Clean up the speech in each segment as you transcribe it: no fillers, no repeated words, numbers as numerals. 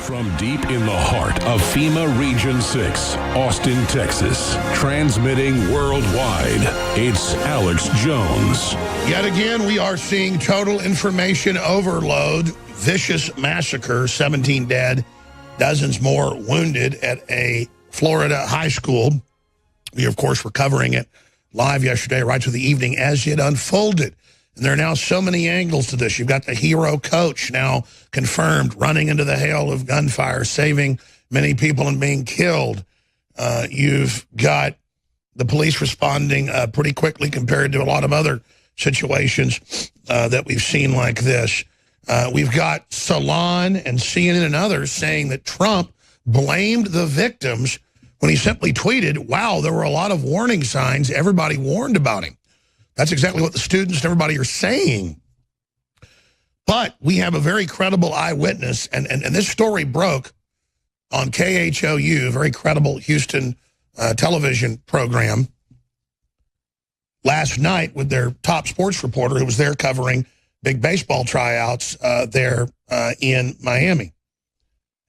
From deep in the heart of FEMA Region 6, Austin, Texas, transmitting worldwide, it's Alex Jones. Yet again, we are seeing total information overload, vicious massacre, 17 dead, dozens more wounded at a Florida high school. We, of course, were covering it live yesterday, right to the evening as it unfolded. And there are now so many angles to this. You've got the hero coach now confirmed running into the hail of gunfire, saving many people and being killed. You've got the police responding pretty quickly compared to a lot of other situations that we've seen like this. We've got Salon and CNN and others saying that Trump blamed the victims when he simply tweeted, wow, there were a lot of warning signs. Everybody warned about him. That's exactly what the students and everybody are saying. But we have a very credible eyewitness, and this story broke on KHOU, very credible Houston television program, last night with their top sports reporter who was there covering big baseball tryouts there in Miami.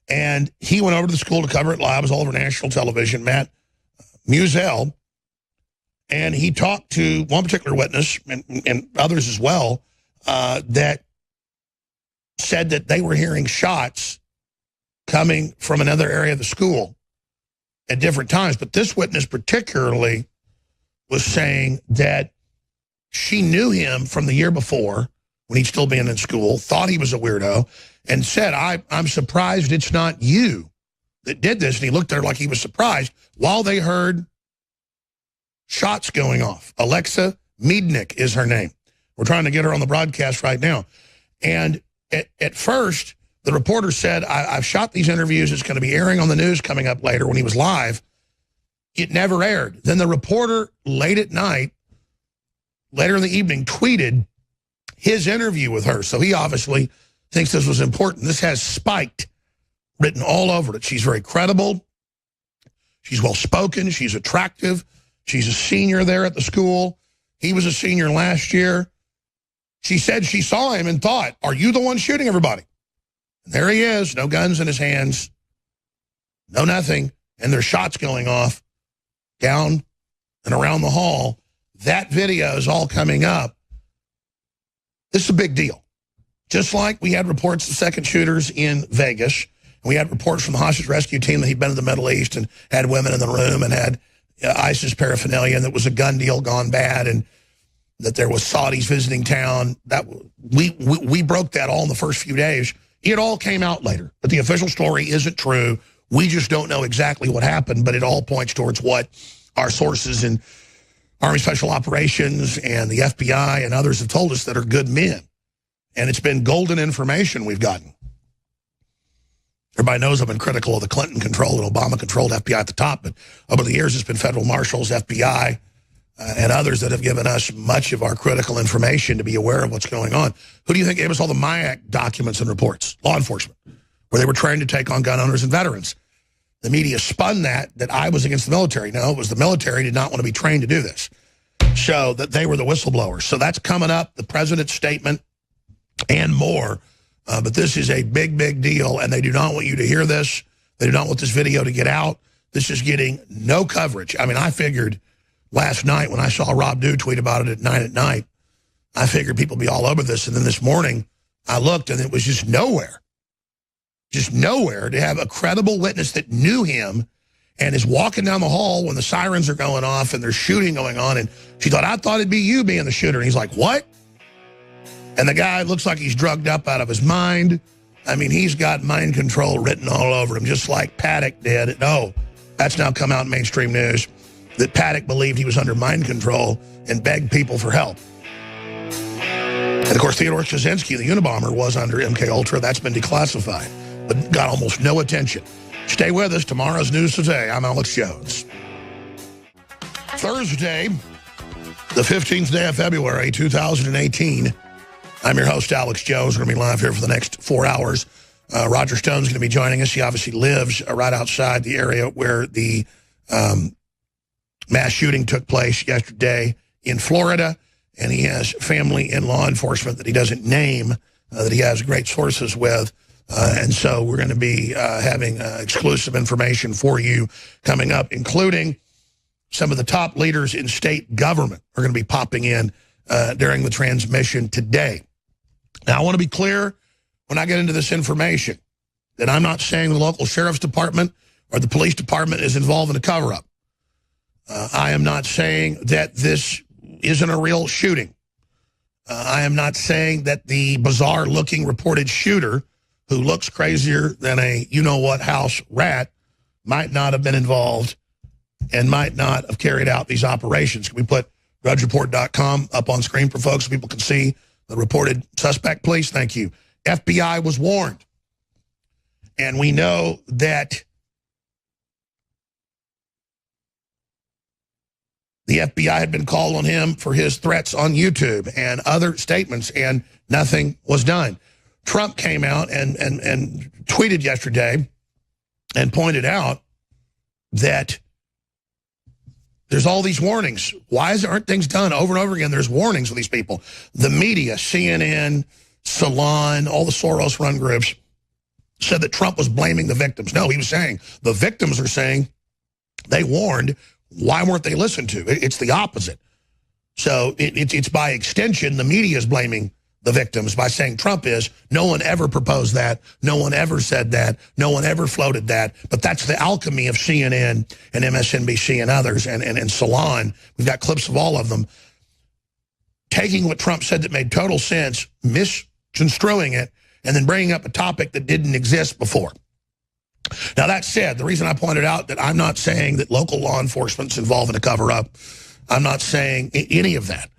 And he went over to the school to cover it live. It was all over national television, Matt Musell. And he talked to one particular witness, and others as well, that said that they were hearing shots coming from another area of the school at different times. But this witness particularly was saying that she knew him from the year before when he'd still been in school, thought he was a weirdo, and said, I'm surprised it's not you that did this. And he looked at her like he was surprised while they heard shots going off. Alexa Miednick is her name. We're trying to get her on the broadcast right now. And at first, the reporter said, I've shot these interviews. It's going to be airing on the news coming up later when he was live. It never aired. Then the reporter, late at night, later in the evening, tweeted his interview with her. So he obviously thinks this was important. This has spiked written all over it. She's very credible. She's well-spoken. She's attractive. She's a senior there at the school. He was a senior last year. She said she saw him and thought, are you the one shooting everybody? And there he is, no guns in his hands, no nothing, and there's shots going off down and around the hall. That video is all coming up. This is a big deal. Just like we had reports of second shooters in Vegas, and we had reports from the hostage rescue team that he'd been to the Middle East and had women in the room and had ISIS paraphernalia, and that was a gun deal gone bad, and that there was Saudis visiting town. That we broke that all in the first few days. It all came out later, but the official story isn't true. We just don't know exactly what happened, but it all points towards what our sources in Army Special Operations and the FBI and others have told us that are good men. And it's been golden information we've gotten. Everybody knows I've been critical of the Clinton-controlled and Obama-controlled FBI at the top, but over the years it's been federal marshals, FBI, and others that have given us much of our critical information to be aware of what's going on. Who do you think gave us all the MIAC documents and reports? Law enforcement, where they were trained to take on gun owners and veterans. The media spun that I was against the military. No, it was the military did not want to be trained to do this. So that they were the whistleblowers. So that's coming up, the president's statement and more. But this is a big, big deal, and they do not want you to hear this. They do not want this video to get out. This is getting no coverage. I mean, I figured last night when I saw Rob Dew tweet about it at 9 at night, I figured people would be all over this. And then this morning, I looked, and it was just nowhere. Just nowhere to have a credible witness that knew him and is walking down the hall when the sirens are going off and there's shooting going on. And she thought, I thought it'd be you being the shooter. And he's like, what? And the guy looks like he's drugged up out of his mind. I mean, he's got mind control written all over him, just like Paddock did. No, that's now come out in mainstream news, that Paddock believed he was under mind control and begged people for help. And, of course, Theodore Kaczynski, the Unabomber, was under MK-Ultra. That's been declassified, but got almost no attention. Stay with us. Tomorrow's News Today. I'm Alex Jones. Thursday, the 15th day of February, 2018. I'm your host, Alex Jones. We're going to be live here for the next 4 hours. Roger Stone's going to be joining us. He obviously lives right outside the area where the mass shooting took place yesterday in Florida, and he has family in law enforcement that he doesn't name, that he has great sources with, And so we're going to be having exclusive information for you coming up, including some of the top leaders in state government are going to be popping in during the transmission today. Now, I want to be clear when I get into this information that I'm not saying the local sheriff's department or the police department is involved in a cover-up. I am not saying that this isn't a real shooting. I am not saying that the bizarre-looking reported shooter who looks crazier than a you-know-what house rat might not have been involved and might not have carried out these operations. Can we put drudgereport.com up on screen for folks so people can see the reported suspect, please? Thank you. FBI was warned. And we know that the FBI had been called on him for his threats on YouTube and other statements, and nothing was done. Trump came out and tweeted yesterday and pointed out that there's all these warnings. Why aren't things done over and over again? There's warnings of these people. The media, CNN, Salon, all the Soros-run groups said that Trump was blaming the victims. No, he was saying the victims are saying they warned. Why weren't they listened to? It's the opposite. So it's by extension, the media is blaming the victims by saying Trump is. No one ever proposed that. No one ever said that. No one ever floated that. But that's the alchemy of CNN and MSNBC and others and Salon. We've got clips of all of them taking what Trump said that made total sense, misconstruing it, and then bringing up a topic that didn't exist before. Now, that said, the reason I pointed out that I'm not saying that local law enforcement's involved in a cover-up, I'm not saying any of that.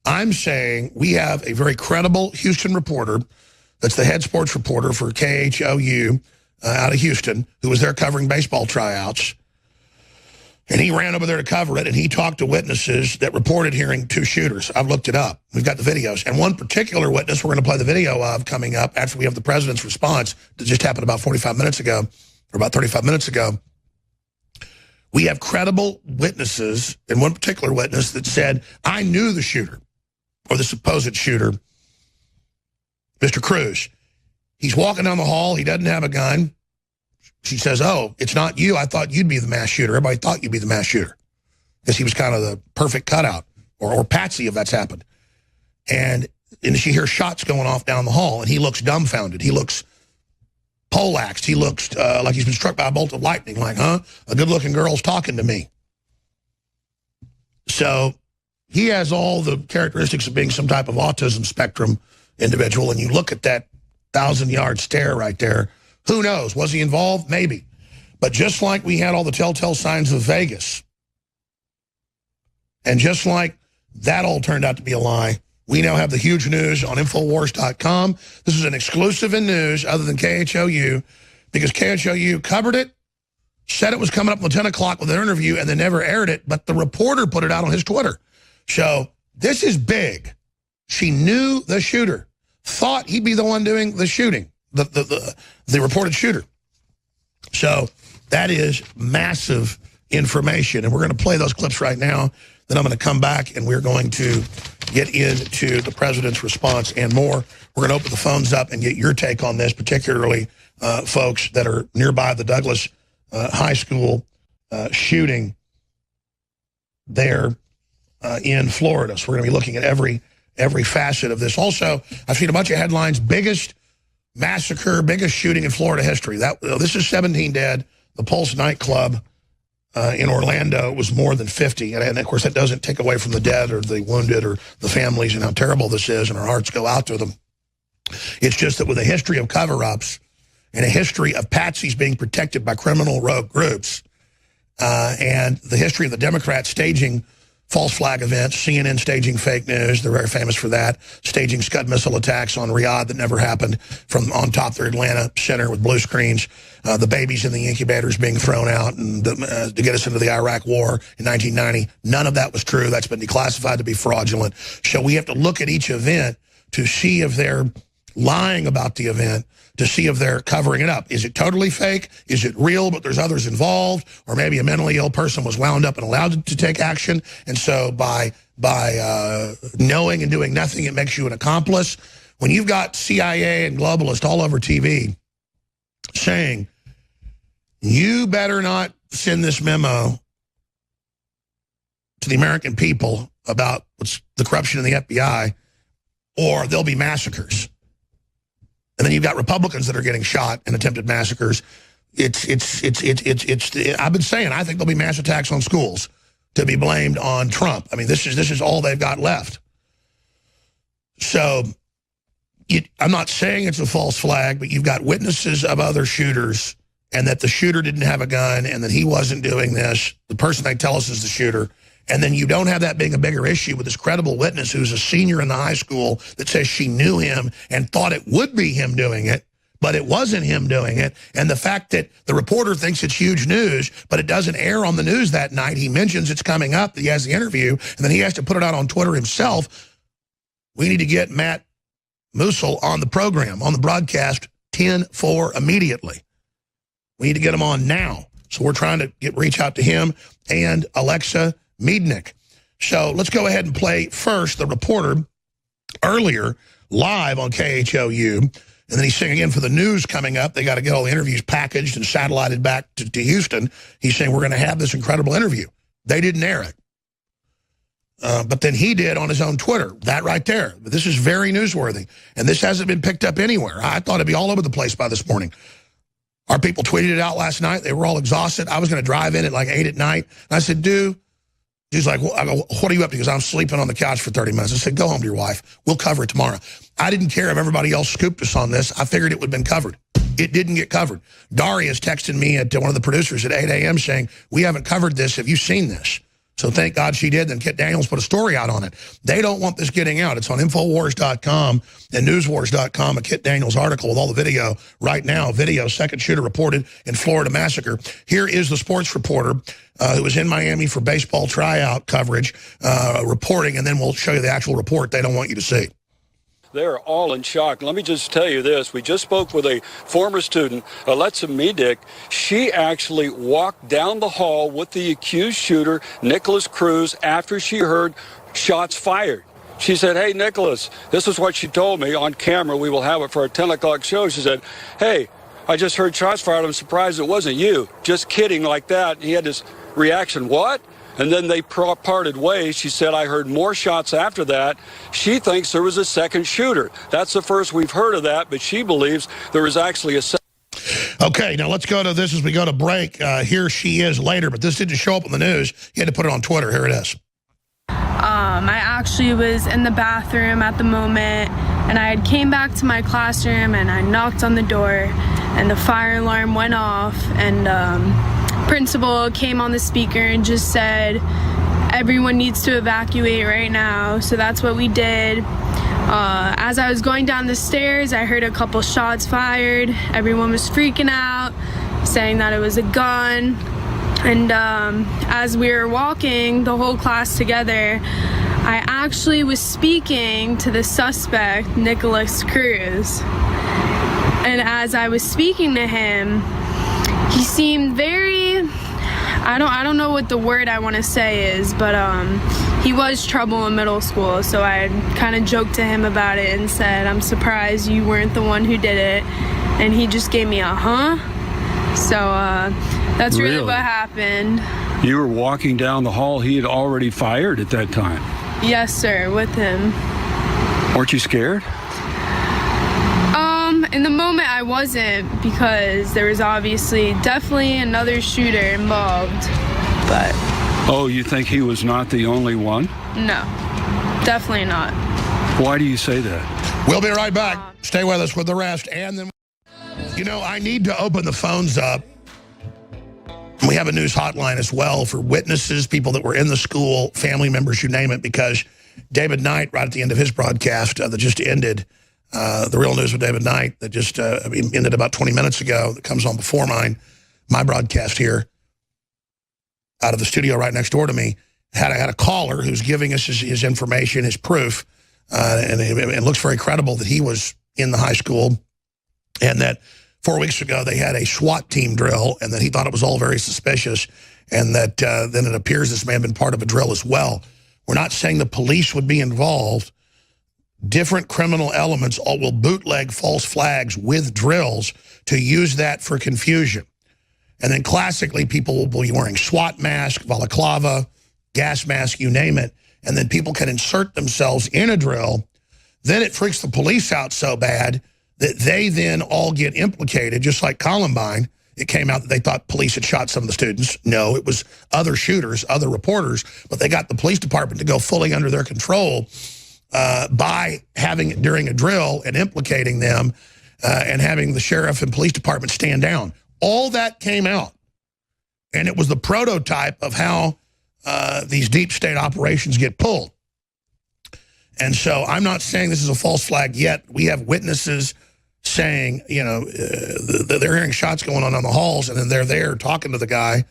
I'm saying we have a very credible Houston reporter that's the head sports reporter for KHOU out of Houston, who was there covering baseball tryouts. And he ran over there to cover it, and he talked to witnesses that reported hearing two shooters. I've looked it up. We've got the videos. And one particular witness we're going to play the video of coming up after we have the president's response that just happened about 45 minutes ago, or about 35 minutes ago. We have credible witnesses, and one particular witness that said, I knew the shooter, or the supposed shooter, Mr. Cruz. He's walking down the hall. He doesn't have a gun. She says, oh, it's not you. I thought you'd be the mass shooter. Everybody thought you'd be the mass shooter because he was kind of the perfect cutout, or patsy if that's happened. And she hears shots going off down the hall, and he looks dumbfounded. He looks poleaxed. He looks like he's been struck by a bolt of lightning, like, huh? A good-looking girl's talking to me. So he has all the characteristics of being some type of autism spectrum individual, and you look at that 1,000-yard stare right there. Who knows? Was he involved? Maybe. But just like we had all the telltale signs of Vegas, and just like that all turned out to be a lie, we now have the huge news on Infowars.com. This is an exclusive in news other than KHOU, because KHOU covered it, said it was coming up on 10 o'clock with an interview, and then never aired it, but the reporter put it out on his Twitter. So this is big. She knew the shooter, thought he'd be the one doing the shooting, the reported shooter. So that is massive information, and we're going to play those clips right now. Then I'm going to come back, and we're going to get into the president's response and more. We're going to open the phones up and get your take on this, particularly folks that are nearby the Douglas High School shooting there in Florida. So we're going to be looking at every facet of this. Also, I've seen a bunch of headlines: biggest massacre, biggest shooting in Florida history. This is 17 dead. The Pulse nightclub in Orlando was more than 50. And of course, that doesn't take away from the dead or the wounded or the families and how terrible this is, and our hearts go out to them. It's just that with a history of cover-ups and a history of patsies being protected by criminal rogue groups, and the history of the Democrats staging false flag events, CNN staging fake news, they're very famous for that, staging Scud missile attacks on Riyadh that never happened from on top of their Atlanta center with blue screens, the babies in the incubators being thrown out and to get us into the Iraq war in 1990. None of that was true. That's been declassified to be fraudulent. So we have to look at each event to see if they're lying about the event, to see if they're covering it up. Is it totally fake? Is it real, but there's others involved? Or maybe a mentally ill person was wound up and allowed to take action, and so by knowing and doing nothing, it makes you an accomplice. When you've got CIA and globalists all over TV saying, you better not send this memo to the American people about what's the corruption in the FBI, or there'll be massacres. And then you've got Republicans that are getting shot in attempted massacres. I've been saying, I think there'll be mass attacks on schools to be blamed on Trump. I mean, this is all they've got left. So I'm not saying it's a false flag, but you've got witnesses of other shooters, and that the shooter didn't have a gun, and that he wasn't doing this. The person they tell us is the shooter. And then you don't have that being a bigger issue with this credible witness who's a senior in the high school that says she knew him and thought it would be him doing it, but it wasn't him doing it. And the fact that the reporter thinks it's huge news, but it doesn't air on the news that night. He mentions it's coming up, that he has the interview, and then he has to put it out on Twitter himself. We need to get Matt Musil on the program, on the broadcast, 10-4 immediately. We need to get him on now. So we're trying to reach out to him and Alexa Miednick. So let's go ahead and play first the reporter earlier live on KHOU. And then he's saying again for the news coming up, they got to get all the interviews packaged and satellited back to Houston. He's saying we're going to have this incredible interview. They didn't air it. But then he did on his own Twitter. That right there. This is very newsworthy. And this hasn't been picked up anywhere. I thought it'd be all over the place by this morning. Our people tweeted it out last night. They were all exhausted. I was going to drive in at like 8 at night. And I said, dude, he's like, well, I go, what are you up to? Because I'm sleeping on the couch for 30 minutes. I said, go home to your wife. We'll cover it tomorrow. I didn't care if everybody else scooped us on this. I figured it would have been covered. It didn't get covered. Daria's texted me at one of the producers at 8 a.m. saying, we haven't covered this. Have you seen this? So thank God she did. Then Kit Daniels put a story out on it. They don't want this getting out. It's on Infowars.com and Newswars.com, a Kit Daniels article with all the video right now. Video, second shooter reported in Florida massacre. Here is the sports reporter who was in Miami for baseball tryout coverage, reporting, and then we'll show you the actual report they don't want you to see. They're all in shock. Let me just tell you this. We just spoke with a former student, Alexa Miednick. She actually walked down the hall with the accused shooter, Nicholas Cruz, after she heard shots fired. She said, hey, Nicholas, this is what she told me on camera. We will have it for our 10 o'clock show. She said, hey, I just heard shots fired. I'm surprised it wasn't you. Just kidding, like that. And he had this reaction, what? And then they parted ways. She said, I heard more shots after that. She thinks there was a second shooter. That's the first we've heard of that, but she believes there was actually a second. Okay, now let's go to this as we go to break. Here she is later, but this didn't show up on the news. You had to put it on Twitter. Here it is. I actually was in the bathroom at the moment, and I had came back to my classroom, and I knocked on the door, and the fire alarm went off, and principal came on the speaker and just said, everyone needs to evacuate right now. So that's what we did. As I was going down the stairs, I heard a couple shots fired. Everyone was freaking out, saying that it was a gun. And as we were walking, the whole class together, I actually was speaking to the suspect, Nicholas Cruz. And as I was speaking to him, he seemed very, I don't know what the word I want to say is, but he was trouble in middle school. So I kind of joked to him about it and said, I'm surprised you weren't the one who did it. And he just gave me a So that's really what happened. You were walking down the hall. He had already fired at that time. Yes, sir, with him. Weren't you scared? In the moment I wasn't, because there was obviously definitely another shooter involved, but... Oh, you think he was not the only one? No, definitely not. Why do you say that? We'll be right back. Stay with us with the rest. And then, you know, I need to open the phones up. We have a news hotline as well for witnesses, people that were in the school, family members, you name it, because David Knight, right at the end of his broadcast that just ended, The Real News with David Knight, that just ended about 20 minutes ago, that comes on before my broadcast here, out of the studio right next door to me, had a caller who's giving us his information, his proof, and it looks very credible that he was in the high school, and that 4 weeks ago they had a SWAT team drill, and that he thought it was all very suspicious, and that then it appears this may have been part of a drill as well. We're not saying the police would be involved, different criminal elements all will bootleg false flags with drills to use that for confusion. And then classically, people will be wearing SWAT mask, balaclava, gas mask, you name it. And then people can insert themselves in a drill. Then it freaks the police out so bad that they then all get implicated, just like Columbine. It came out that they thought police had shot some of the students. No, it was other shooters, other reporters, but they got the police department to go fully under their control by having it during a drill and implicating them and having the sheriff and police department stand down. All that came out, and it was the prototype of how these deep state operations get pulled. And so I'm not saying this is a false flag yet. We have witnesses saying, you know, they're hearing shots going on the halls, and then they're there talking to the guy,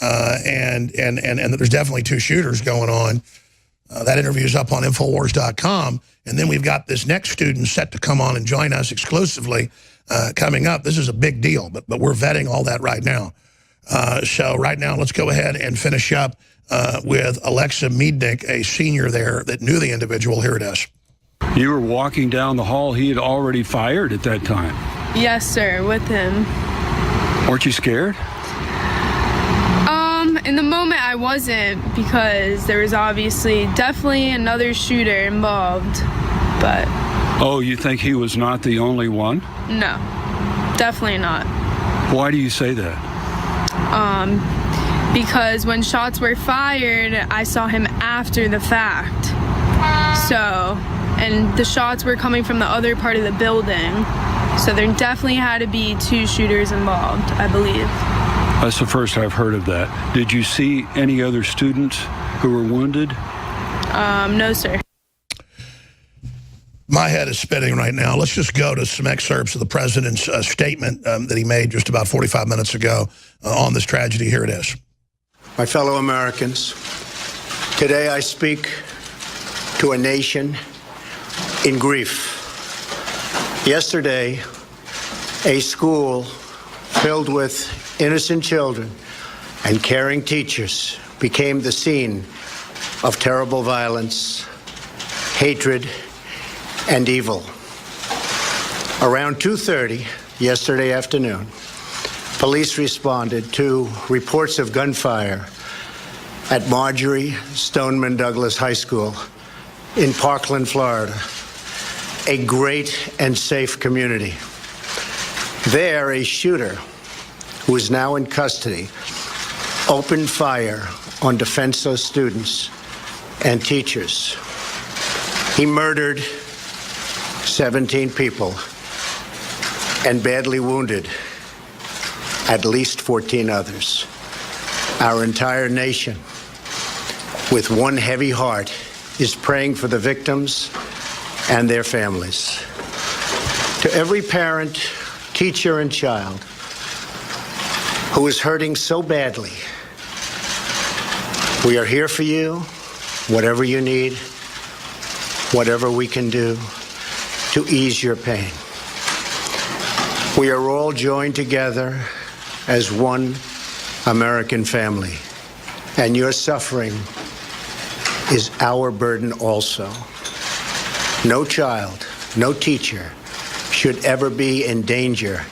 and there's definitely two shooters going on. That interview is up on Infowars.com. And then we've got this next student set to come on and join us exclusively coming up. This is a big deal, but we're vetting all that right now. So right now, let's go ahead and finish up with Alexa Miednick, a senior there that knew the individual. Here it is. You were walking down the hall. He had already fired at that time. Yes, sir, with him. Weren't you scared? In the moment I wasn't, because there was obviously definitely another shooter involved, but... Oh, you think he was not the only one? No, definitely not. Why do you say that? Because when shots were fired, I saw him after the fact. So, and the shots were coming from the other part of the building. So there definitely had to be two shooters involved, I believe. That's the first I've heard of that. Did you see any other students who were wounded? No, sir. My head is spinning right now. Let's just go to some excerpts of the president's statement that he made just about 45 minutes ago on this tragedy. Here it is. My fellow Americans, today I speak to a nation in grief. Yesterday, a school filled with innocent children and caring teachers became the scene of terrible violence, hatred, and evil. Around 2:30 yesterday afternoon, police responded to reports of gunfire at Marjorie Stoneman Douglas High School in Parkland, Florida, a great and safe community. There, a shooter, who is now in custody, opened fire on defenseless students and teachers. He murdered 17 people and badly wounded at least 14 others. Our entire nation, with one heavy heart, is praying for the victims and their families. To every parent, teacher, and child who is hurting so badly, we are here for you, whatever you need, whatever we can do to ease your pain. We are all joined together as one American family, and your suffering is our burden also. No child, no teacher should ever be in danger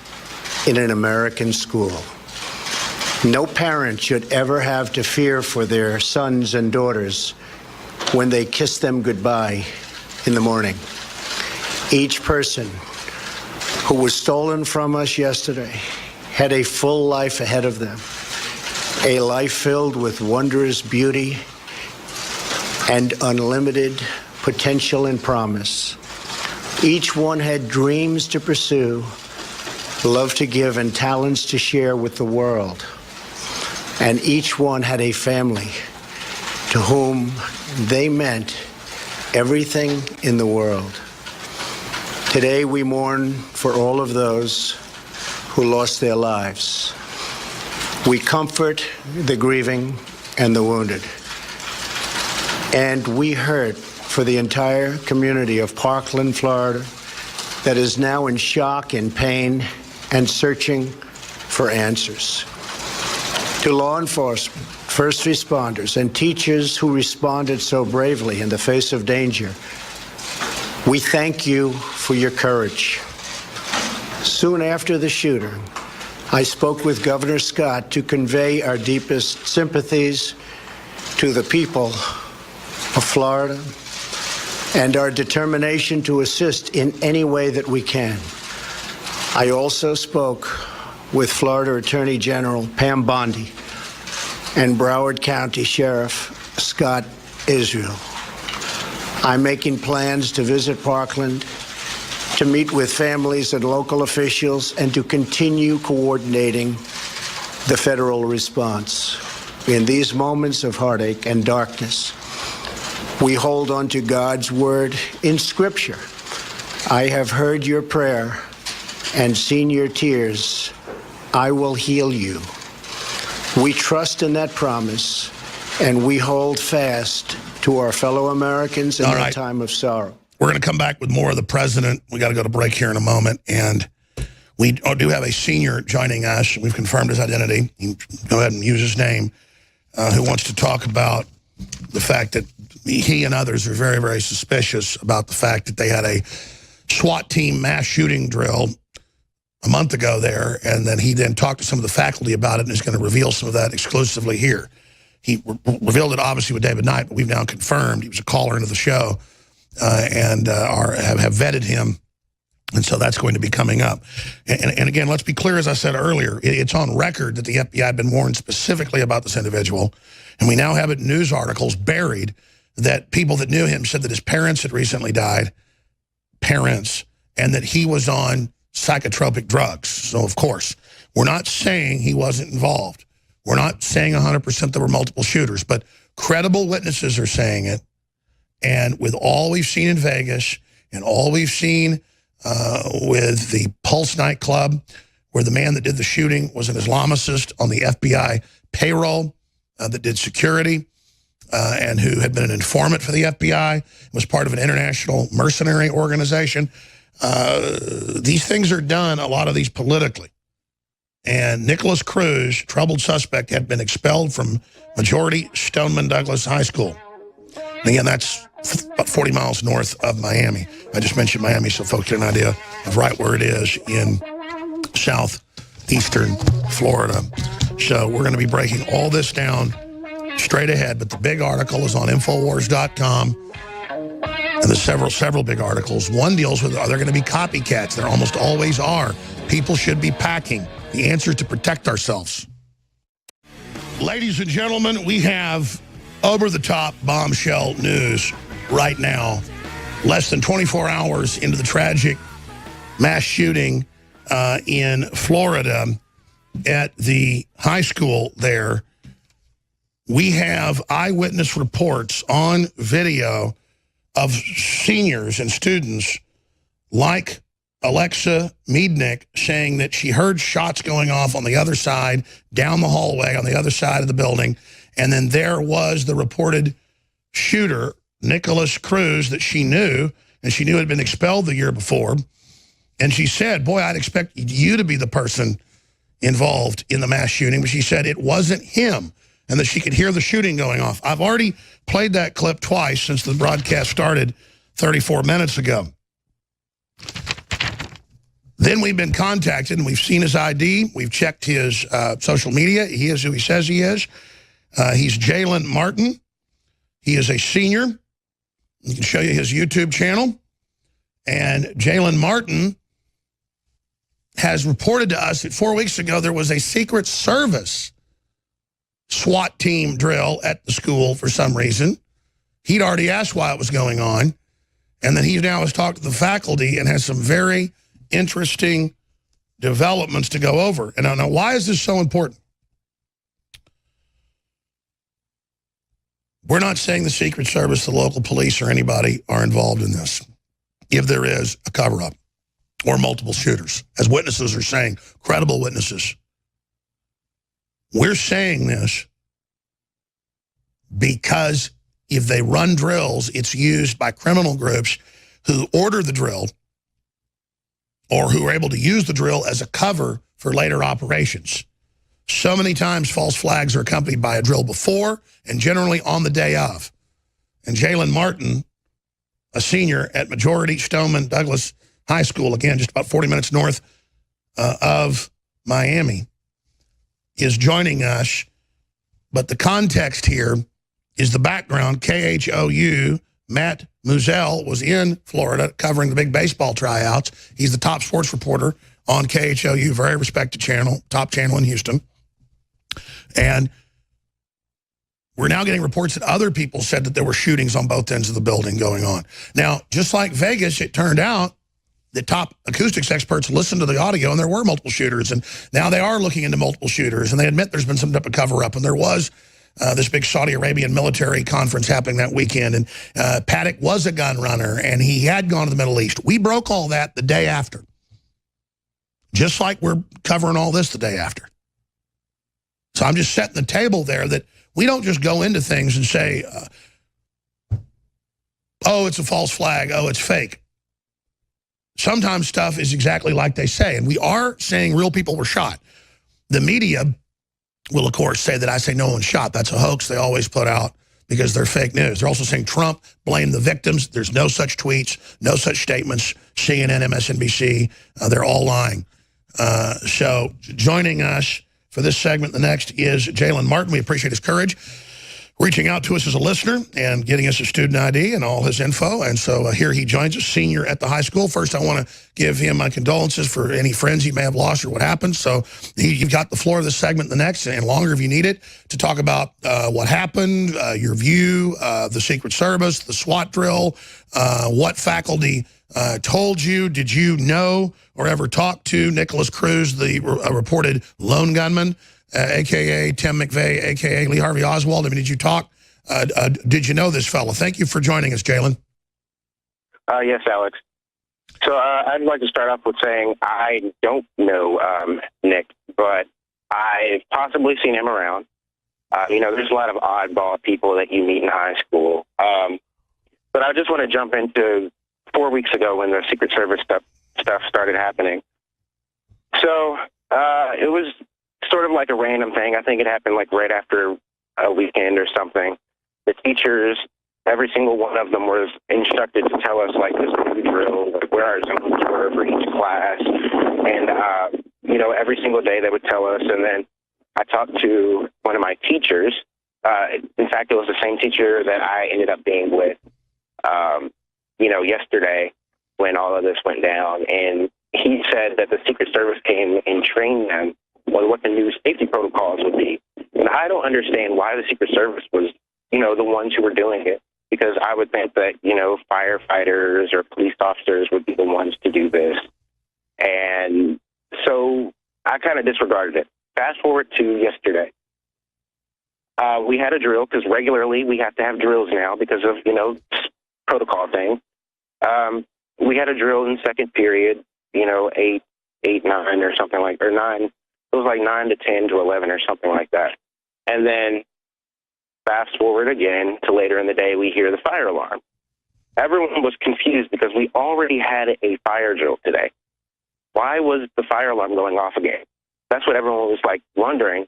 in an American school. No parent should ever have to fear for their sons and daughters when they kiss them goodbye in the morning. Each person who was stolen from us yesterday had a full life ahead of them, a life filled with wondrous beauty and unlimited potential and promise. Each one had dreams to pursue, love to give, and talents to share with the world. And each one had a family to whom they meant everything in the world. Today we mourn for all of those who lost their lives. We comfort the grieving and the wounded. And we hurt for the entire community of Parkland, Florida, that is now in shock and pain and searching for answers. To law enforcement, first responders, and teachers who responded so bravely in the face of danger, We thank you for your courage. Soon after the shooting, I spoke with Governor Scott to convey our deepest sympathies to the people of Florida and our determination to assist in any way that we can. I also spoke with Florida Attorney General Pam Bondi and Broward County Sheriff Scott Israel. I'm making plans to visit Parkland, to meet with families and local officials, and to continue coordinating the federal response. In these moments of heartache and darkness, we hold on to God's word in Scripture. I have heard your prayer and seen your tears. I will heal you. We trust in that promise, and we hold fast to our fellow Americans in their time of sorrow. We're going to come back with more of the president. We got to go to break here in a moment, and we do have a senior joining us. We've confirmed his identity. You can go ahead and use his name, who wants to talk about the fact that he and others are very, very suspicious about the fact that they had a SWAT team mass shooting drill a month ago there, and then he then talked to some of the faculty about it and is going to reveal some of that exclusively here. He revealed it obviously with David Knight, but we've now confirmed he was a caller into the show and have vetted him, and so that's going to be coming up. And again, let's be clear, as I said earlier, it's on record that the FBI had been warned specifically about this individual, and we now have it in news articles buried that people that knew him said that his parents had recently died, and that he was on psychotropic drugs. So, of course, we're not saying he wasn't involved. We're not saying 100% there were multiple shooters, but credible witnesses are saying it. And with all we've seen in Vegas and all we've seen with the Pulse nightclub, where the man that did the shooting was an Islamicist on the FBI payroll that did security and who had been an informant for the FBI, was part of an international mercenary organization. These things are done, a lot of these politically. And Nicholas Cruz, troubled suspect, had been expelled from majority Stoneman Douglas High School. And again, that's about 40 miles north of Miami. I just mentioned Miami so folks get an idea of right where it is in southeastern Florida. So we're going to be breaking all this down straight ahead. But the big article is on Infowars.com. And there's several big articles. One deals with, are there going to be copycats? There almost always are. People should be packing. The answer is to protect ourselves. Ladies and gentlemen, we have over-the-top bombshell news right now. Less than 24 hours into the tragic mass shooting in Florida at the high school there. We have eyewitness reports on video of seniors and students like Alexa Meadnick saying that she heard shots going off on the other side, down the hallway on the other side of the building, and then there was the reported shooter, Nicholas Cruz, that she knew, and she knew had been expelled the year before, and she said, boy, I'd expect you to be the person involved in the mass shooting, but she said it wasn't him, and that she could hear the shooting going off. I've already played that clip twice since the broadcast started 34 minutes ago. Then we've been contacted, and we've seen his ID. We've checked his social media. He is who he says he is. He's Jalen Martin. He is a senior. I can show you his YouTube channel. And Jalen Martin has reported to us that 4 weeks ago there was a Secret Service SWAT team drill at the school for some reason. He'd already asked why it was going on. And then he now has talked to the faculty and has some very interesting developments to go over. And I know, why is this so important? We're not saying the Secret Service, the local police, or anybody are involved in this, if there is a cover-up or multiple shooters, as witnesses are saying, credible witnesses. We're saying this because if they run drills, it's used by criminal groups who order the drill or who are able to use the drill as a cover for later operations. So many times false flags are accompanied by a drill before and generally on the day of. And Jalen Martin a senior at Majority Stoneman Douglas High School, again, just about 40 minutes north of Miami, is joining us. But the context here is the background. KHOU, Matt Muzell, was in Florida covering the big baseball tryouts. He's the top sports reporter on KHOU, very respected channel, top channel in Houston. And we're now getting reports that other people said that there were shootings on both ends of the building going on. Now, just like Vegas, it turned out that top acoustics experts listened to the audio and there were multiple shooters. And now they are looking into multiple shooters. And they admit there's been some type of cover-up. And there was this big Saudi Arabian military conference happening that weekend. And Paddock was a gun runner and he had gone to the Middle East. We broke all that the day after. Just like we're covering all this the day after. So I'm just setting the table there that we don't just go into things and say, oh, it's a false flag, oh, it's fake. Sometimes stuff is exactly like they say, and we are saying real people were shot. The media will, of course, say that I say no one shot. That's a hoax they always put out because they're fake news. They're also saying Trump blamed the victims. There's no such tweets, no such statements. CNN, MSNBC, they're all lying. So joining us for this segment, the next, is Jalen Martin. We appreciate his courage, reaching out to us as a listener and getting us a student ID and all his info. And so here he joins us, senior at the high school. First, I want to give him my condolences for any friends he may have lost or what happened. So you've got the floor of this segment, the next, and longer if you need it, to talk about what happened, your view, the Secret Service, the SWAT drill, what faculty told you. Did you know or ever talk to Nicholas Cruz, the reported lone gunman, a.k.a. Tim McVeigh, a.k.a. Lee Harvey Oswald? I mean, did you talk? Did you know this fella? Thank you for joining us, Jalen. Yes, Alex. So I'd like to start off with saying I don't know Nick, but I've possibly seen him around. There's a lot of oddball people that you meet in high school. But I just want to jump into 4 weeks ago when the Secret Service stuff started happening. So it was sort of like a random thing. I think it happened like right after a weekend or something. The teachers, every single one of them was instructed to tell us like this new drill, like where our zones were for each class. And, every single day they would tell us. And then I talked to one of my teachers. In fact, it was the same teacher that I ended up being with, yesterday when all of this went down. And he said that the Secret Service came and trained them on what the new safety protocols would be. And I don't understand why the Secret Service was, the ones who were doing it, because I would think that, firefighters or police officers would be the ones to do this. And so I kind of disregarded it. Fast forward to yesterday. We had a drill because regularly we have to have drills now because of, protocol thing. We had a drill in second period, 8, 9 or something like, or 9. It was like 9 to 10 to 11 or something like that. And then fast forward again to later in the day, we hear the fire alarm. Everyone was confused because we already had a fire drill today. Why was the fire alarm going off again? That's what everyone was like wondering.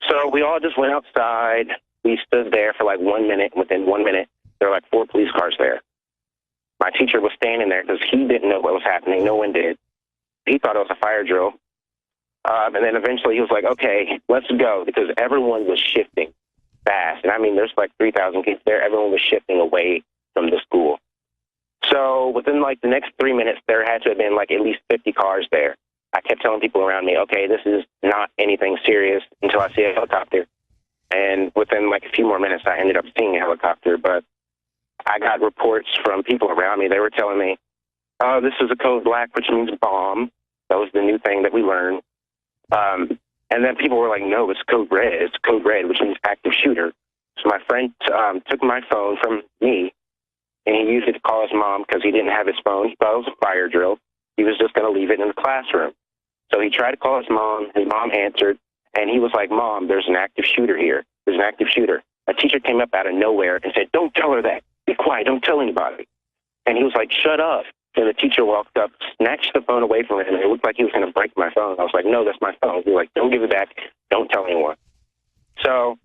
So we all just went outside. We stood there for like 1 minute. Within 1 minute, there were like 4 police cars there. My teacher was standing there because he didn't know what was happening. No one did. He thought it was a fire drill. And then eventually he was like, okay, let's go, because everyone was shifting fast. And I mean, there's like 3,000 kids there. Everyone was shifting away from the school. So within like the next 3 minutes, there had to have been like at least 50 cars there. I kept telling people around me, okay, this is not anything serious until I see a helicopter. And within like a few more minutes, I ended up seeing a helicopter. But I got reports from people around me. They were telling me, oh, this is a code black, which means bomb. That was the new thing that we learned. And then people were like, no, it's code red. It's code red, which means active shooter. So my friend took my phone from me, and he used it to call his mom because he didn't have his phone. He thought it was a fire drill. He was just going to leave it in the classroom. So he tried to call his mom. His mom answered, and he was like, Mom, there's an active shooter here. There's an active shooter. A teacher came up out of nowhere and said, don't tell her that. Be quiet. Don't tell anybody. And he was like, shut up. And the teacher walked up, snatched the phone away from him, and it looked like he was going to break my phone. I was like, no, that's my phone. He was like, don't give it back. Don't tell anyone. So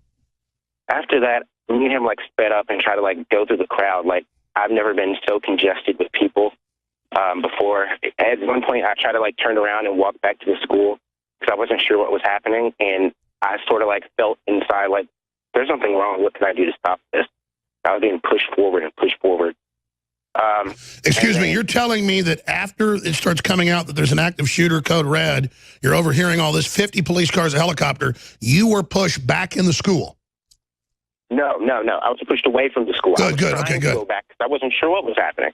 after that, me and him like sped up and tried to like go through the crowd. Like I've never been so congested with people before. At one point, I tried to like turn around and walk back to the school because I wasn't sure what was happening, and I sort of like felt inside like there's something wrong. What can I do to stop this? I was being pushed forward and pushed forward. Excuse me, you're telling me that after it starts coming out that there's an active shooter, code red, you're overhearing all this, 50 police cars, a helicopter, you were pushed back in the school? No. I was pushed away from the school. Good, I was good, trying okay, to good. go back because I wasn't sure what was happening.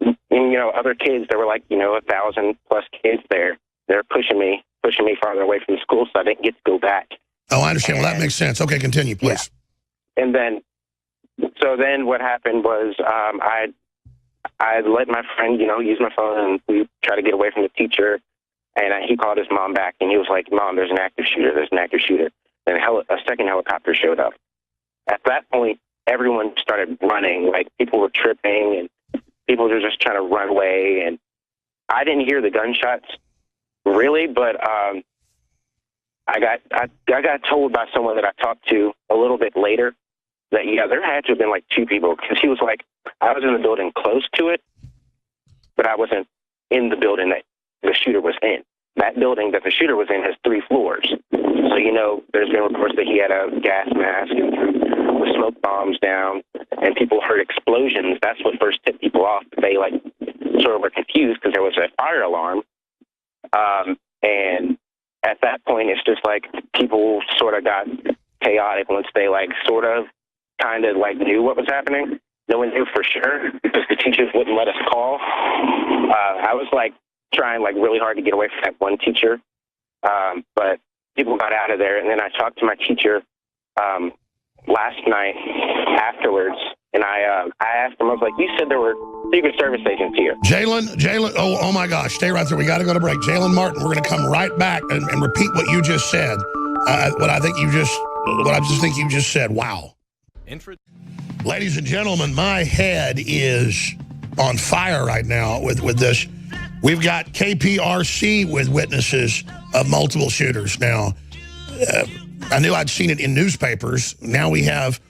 And, you know, other kids, there were like, 1,000 plus kids there. They're pushing me farther away from the school, so I didn't get to go back. Oh, I understand. Well, that makes sense. Okay, continue, please. Yeah. And then, so then what happened was I let my friend, use my phone, and we tried to get away from the teacher. And he called his mom back, and he was like, "Mom, there's an active shooter. There's an active shooter." And a second helicopter showed up. At that point, everyone started running. Like, people were tripping, and people were just trying to run away. And I didn't hear the gunshots, really, but I got told by someone that I talked to a little bit later that, there had to have been like 2 people, because he was like, I was in the building close to it, but I wasn't in the building that the shooter was in. That building that the shooter was in has 3 floors. So, there's been reports that he had a gas mask and threw the smoke bombs down, and people heard explosions. That's what first tipped people off. They sort of were confused because there was a fire alarm. And at that point, it's just like people sort of got chaotic once they sort of kind of knew what was happening. No one knew for sure because the teachers wouldn't let us call. I was trying really hard to get away from that one teacher. But people got out of there. And then I talked to my teacher last night afterwards. And I asked him, I was like, you said there were Secret Service agents here. Jalen, oh my gosh, stay right there. We got to go to break. Jalen Martin, we're going to come right back and repeat what you just said. What I just think you just said. Wow. Ladies and gentlemen, my head is on fire right now with this. We've got KPRC with witnesses of multiple shooters. Now, I knew I'd seen it in newspapers. Now we have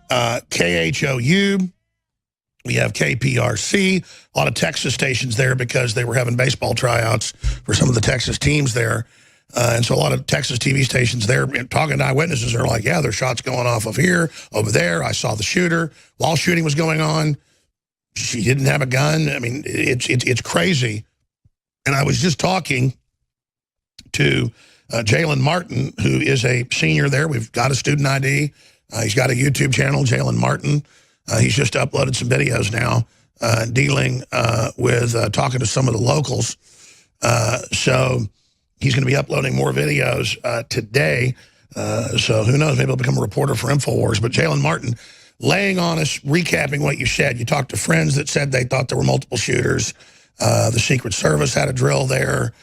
KHOU. We have KPRC, a lot of Texas stations there because they were having baseball tryouts for some of the Texas teams there. And so a lot of Texas TV stations there talking to eyewitnesses are like, yeah, there's shots going off of here, over there. I saw the shooter while shooting was going on. She didn't have a gun. I mean, it's crazy. And I was just talking to Jalen Martin, who is a senior there. We've got a student ID. He's got a YouTube channel, Jalen Martin. He's just uploaded some videos now dealing with talking to some of the locals. So he's going to be uploading more videos today. So who knows, maybe he'll become a reporter for Infowars. But Jalen Martin, laying on us, recapping what you said. You talked to friends that said they thought there were multiple shooters. The Secret Service had a drill there.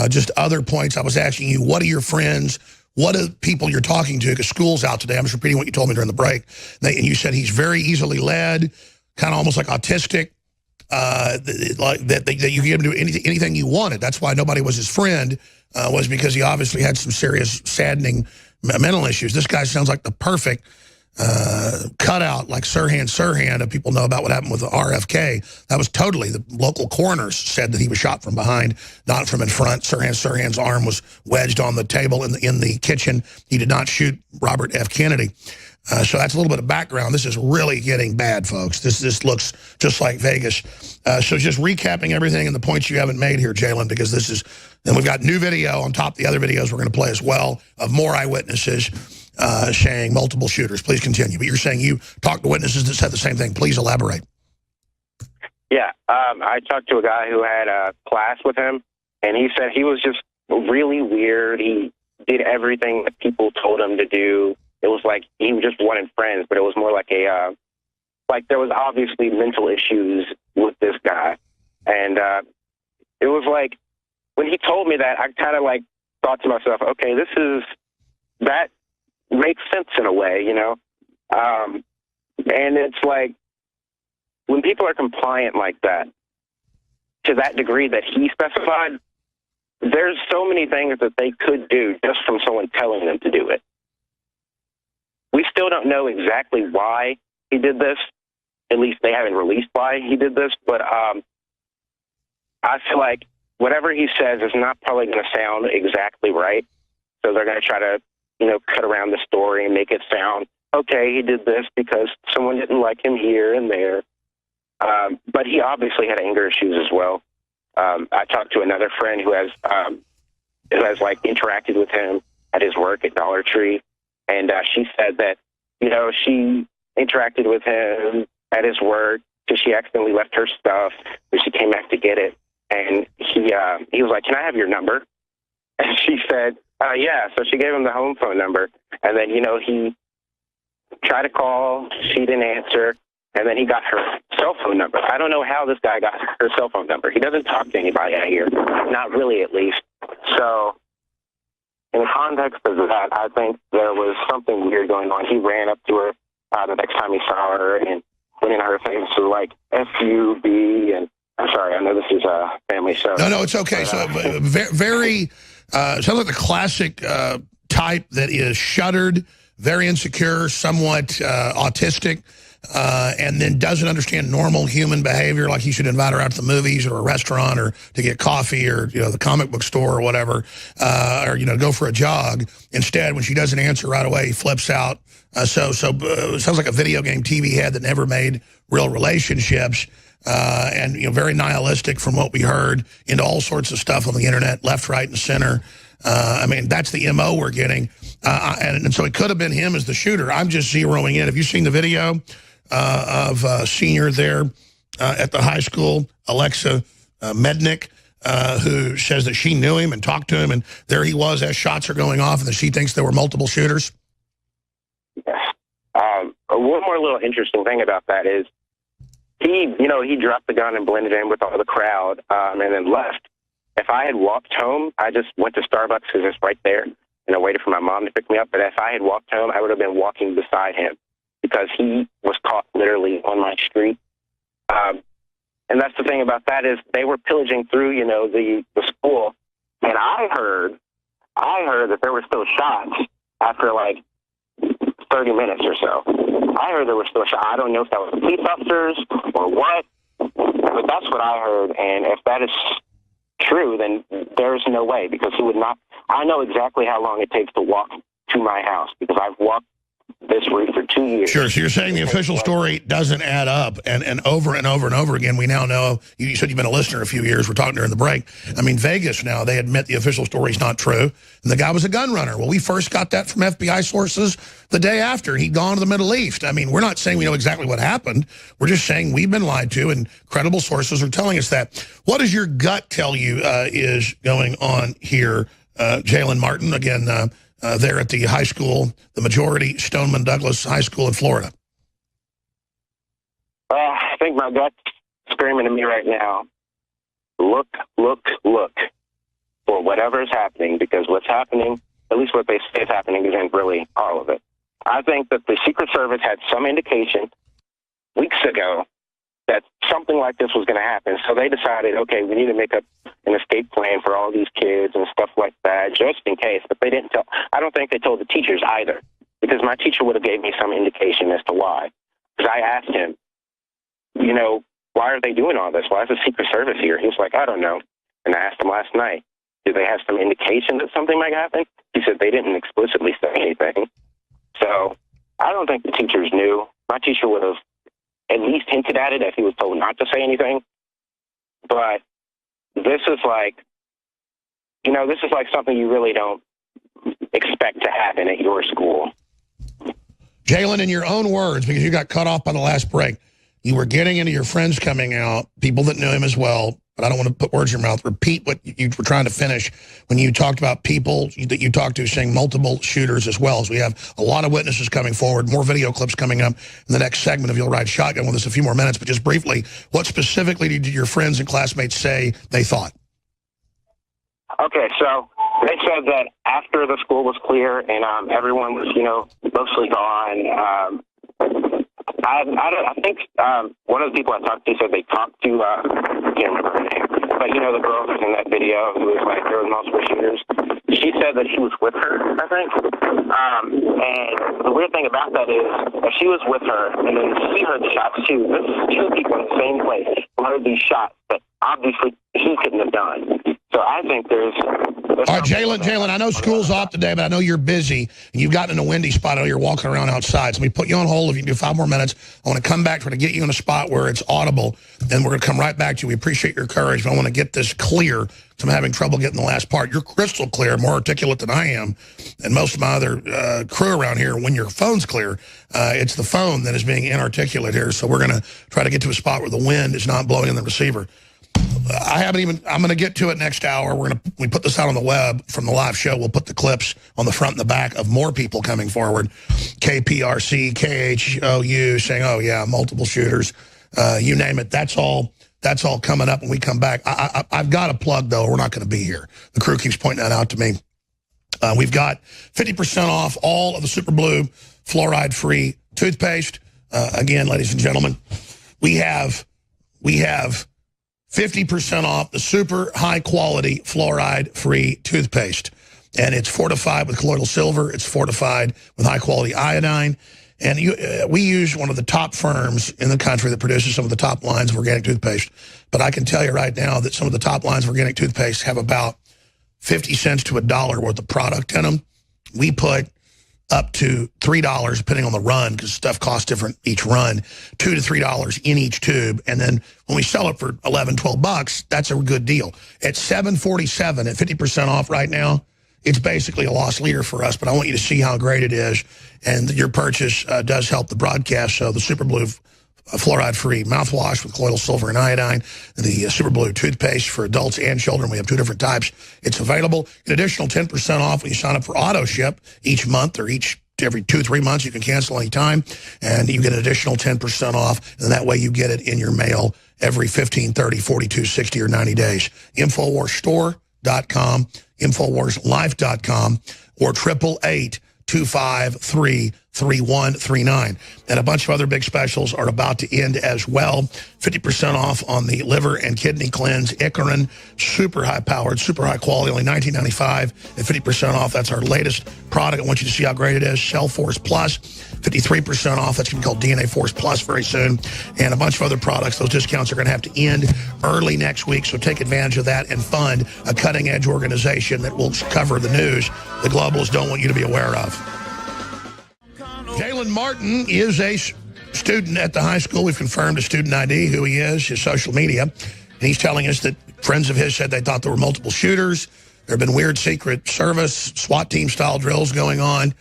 Just other points. I was asking you, what are your friends? What are people you're talking to? Because school's out today. I'm just repeating what you told me during the break. And you said he's very easily led, kind of almost like autistic, that you give him to do anything you wanted. That's why nobody was his friend, was because he obviously had some serious, saddening mental issues. This guy sounds like the perfect cutout, like Sirhan, if people know about what happened with the RFK. That was totally, the local coroners said that he was shot from behind, not from in front. Sirhan's arm was wedged on the table in the kitchen. He did not shoot Robert F. Kennedy. So that's a little bit of background. This is really getting bad, folks. This looks just like Vegas. So just recapping everything and the points you haven't made here, Jalen, because this is, then we've got new video on top of the other videos we're going to play as well of more eyewitnesses saying multiple shooters. Please continue. But you're saying you talked to witnesses that said the same thing. Please elaborate. Yeah, I talked to a guy who had a class with him, and he said he was just really weird. He did everything that people told him to do. It was like he just wanted friends, but it was more like like there was obviously mental issues with this guy. And it was like, when he told me that, I kind of thought to myself, okay, that makes sense in a way, and it's like, when people are compliant like that, to that degree that he specified, there's so many things that they could do just from someone telling them to do it. We still don't know exactly why he did this, at least they haven't released why he did this, but I feel like whatever he says is not probably going to sound exactly right. So they're going to try to, cut around the story and make it sound, okay, he did this because someone didn't like him here and there. But he obviously had anger issues as well. I talked to another friend who has like interacted with him at his work at Dollar Tree. And she said that, she interacted with him at his work because she accidentally left her stuff, but she came back to get it. And he was like, can I have your number? And she said, yeah. So she gave him the home phone number. And then, he tried to call. She didn't answer. And then he got her cell phone number. I don't know how this guy got her cell phone number. He doesn't talk to anybody out here. Not really, at least. So in the context of that, I think there was something weird going on. He ran up to her the next time he saw her and went in her face to like F-U-B. And I'm sorry, I know this is a family show. No, it's okay. So very sounds like the classic type that is shuttered, very insecure, somewhat autistic, and then doesn't understand normal human behavior, like he should invite her out to the movies or a restaurant or to get coffee or, the comic book store or whatever, or, go for a jog. Instead, when she doesn't answer right away, he flips out. So it sounds like a video game TV head that never made real relationships. And, very nihilistic from what we heard, into all sorts of stuff on the internet, left, right, and center. That's the MO we're getting. And so it could have been him as the shooter. I'm just zeroing in. Have you seen the video of senior there at the high school, Alexa Mednick, who says that she knew him and talked to him, and there he was as shots are going off, and that she thinks there were multiple shooters? Yes. One more little interesting thing about that is he dropped the gun and blended in with all the crowd and then left. If I had walked home, I just went to Starbucks because it's right there, and I waited for my mom to pick me up. But if I had walked home, I would have been walking beside him because he was caught literally on my street. And that's the thing about that is they were pillaging through, the school. And I heard that there were still shots after like 30 minutes or so. I heard there were still shots. I don't know if that was the police officers or what, but that's what I heard. And if that is true, then there's no way, because he would not. I know exactly how long it takes to walk to my house because I've walked this route for 2 years. Sure. So you're saying the official story doesn't add up, and over and over and over again, we now know. You said you've been a listener a few years. We're talking during the break. Vegas now, they admit the official story is not true, and the guy was a gun runner. Well, we first got that from FBI sources the day after he'd gone to the Middle East. We're not saying we know exactly what happened. We're just saying we've been lied to, and credible sources are telling us that. What does your gut tell you is going on here, Jalen Martin? Again, there at the high school, the majority Stoneman Douglas High School in Florida. I think my gut's screaming at me right now. Look for whatever is happening, because what's happening, at least what they say is happening, isn't really all of it. I think that the Secret Service had some indication weeks ago that something like this was going to happen. So they decided, okay, we need to make up an escape plan for all these kids and stuff like that, just in case. But they didn't tell. I don't think they told the teachers either, because my teacher would have gave me some indication as to why. Because I asked him, why are they doing all this? Why is the Secret Service here? He was like, I don't know. And I asked him last night, did they have some indication that something might happen? He said they didn't explicitly say anything. So I don't think the teachers knew. My teacher would have at least hinted at it if he was told not to say anything. But this is like something you really don't expect to happen at your school. Jalen, in your own words, because you got cut off by the last break, you were getting into your friends coming out, people that knew him as well, but I don't want to put words in your mouth. Repeat what you were trying to finish when you talked about people that you talked to saying multiple shooters as well. As we have a lot of witnesses coming forward, more video clips coming up in the next segment of You'll Ride Shotgun with us a few more minutes. But just briefly, what specifically did your friends and classmates say they thought? Okay, so they said that after the school was clear and everyone was, mostly gone, I think one of the people I talked to said they talked to, I can't remember her name, but the girl who's in that video who was like, there was multiple shooters. she said that she was with her, I think. And the weird thing about that is that she was with her, and then she heard the shots too. This is two people in the same place who heard these shots that obviously she couldn't have done. So I think there's all right, Jalen, I know school's off today, but I know you're busy, and you've gotten in a windy spot. I know you're walking around outside. So let me put you on hold. If you can do 5 more minutes, I want to come back, try to get you in a spot where it's audible, and we're going to come right back to you. We appreciate your courage, but I want to get this clear, because I'm having trouble getting the last part. You're crystal clear, more articulate than I am, and most of my other crew around here, when your phone's clear, it's the phone that is being inarticulate here. So we're going to try to get to a spot where the wind is not blowing in the receiver. I'm going to get to it next hour. We put this out on the web from the live show. We'll put the clips on the front and the back of more people coming forward. KPRC, KHOU saying, oh yeah, multiple shooters, you name it. That's all coming up when we come back. I've got a plug though. We're not going to be here. The crew keeps pointing that out to me. We've got 50% off all of the Super Blue fluoride-free toothpaste. Again, ladies and gentlemen, we have 50% off the super high-quality fluoride-free toothpaste. And it's fortified with colloidal silver. It's fortified with high-quality iodine. And we use one of the top firms in the country that produces some of the top lines of organic toothpaste. But I can tell you right now that some of the top lines of organic toothpaste have about 50 cents to $1 worth of product in them. We put up to $3, depending on the run, because stuff costs different each run, $2 to $3 in each tube. And then when we sell it for $11, $12, that's a good deal. At $7.47 at 50% off right now, it's basically a lost leader for us, but I want you to see how great it is. And your purchase does help the broadcast. So the Super Blue fluoride-free mouthwash with colloidal silver and iodine, the Super Blue toothpaste for adults and children. We have 2 different types. It's available. An additional 10% off when you sign up for auto ship each month, or every 2-3 months. You can cancel any time, and you get an additional 10% off, and that way you get it in your mail every 15, 30, 42, 60, or 90 days. InfoWarsStore.com, InfoWarsLife.com, or 888-253-3139. And a bunch of other big specials are about to end as well. 50% off on the liver and kidney cleanse, Icarin, super high-powered, super high quality, only $19.95 at 50% off. That's our latest product. I want you to see how great it is. Cell Force Plus, 53% off. That's going to be called DNA Force Plus very soon. And a bunch of other products. Those discounts are going to have to end early next week, so take advantage of that and fund a cutting-edge organization that will cover the news the globals don't want you to be aware of. Jalen Martin is a student at the high school. We've confirmed his student ID, who he is, his social media. And he's telling us that friends of his said they thought there were multiple shooters. There have been weird Secret Service, SWAT team-style drills going on.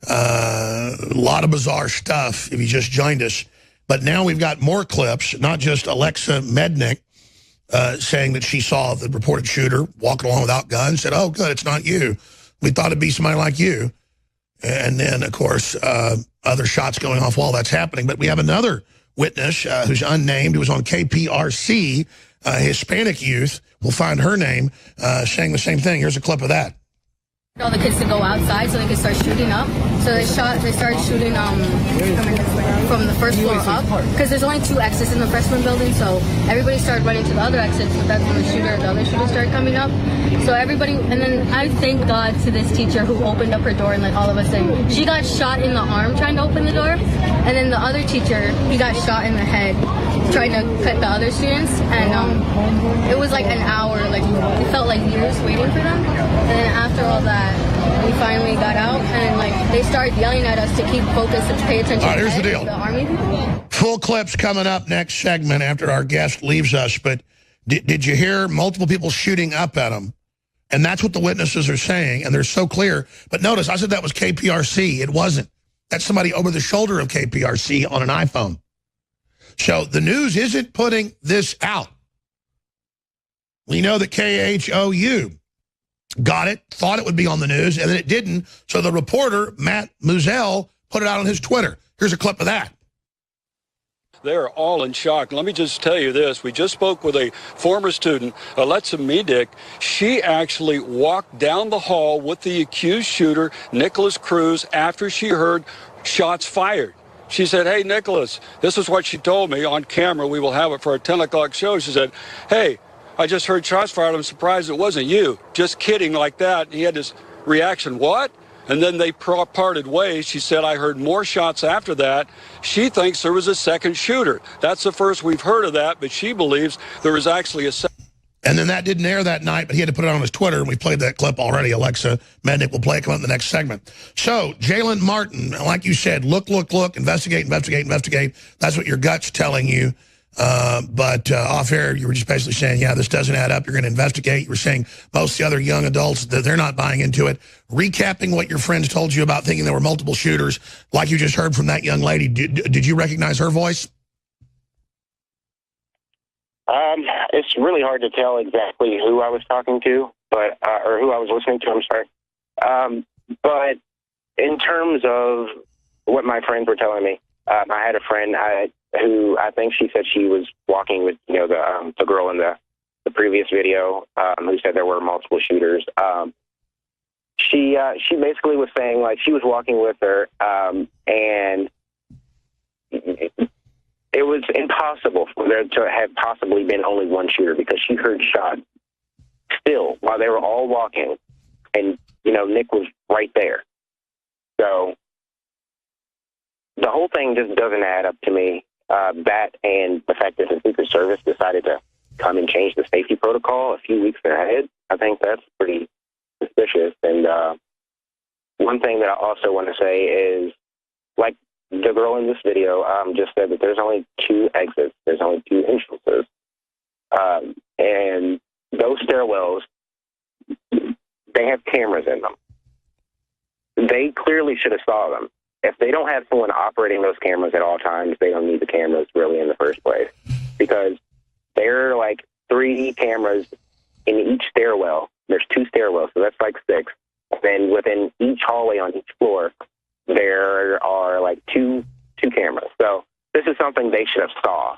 A lot of bizarre stuff if you just joined us. But now we've got more clips, not just Alexa Mednick saying that she saw the reported shooter walking along without guns, said, oh, good, it's not you. We thought it'd be somebody like you. And then, of course, other shots going off while that's happening. But we have another witness who's unnamed, who was on KPRC, Hispanic youth. We'll find her name, saying the same thing. Here's a clip of that. All the kids to go outside so they could start shooting up. So they started shooting from the first floor up, because there's only 2 exits in the freshman building, so everybody started running to the other exits, but that's when the other shooter started coming up. So everybody, and then I thank God to this teacher who opened up her door and let all of us in. She got shot in the arm trying to open the door, and then the other teacher, he got shot in the head trying to cut the other students, and it was like an hour, like it felt like years waiting for them. And then after all that, we finally got out, and like they started yelling at us to keep focused and pay attention. All right, here's the deal. The army people. Full clips coming up next segment after our guest leaves us. But did you hear multiple people shooting up at him? And that's what the witnesses are saying, and they're so clear. But notice, I said that was KPRC. It wasn't. That's somebody over the shoulder of KPRC on an iPhone. So the news isn't putting this out. We know that KHOU got it, thought it would be on the news, and then it didn't. So the reporter, Matt Muzell, put it out on his Twitter. Here's a clip of that. They're all in shock. Let me just tell you this. We just spoke with a former student, Alexa Mednick. She actually walked down the hall with the accused shooter, Nicholas Cruz, after she heard shots fired. She said, hey, Nicholas, this is what she told me on camera. We will have it for our 10 o'clock show. She said, hey, I just heard shots fired. I'm surprised it wasn't you. Just kidding like that. He had this reaction, what? And then they parted ways. She said, I heard more shots after that. She thinks there was a second shooter. That's the first we've heard of that, but she believes there was actually a second. And then that didn't air that night, but he had to put it on his Twitter, and we played that clip already. Alexa Mednick will play it, come up in the next segment. So, Jalen Martin, like you said, look, investigate. That's what your gut's telling you. But off air, you were just basically saying, yeah, this doesn't add up. You're going to investigate. You were saying most of the other young adults, that they're not buying into it. Recapping what your friends told you about thinking there were multiple shooters, like you just heard from that young lady. Did you recognize her voice? It's really hard to tell exactly who I was talking to, but or who I was listening to. I'm sorry. But in terms of what my friends were telling me, I had a friend who I think she said she was walking with the girl in the previous video who said there were multiple shooters. She basically was saying like she was walking with her and it was impossible for there to have possibly been only one shooter because she heard shots still while they were all walking, and Nick was right there. So the whole thing just doesn't add up to me. That and the fact that the Secret Service decided to come and change the safety protocol a few weeks ahead, I think that's pretty suspicious. And one thing that I also want to say is, like, the girl in this video just said that there's only 2 exits. There's only 2 entrances. And those stairwells, they have cameras in them. They clearly should have saw them. If they don't have someone operating those cameras at all times, they don't need the cameras really in the first place. Because there are like 3 cameras in each stairwell. There's 2 stairwells, so that's like 6. And then within each hallway on each floor, there are like two cameras. So this is something they should have saw.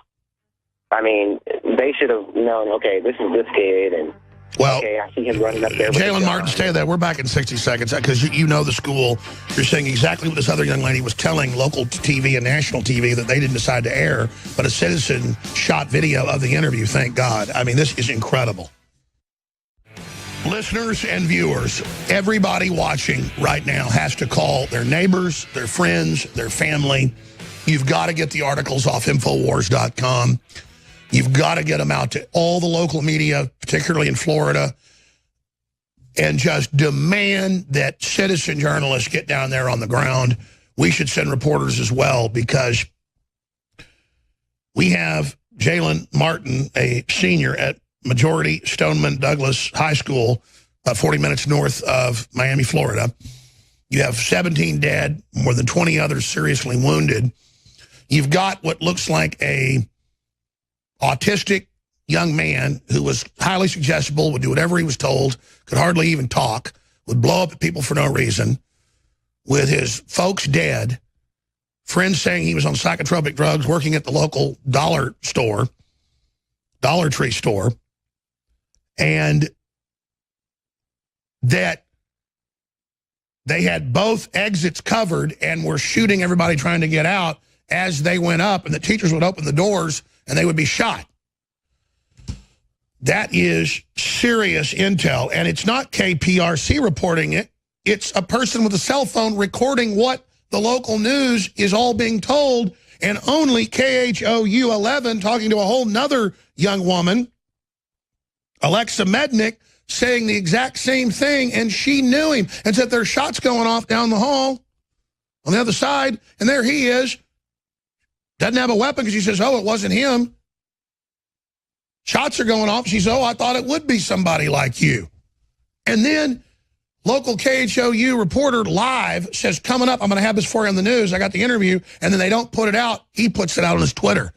I mean, they should have known, okay, this is this kid, and well, okay, I see him running up there. Jalen Martin, stay there. We're back in 60 seconds because you know the school. You're saying exactly what this other young lady was telling local TV and national TV that they didn't decide to air, but a citizen shot video of the interview, thank God. I mean, this is incredible. Listeners and viewers, everybody watching right now has to call their neighbors, their friends, their family. You've got to get the articles off Infowars.com. You've got to get them out to all the local media, particularly in Florida, and just demand that citizen journalists get down there on the ground. We should send reporters as well because we have Jalen Martin, a senior at Majority Stoneman Douglas High School, about 40 minutes north of Miami, Florida. You have 17 dead, more than 20 others seriously wounded. You've got what looks like a autistic young man who was highly suggestible, would do whatever he was told, could hardly even talk, would blow up at people for no reason, with his folks dead, friends saying he was on psychotropic drugs, working at the local Dollar Tree store, and that they had both exits covered and were shooting everybody trying to get out as they went up, and the teachers would open the doors and they would be shot. That is serious intel, and it's not KPRC reporting it. It's a person with a cell phone recording what the local news is all being told, and only KHOU 11 talking to a whole nother young woman, Alexa Mednick, saying the exact same thing, and she knew him and said there's shots going off down the hall on the other side, and there he is. Doesn't have a weapon because she says, oh, it wasn't him. Shots are going off. She says, oh, I thought it would be somebody like you. And then local KHOU reporter live says, coming up, I'm going to have this for you on the news. I got the interview, and then they don't put it out. He puts it out on his Twitter.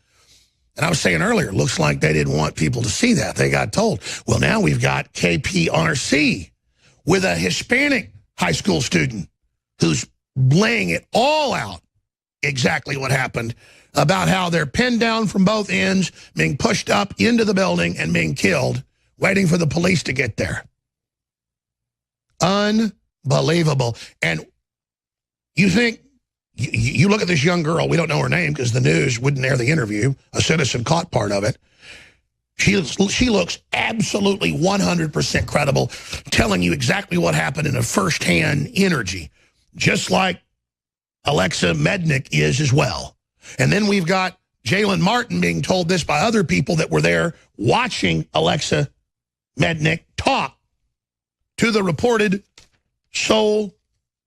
And I was saying earlier, looks like they didn't want people to see that. They got told. Well, now we've got KPRC with a Hispanic high school student who's laying it all out exactly what happened, about how they're pinned down from both ends, being pushed up into the building and being killed, waiting for the police to get there. Unbelievable. And you think, you look at this young girl, we don't know her name because the news wouldn't air the interview, a citizen caught part of it. She looks absolutely 100% credible, telling you exactly what happened in a first-hand energy, just like Alexa Mednick is as well. And then we've got Jalen Martin being told this by other people that were there watching Alexa Mednick talk to the reported sole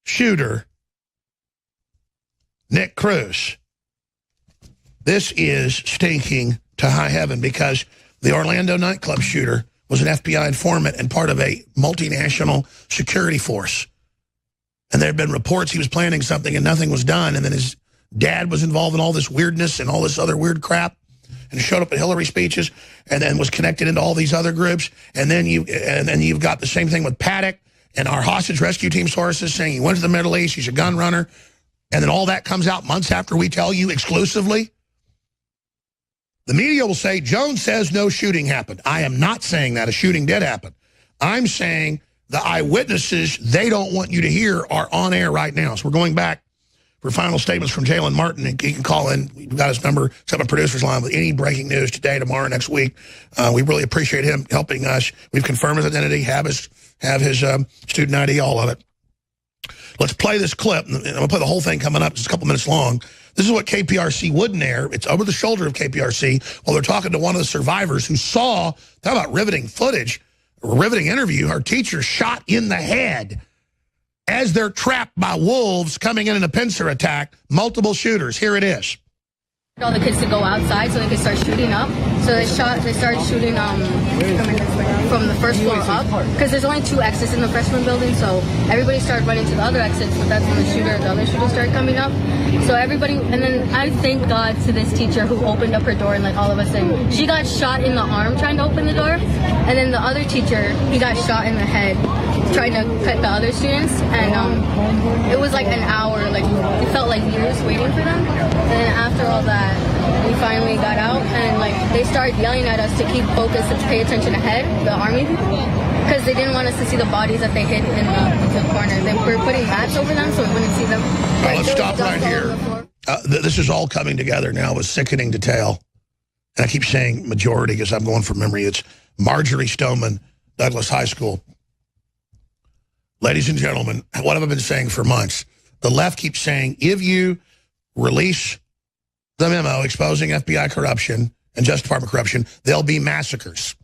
shooter, Nick Cruz. This is stinking to high heaven because the Orlando nightclub shooter was an FBI informant and part of a multinational security force. And there had been reports he was planning something and nothing was done. And then his dad was involved in all this weirdness and all this other weird crap and showed up at Hillary speeches and then was connected into all these other groups. And then you've got the same thing with Paddock and our hostage rescue team sources saying he went to the Middle East, he's a gun runner. And then all that comes out months after we tell you exclusively. The media will say, Jones says no shooting happened. I am not saying that a shooting did happen. I'm saying the eyewitnesses they don't want you to hear are on air right now. So we're going back for final statements from Jalen Martin. And he can call in. We've got his number, set up a producer's line with any breaking news today, tomorrow, next week. We really appreciate him helping us. We've confirmed his identity, have his student ID, all of it. Let's play this clip. And I'm going to play the whole thing coming up. It's a couple minutes long. This is what KPRC wouldn't air. It's over the shoulder of KPRC while they're talking to one of the survivors who saw, talk about riveting footage, riveting interview, her teacher shot in the head as they're trapped by wolves coming in a pincer attack, multiple shooters. Here it is. All the kids to go outside so they could start shooting up. So they started shooting from the first floor up because there's only 2 exits in the freshman building. So everybody started running to the other exits, but that's when the other shooter started coming up. So everybody, and then I thank God to this teacher who opened up her door and let all of us in. She got shot in the arm trying to open the door, and then the other teacher, he got shot in the head trying to cut the other students, and it was like an hour, like it felt like years waiting for them. And then after all that, we finally got out, and like they started yelling at us to keep focused and pay attention ahead, the army people, because they didn't want us to see the bodies that they hid in the corner. They were putting mats over them so we wouldn't see them. Well, let's stop right here. This is all coming together now with sickening detail. And I keep saying majority because I'm going from memory. It's Marjorie Stoneman, Douglas High School. Ladies and gentlemen, what have I been saying for months? The left keeps saying, if you release the memo exposing FBI corruption and Justice Department corruption, there'll be massacres.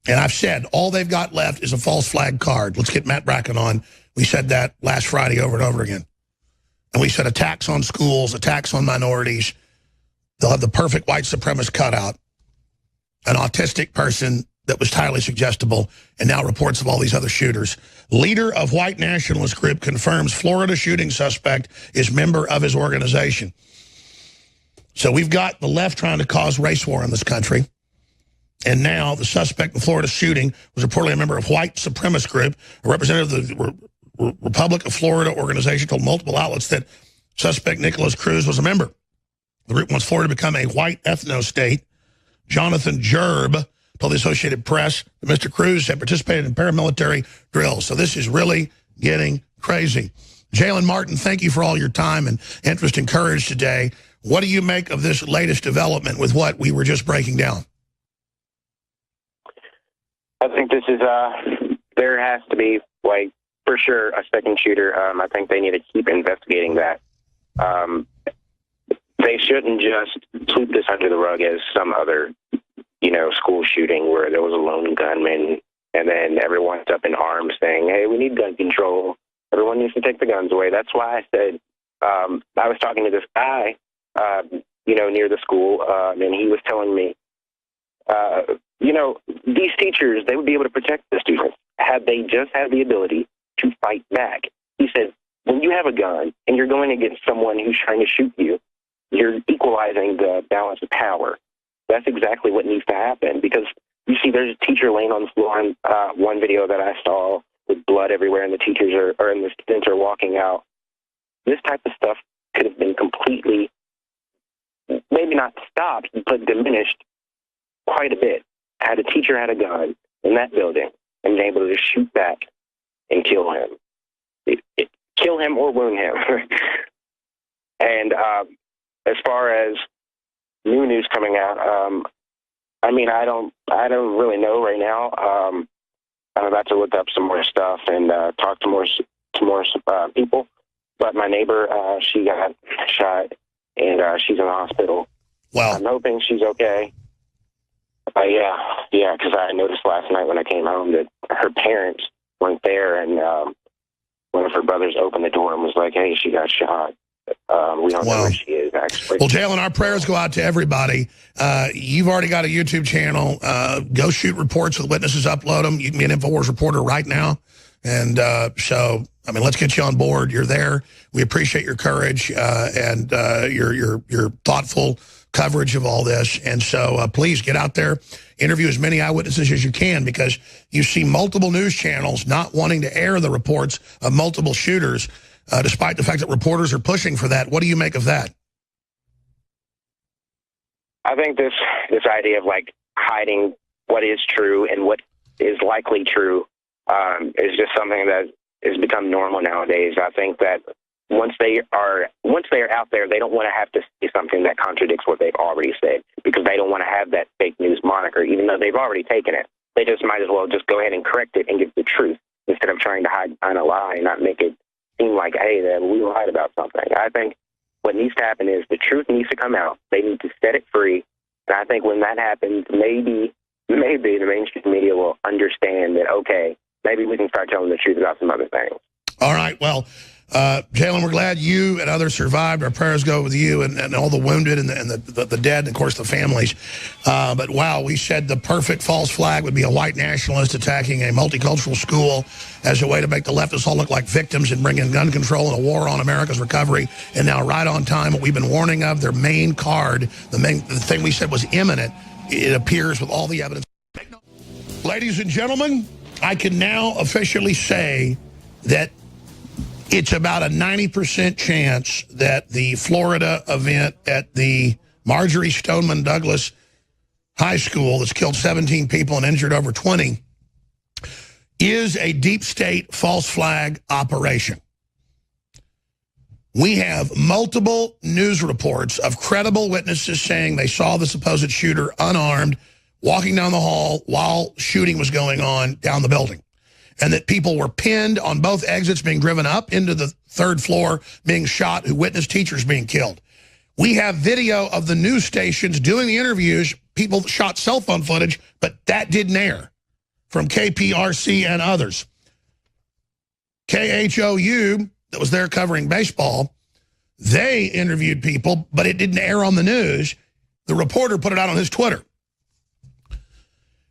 And I've said all they've got left is a false flag card. Let's get Matt Bracken on. We said that last Friday over and over again. And we said attacks on schools, attacks on minorities. They'll have the perfect white supremacist cutout. An autistic person that was highly suggestible, and now reports of all these other shooters. Leader of white nationalist group confirms Florida shooting suspect is member of his organization. So we've got the left trying to cause race war in this country. And now the suspect in Florida shooting was reportedly a member of white supremacist group. A representative of the Republic of Florida organization told multiple outlets that suspect Nicholas Cruz was a member. The group wants Florida to become a white ethno-state. Jonathan Jerb told the Associated Press that Mr. Cruz had participated in paramilitary drills. So this is really getting crazy. Jalen Martin, thank you for all your time and interest and courage today. What do you make of this latest development with what we were just breaking down? I think this is, there has to be, like, for sure, a second shooter. I think they need to keep investigating that. They shouldn't just sweep this under the rug as some other, school shooting where there was a lone gunman and then everyone's up in arms saying, hey, we need gun control. Everyone needs to take the guns away. That's why I said, I was talking to this guy, near the school, and he was telling me, these teachers, they would be able to protect the students had they just had the ability to fight back. He said, when you have a gun and you're going against someone who's trying to shoot you, you're equalizing the balance of power. That's exactly what needs to happen, because you see there's a teacher laying on the floor in one video that I saw with blood everywhere, and the teachers and the students are walking out. This type of stuff could have been completely, maybe not stopped, but diminished quite a bit had a teacher had a gun in that building and been able to shoot back and kill him. Kill him or wound him. And as far as new news coming out, I mean, I don't really know right now. I'm about to look up some more stuff and talk to more people. But my neighbor, she got shot, and she's in the hospital. Wow. I'm hoping she's okay. Yeah, because I noticed last night when I came home that her parents weren't there, and one of her brothers opened the door and was like, "Hey, she got shot." We don't know where she is, actually. Well, Jalen, our prayers go out to everybody. You've already got a YouTube channel. Go shoot reports with witnesses, upload them. You can be an Infowars reporter right now. And so, I mean, let's get you on board. You're there. We appreciate your courage and your thoughtful coverage of all this. And so please get out there, interview as many eyewitnesses as you can, because you see multiple news channels not wanting to air the reports of multiple shooters, despite the fact that reporters are pushing for that. What do you make of that? I think this idea of like hiding what is true and what is likely true is just something that has become normal nowadays. I think that once they are out there, they don't want to have to say something that contradicts what they've already said, because they don't want to have that fake news moniker, even though they've already taken it. They just might as well just go ahead and correct it and give the truth instead of trying to hide behind a lie and not make it seem like, hey, that we lied about something. I think what needs to happen is the truth needs to come out. They need to set it free. And I think when that happens, maybe the mainstream media will understand that, okay, maybe we can start telling the truth about some other things. All right. Well, Jalen, we're glad you and others survived. Our prayers go with you and all the wounded and the dead, and, of course, the families. But, wow, we said the perfect false flag would be a white nationalist attacking a multicultural school as a way to make the leftists all look like victims and bring in gun control and a war on America's recovery. And now, right on time, what we've been warning of, their main card, the thing we said was imminent, it appears with all the evidence. Ladies and gentlemen, I can now officially say that it's about a 90% chance that the Florida event at the Marjorie Stoneman Douglas High School that's killed 17 people and injured over 20 is a deep state false flag operation. We have multiple news reports of credible witnesses saying they saw the supposed shooter unarmed walking down the hall while shooting was going on down the building, and that people were pinned on both exits being driven up into the third floor being shot, who witnessed teachers being killed. We have video of the news stations doing the interviews. People shot cell phone footage, but that didn't air, from KPRC and others. KHOU, that was there covering baseball, they interviewed people, but it didn't air on the news. The reporter put it out on his Twitter.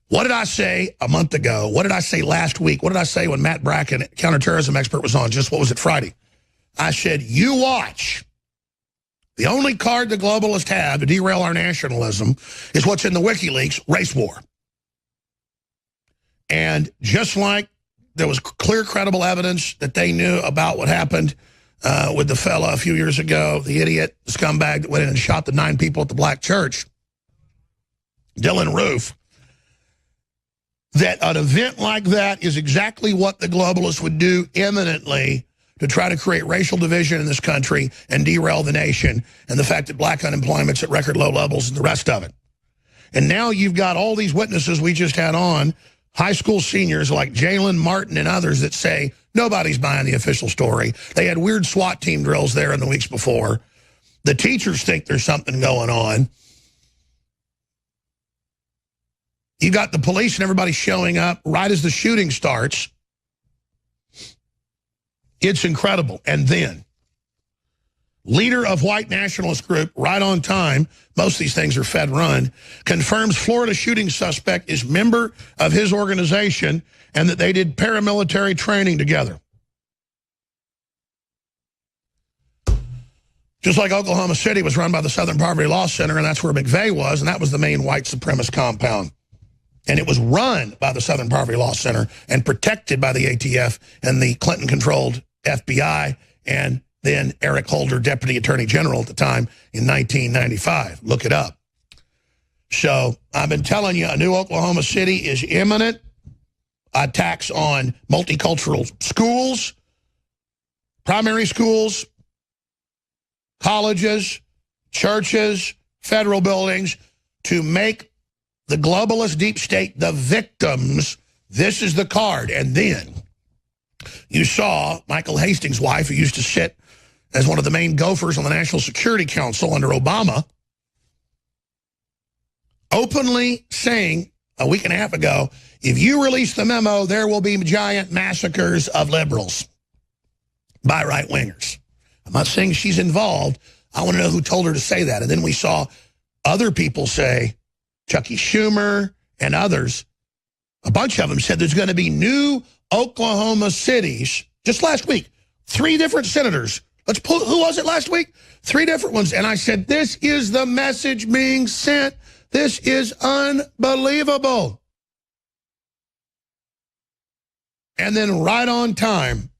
What did I say a month ago? What did I say last week? What did I say when Matt Bracken, counterterrorism expert, was on? Just, what was it, Friday? I said, you watch. The only card the globalists have to derail our nationalism is what's in the WikiLeaks race war. And just like there was clear, credible evidence that they knew about what happened with the fella a few years ago, the idiot, the scumbag that went in and shot the 9 people at the black church, Dylan Roof, that an event like that is exactly what the globalists would do imminently to try to create racial division in this country and derail the nation, and the fact that black unemployment's at record low levels and the rest of it. And now you've got all these witnesses we just had on, high school seniors like Jalen Martin and others, that say nobody's buying the official story. They had weird SWAT team drills there in the weeks before. The teachers think there's something going on. You got the police and everybody showing up right as the shooting starts. It's incredible. And then, leader of white nationalist group, right on time, most of these things are Fed-run, confirms Florida shooting suspect is member of his organization and that they did paramilitary training together. Just like Oklahoma City was run by the Southern Poverty Law Center, and that's where McVeigh was, and that was the main white supremacist compound. And it was run by the Southern Poverty Law Center and protected by the ATF and the Clinton-controlled FBI, and then Eric Holder, Deputy Attorney General at the time, in 1995. Look it up. So I've been telling you, a new Oklahoma City is imminent. Attacks on multicultural schools, primary schools, colleges, churches, federal buildings, to make the globalist deep state, the victims, this is the card. And then you saw Michael Hastings' wife, who used to sit as one of the main gophers on the National Security Council under Obama, openly saying a week and a half ago, if you release the memo, there will be giant massacres of liberals by right-wingers. I'm not saying she's involved. I want to know who told her to say that. And then we saw other people say, Chucky Schumer and others, a bunch of them said there's going to be new Oklahoma cities. Just last week, 3 different senators. Who was it last week? 3 different ones. And I said, this is the message being sent. This is unbelievable. And then right on time,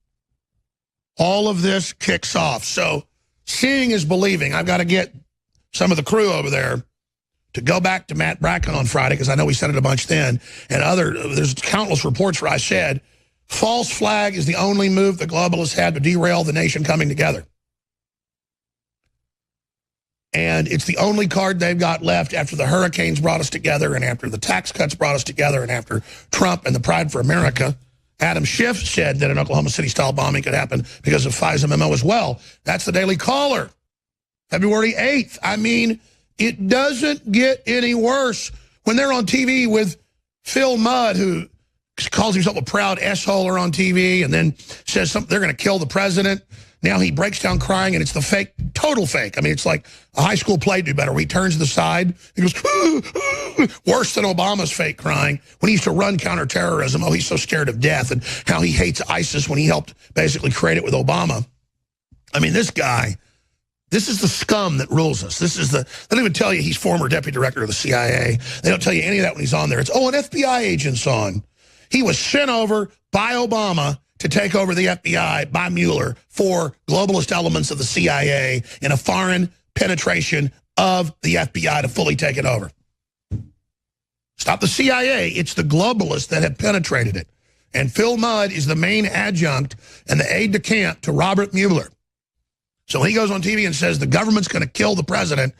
all of this kicks off. So seeing is believing. I've got to get some of the crew over there to go back to Matt Bracken on Friday, because I know we said it a bunch then, and there's countless reports where I said, false flag is the only move the globalists had to derail the nation coming together. And it's the only card they've got left after the hurricanes brought us together, and after the tax cuts brought us together, and after Trump and the Pride for America. Adam Schiff said that an Oklahoma City-style bombing could happen because of FISA memo as well. That's the Daily Caller, February 8th. I mean, it doesn't get any worse when they're on TV with Phil Mudd, who calls himself a proud S-holer on TV, and then says something, they're going to kill the president. Now he breaks down crying, and it's the fake, total fake. I mean, it's like a high school play do better, where he turns to the side, he goes, worse than Obama's fake crying. When he used to run counterterrorism, oh, he's so scared of death, and how he hates ISIS when he helped basically create it with Obama. I mean, this guy, this is the scum that rules us. This is they don't even tell you he's former deputy director of the CIA. They don't tell you any of that when he's on there. It's, oh, an FBI agent's on. He was sent over by Obama to take over the FBI by Mueller for globalist elements of the CIA in a foreign penetration of the FBI to fully take it over. It's not the CIA, it's the globalists that have penetrated it. And Phil Mudd is the main adjunct and the aide-de-camp to Robert Mueller. So when he goes on TV and says the government's going to kill the president,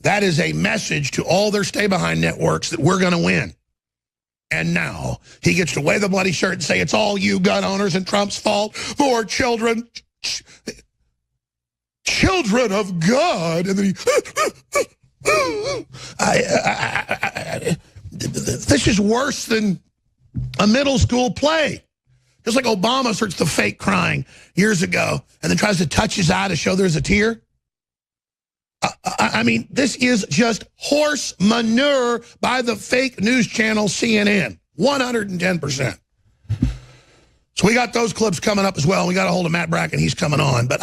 that is a message to all their stay-behind networks that we're going to win. And now he gets to wave the bloody shirt and say it's all you gun owners and Trump's fault for children of God. And then this is worse than a middle school play. Just like Obama starts the fake crying years ago and then tries to touch his eye to show there's a tear. I mean, this is just horse manure by the fake news channel CNN, 110%. So we got those clips coming up as well. We got a hold of Matt Bracken. He's coming on. But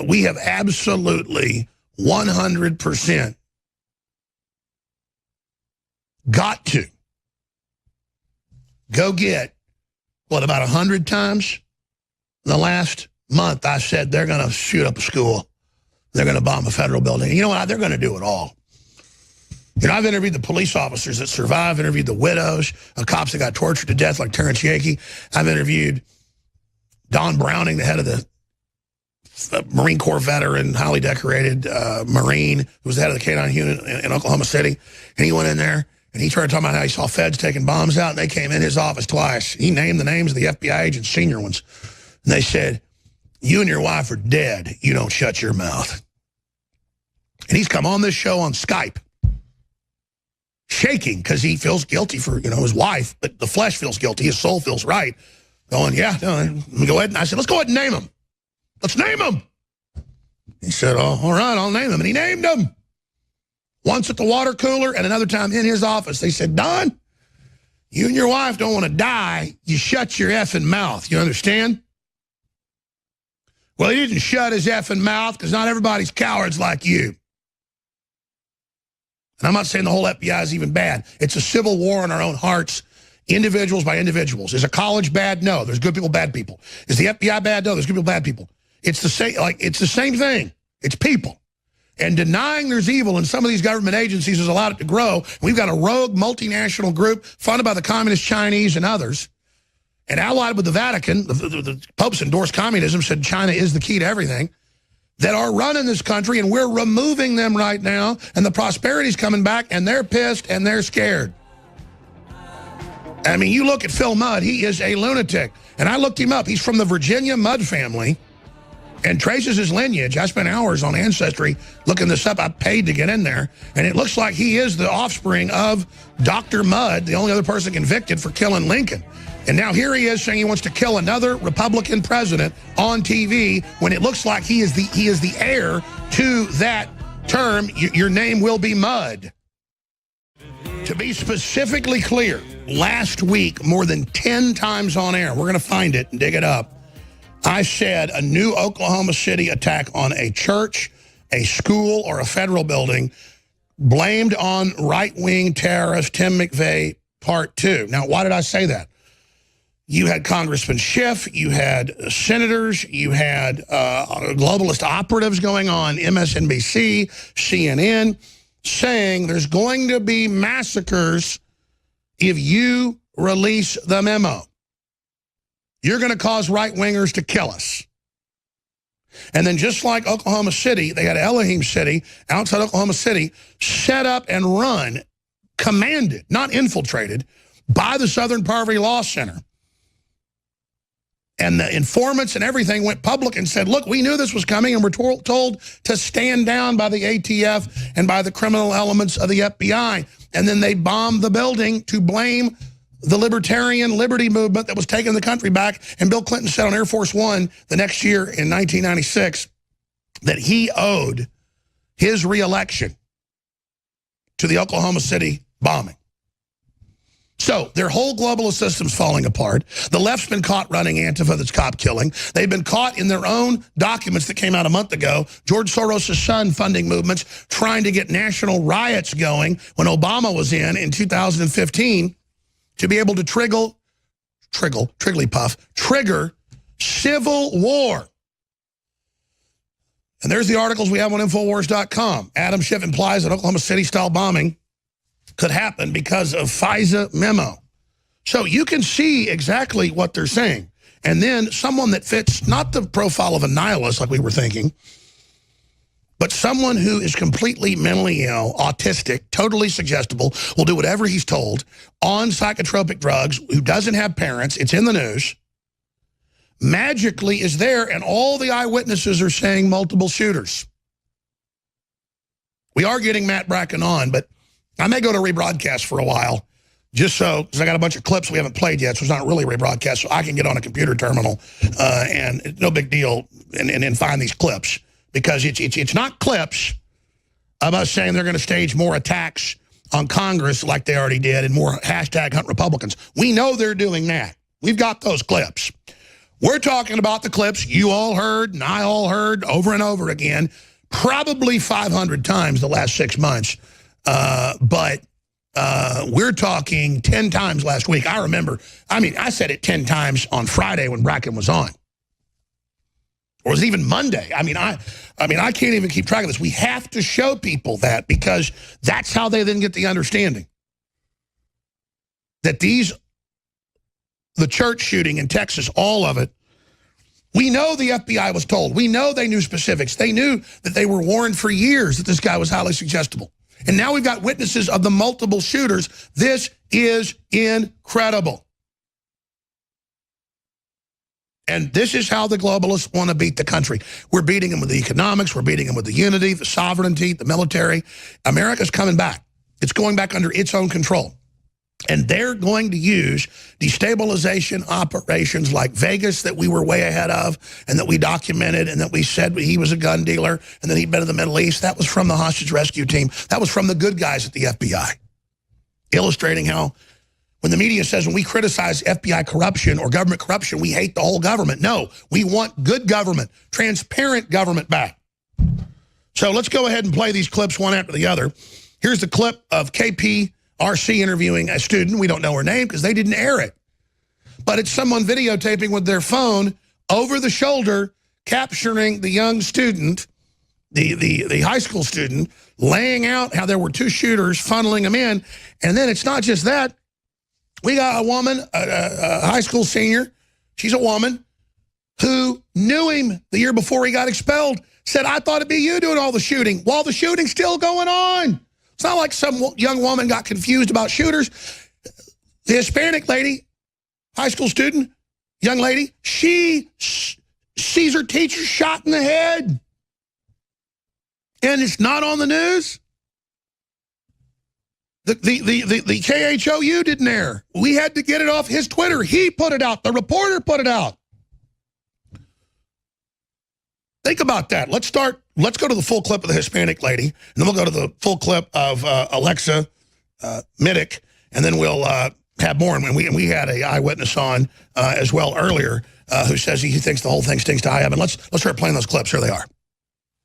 we have absolutely 100% got to go get, about 100 times in the last month I said they're going to shoot up a school. They're going to bomb a federal building. And you know what? They're going to do it all. You know, I've interviewed the police officers that survived, interviewed the widows of cops that got tortured to death like Terrence Yakey. I've interviewed Don Browning, the head of the Marine Corps veteran, highly decorated Marine, who was the head of the K-9 unit in Oklahoma City. And he went in there, and he started talking about how he saw feds taking bombs out, and they came in his office twice. He named the names of the FBI agents, senior ones. And they said, you and your wife are dead. You don't shut your mouth. And he's come on this show on Skype, shaking because he feels guilty for, his wife, but the flesh feels guilty. His soul feels right. Going, yeah, no, let me go ahead. And I said, let's go ahead and name him. Let's name him. He said, oh, all right, I'll name him. And he named him. Once at the water cooler and another time in his office. They said, Don, you and your wife don't want to die. You shut your effing mouth. You understand? Well, he didn't shut his effing mouth because not everybody's cowards like you. And I'm not saying the whole FBI is even bad. It's a civil war in our own hearts, individuals by individuals. Is a college bad? No. There's good people, bad people. Is the FBI bad? No. There's good people, bad people. It's the same thing. It's people. And denying there's evil in some of these government agencies has allowed it to grow. We've got a rogue multinational group funded by the communist Chinese and others, and allied with the Vatican. The popes endorsed communism, said China is the key to everything. that are running this country, and we're removing them right now, and the prosperity's coming back, and they're pissed and they're scared. I mean, you look at Phil Mudd, he is a lunatic. And I looked him up. He's from the Virginia Mudd family and traces his lineage. I spent hours on Ancestry looking this up. I paid to get in there. And it looks like he is the offspring of Dr. Mudd, the only other person convicted for killing Lincoln. And now here he is saying he wants to kill another Republican president on TV when it looks like he is the heir to that term. Your name will be Mudd. To be specifically clear, last week, more than 10 times on air, we're going to find it and dig it up, I said a new Oklahoma City attack on a church, a school, or a federal building blamed on right-wing terrorist Tim McVeigh Part 2. Now, why did I say that? You had Congressman Schiff, you had senators, you had globalist operatives going on MSNBC, CNN, saying there's going to be massacres if you release the memo. You're going to cause right-wingers to kill us. And then just like Oklahoma City, they had Elohim City, outside Oklahoma City, set up and run, commanded, not infiltrated, by the Southern Poverty Law Center. And the informants and everything went public and said, look, we knew this was coming, and we're told to stand down by the ATF and by the criminal elements of the FBI. And then they bombed the building to blame the libertarian liberty movement that was taking the country back. And Bill Clinton said on Air Force One the next year in 1996 that he owed his re-election to the Oklahoma City bombing. So their whole globalist system's falling apart. The left's been caught running Antifa that's cop killing. They've been caught in their own documents that came out a month ago. George Soros' son funding movements, trying to get national riots going when Obama was in 2015 to be able to trigger civil war. And there's the articles we have on Infowars.com. Adam Schiff implies that Oklahoma City-style bombing could happen because of FISA memo. So you can see exactly what they're saying. And then someone that fits not the profile of a nihilist like we were thinking, but someone who is completely mentally ill, autistic, totally suggestible, will do whatever he's told, on psychotropic drugs, who doesn't have parents, it's in the news, magically is there, and all the eyewitnesses are saying multiple shooters. We are getting Matt Bracken on, but I may go to rebroadcast for a while, just so, because I got a bunch of clips we haven't played yet, so it's not really rebroadcast, so I can get on a computer terminal and no big deal and find these clips. Because it's not clips of us saying they're going to stage more attacks on Congress like they already did and more hashtag hunt Republicans. We know they're doing that. We've got those clips. We're talking about the clips you all heard and I all heard over and over again, probably 500 times the last 6 months. But we're talking 10 times last week. I remember, I said it 10 times on Friday when Bracken was on. Or was it even Monday? I can't even keep track of this. We have to show people that, because that's how they then get the understanding that the church shooting in Texas, all of it, we know the FBI was told. We know they knew specifics. They knew that they were warned for years that this guy was highly suggestible. And now we've got witnesses of the multiple shooters. This is incredible. And this is how the globalists want to beat the country. We're beating them with the economics. We're beating them with the unity, the sovereignty, the military. America's coming back. It's going back under its own control. And they're going to use destabilization operations like Vegas that we were way ahead of and that we documented and that we said he was a gun dealer and that he'd been in the Middle East. That was from the hostage rescue team. That was from the good guys at the FBI. Illustrating how when the media says when we criticize FBI corruption or government corruption, we hate the whole government. No, we want good government, transparent government back. So let's go ahead and play these clips one after the other. Here's the clip of KPRC interviewing a student. We don't know her name because they didn't air it. But it's someone videotaping with their phone over the shoulder, capturing the young student, the high school student, laying out how there were two shooters, funneling them in. And then it's not just that. We got a woman, a high school senior. She's a woman who knew him the year before he got expelled, said, I thought it'd be you doing all the shooting, while the shooting's still going on. It's not like some young woman got confused about shooters. The Hispanic lady, high school student, young lady, she sees her teacher shot in the head. And it's not on the news. The KHOU didn't air. We had to get it off his Twitter. He put it out. The reporter put it out. Think about that. Let's go to the full clip of the Hispanic lady, and then we'll go to the full clip of Alexa Middick, and then we'll have more. And we had an eyewitness on as well earlier who says he thinks the whole thing stinks to high heaven. Let's start playing those clips. Here they are.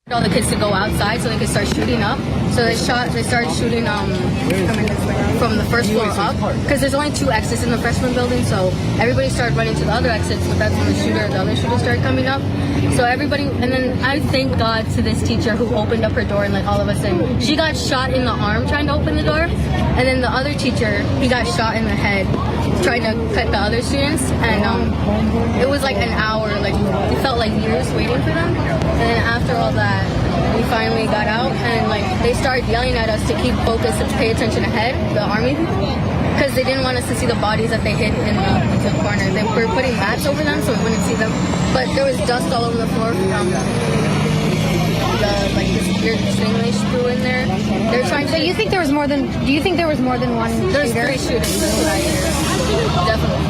All the kids to go outside so they could start shooting up. So they started shooting from the first floor up, because there's only 2 exits in the freshman building, so everybody started running to the other exits, but that's when the other shooter started coming up. So everybody, and then I thank God to this teacher who opened up her door and let all of us in. She got shot in the arm trying to open the door, and then the other teacher, he got shot in the head trying to cut the other students, and it was like an hour, like it felt like years waiting for them. And then after all that, we finally got out, and like they started yelling at us to keep focused and pay attention ahead, the army people, because they didn't want us to see the bodies that they hid in the corner. They were putting mats over them so we wouldn't see them, but there was dust all over the floor from this weird thing they threw in there. They were trying to. So you think there was more than? Do you think there was more than one? There's shooter? 3 shootings right here. Definitely.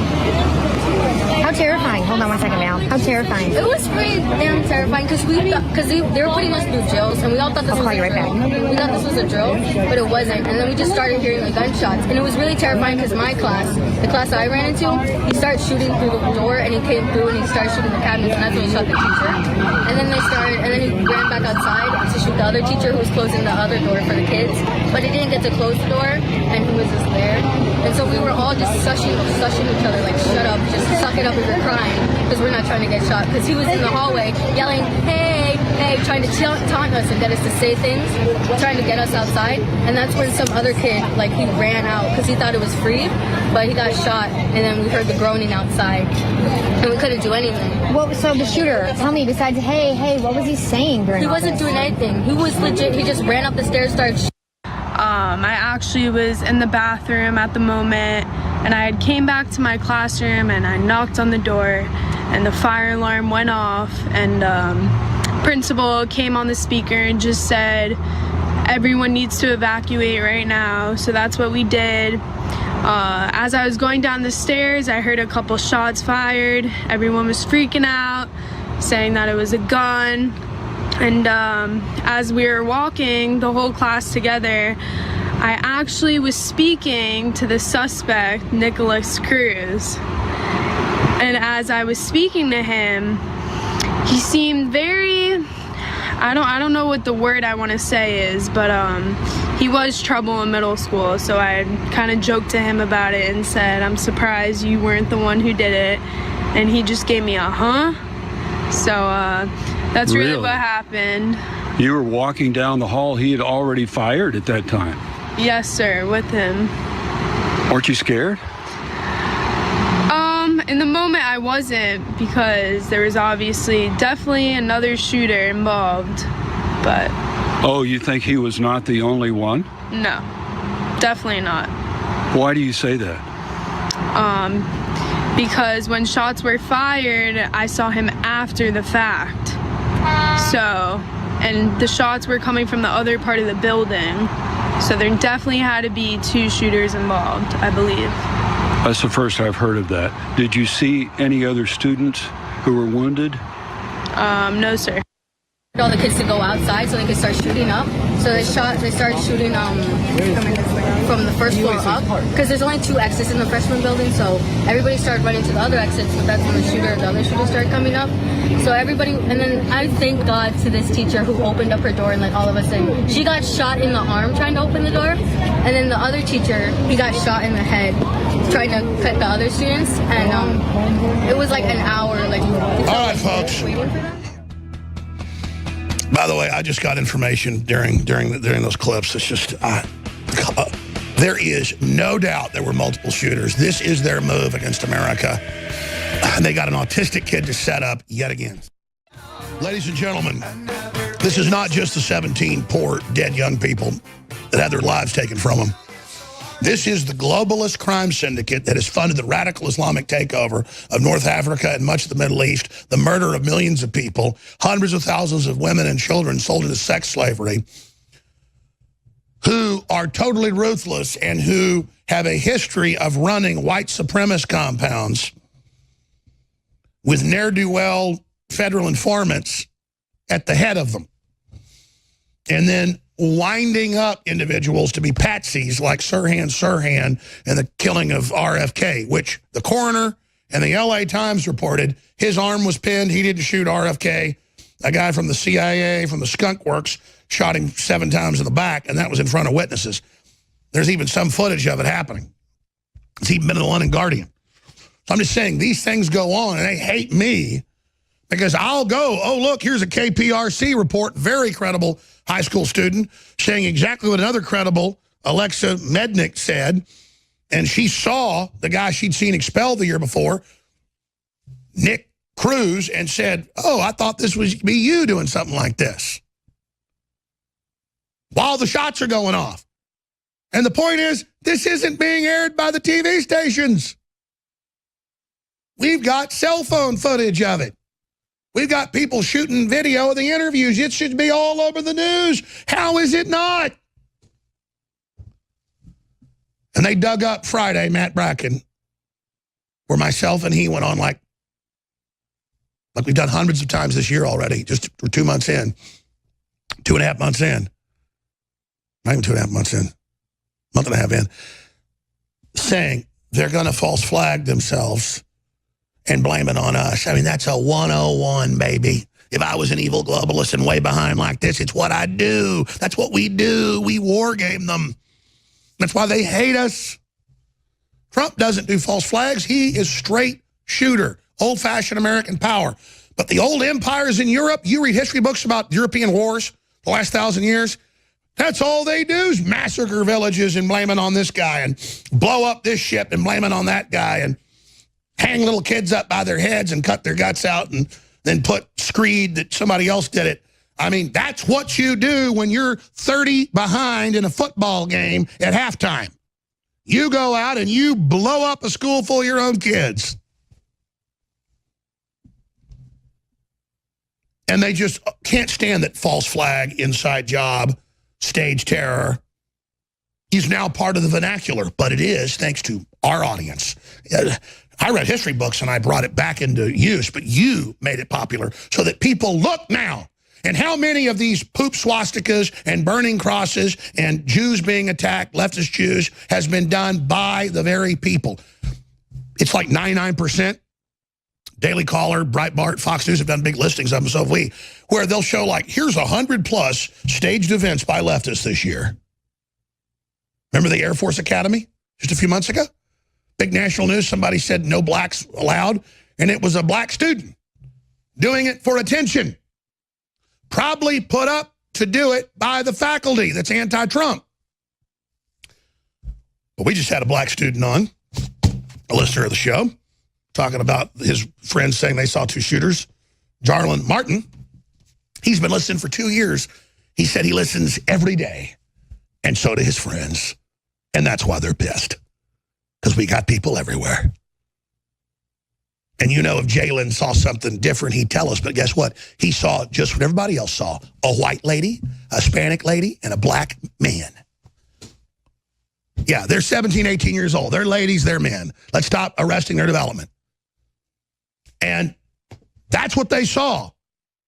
How terrifying. Hold on one second, Mal. How terrifying. It was pretty damn terrifying because they were putting us through drills, and we all thought this was a drill. We thought this was a drill, but it wasn't. And then we just started hearing the gunshots, and it was really terrifying because my class, the class that I ran into, he started shooting through the door, and he came through and he started shooting the cabinets, and that's when he shot the teacher. And then he ran back outside to shoot the other teacher who was closing the other door for the kids, but he didn't get to close the door, and he was just there. And so we were all just sushing each other, like, shut up, just suck it up if you're crying, because we're not trying to get shot. Because he was in the hallway yelling, hey, hey, trying to taunt us and get us to say things, trying to get us outside. And that's when some other kid, like, he ran out because he thought it was free, but he got shot, and then we heard the groaning outside, and we couldn't do anything. So the shooter, tell me, besides, hey, what was he saying during He wasn't doing anything. He was legit, he just ran up the stairs, started I actually was in the bathroom at the moment, and I had came back to my classroom, and I knocked on the door, and the fire alarm went off, and principal came on the speaker and just said, everyone needs to evacuate right now. So that's what we did. As I was going down the stairs, I heard a couple shots fired. Everyone was freaking out, saying that it was a gun. And as we were walking, the whole class together, I actually was speaking to the suspect, Nicholas Cruz. And as I was speaking to him, he seemed very, I don't know what the word I want to say is, but he was trouble in middle school. So I kind of joked to him about it and said, I'm surprised you weren't the one who did it. And he just gave me a huh. So that's really what happened. You were walking down the hall. He had already fired at that time. Yes, sir, with him. Weren't you scared? In the moment I wasn't, because there was definitely another shooter involved, but... Oh, you think he was not the only one? No, definitely not. Why do you say that? Because when shots were fired, I saw him after the fact. So, and the shots were coming from the other part of the building. So there definitely had to be 2 shooters involved, I believe. That's the first I've heard of that. Did you see any other students who were wounded? No, sir. All the kids to go outside so they could start shooting up. So they started shooting from the first floor up, because there's only 2 exits in the freshman building, so everybody started running to the other exits, but that's when the other shooter started coming up. So everybody, and then I thank God to this teacher who opened up her door and let all of us in. She got shot in the arm trying to open the door, and then the other teacher, he got shot in the head trying to cut the other students, and it was like an hour, like, all right, folks. Waiting for them. By the way, I just got information during those clips. It's just There is no doubt there were multiple shooters. This is their move against America. They got an autistic kid to set up yet again. Ladies and gentlemen, this is not just the 17 poor, dead young people that had their lives taken from them. This is the globalist crime syndicate that has funded the radical Islamic takeover of North Africa and much of the Middle East, the murder of millions of people, hundreds of thousands of women and children sold into sex slavery, who are totally ruthless and who have a history of running white supremacist compounds with ne'er-do-well federal informants at the head of them. And then winding up individuals to be patsies like Sirhan and the killing of RFK, which the coroner and the LA Times reported his arm was pinned. He didn't shoot RFK. A guy from the CIA, from the Skunk Works, shot him 7 times in the back, and that was in front of witnesses. There's even some footage of it happening. It's even been in the London Guardian. So I'm just saying, these things go on, and they hate me because I'll go, oh, look, here's a KPRC report, very credible high school student, saying exactly what another credible Alexa Mednick said, and she saw the guy she'd seen expelled the year before, Nick Cruz, and said, oh, I thought this was be you doing something like this, while the shots are going off. And the point is, this isn't being aired by the TV stations. We've got cell phone footage of it. We've got people shooting video of the interviews. It should be all over the news. How is it not? And they dug up Friday, Matt Bracken, where myself and he went on like we've done hundreds of times this year already, just we're 2 months in, 2.5 months in, not even 2.5 months in, month and a half in, saying they're going to false flag themselves and blame it on us. I mean, that's a 101, baby. If I was an evil globalist and way behind like this, it's what I do. That's what we do. We war game them. That's why they hate us. Trump doesn't do false flags. He is straight shooter, old-fashioned American power. But the old empires in Europe, you read history books about European wars the last 1,000 years, that's all they do is massacre villages and blame it on this guy and blow up this ship and blame it on that guy and hang little kids up by their heads and cut their guts out and then put screed that somebody else did it. I mean, that's what you do when you're 30 behind in a football game at halftime. You go out and you blow up a school full of your own kids. And they just can't stand that false flag, inside job, stage terror is now part of the vernacular, but it is thanks to our audience. I read history books and I brought it back into use, but you made it popular so that people look now. And how many of these poop swastikas and burning crosses and Jews being attacked, leftist Jews, has been done by the very people? It's like 99%. Daily Caller, Breitbart, Fox News have done big listings of them, so have we, where they'll show like, here's 100+ staged events by leftists this year. Remember the Air Force Academy just a few months ago? Big national news, somebody said no blacks allowed, and it was a black student doing it for attention. Probably put up to do it by the faculty that's anti-Trump. But we just had a black student on, a listener of the show, talking about his friends saying they saw 2 shooters. Jarlin Martin, he's been listening for 2 years. He said he listens every day, and so do his friends. And that's why they're pissed. Because we got people everywhere. And you know, if Jalen saw something different, he'd tell us. But guess what? He saw just what everybody else saw. A white lady, a Hispanic lady, and a black man. Yeah, they're 17, 18 years old. They're ladies, they're men. Let's stop arresting their development. And that's what they saw.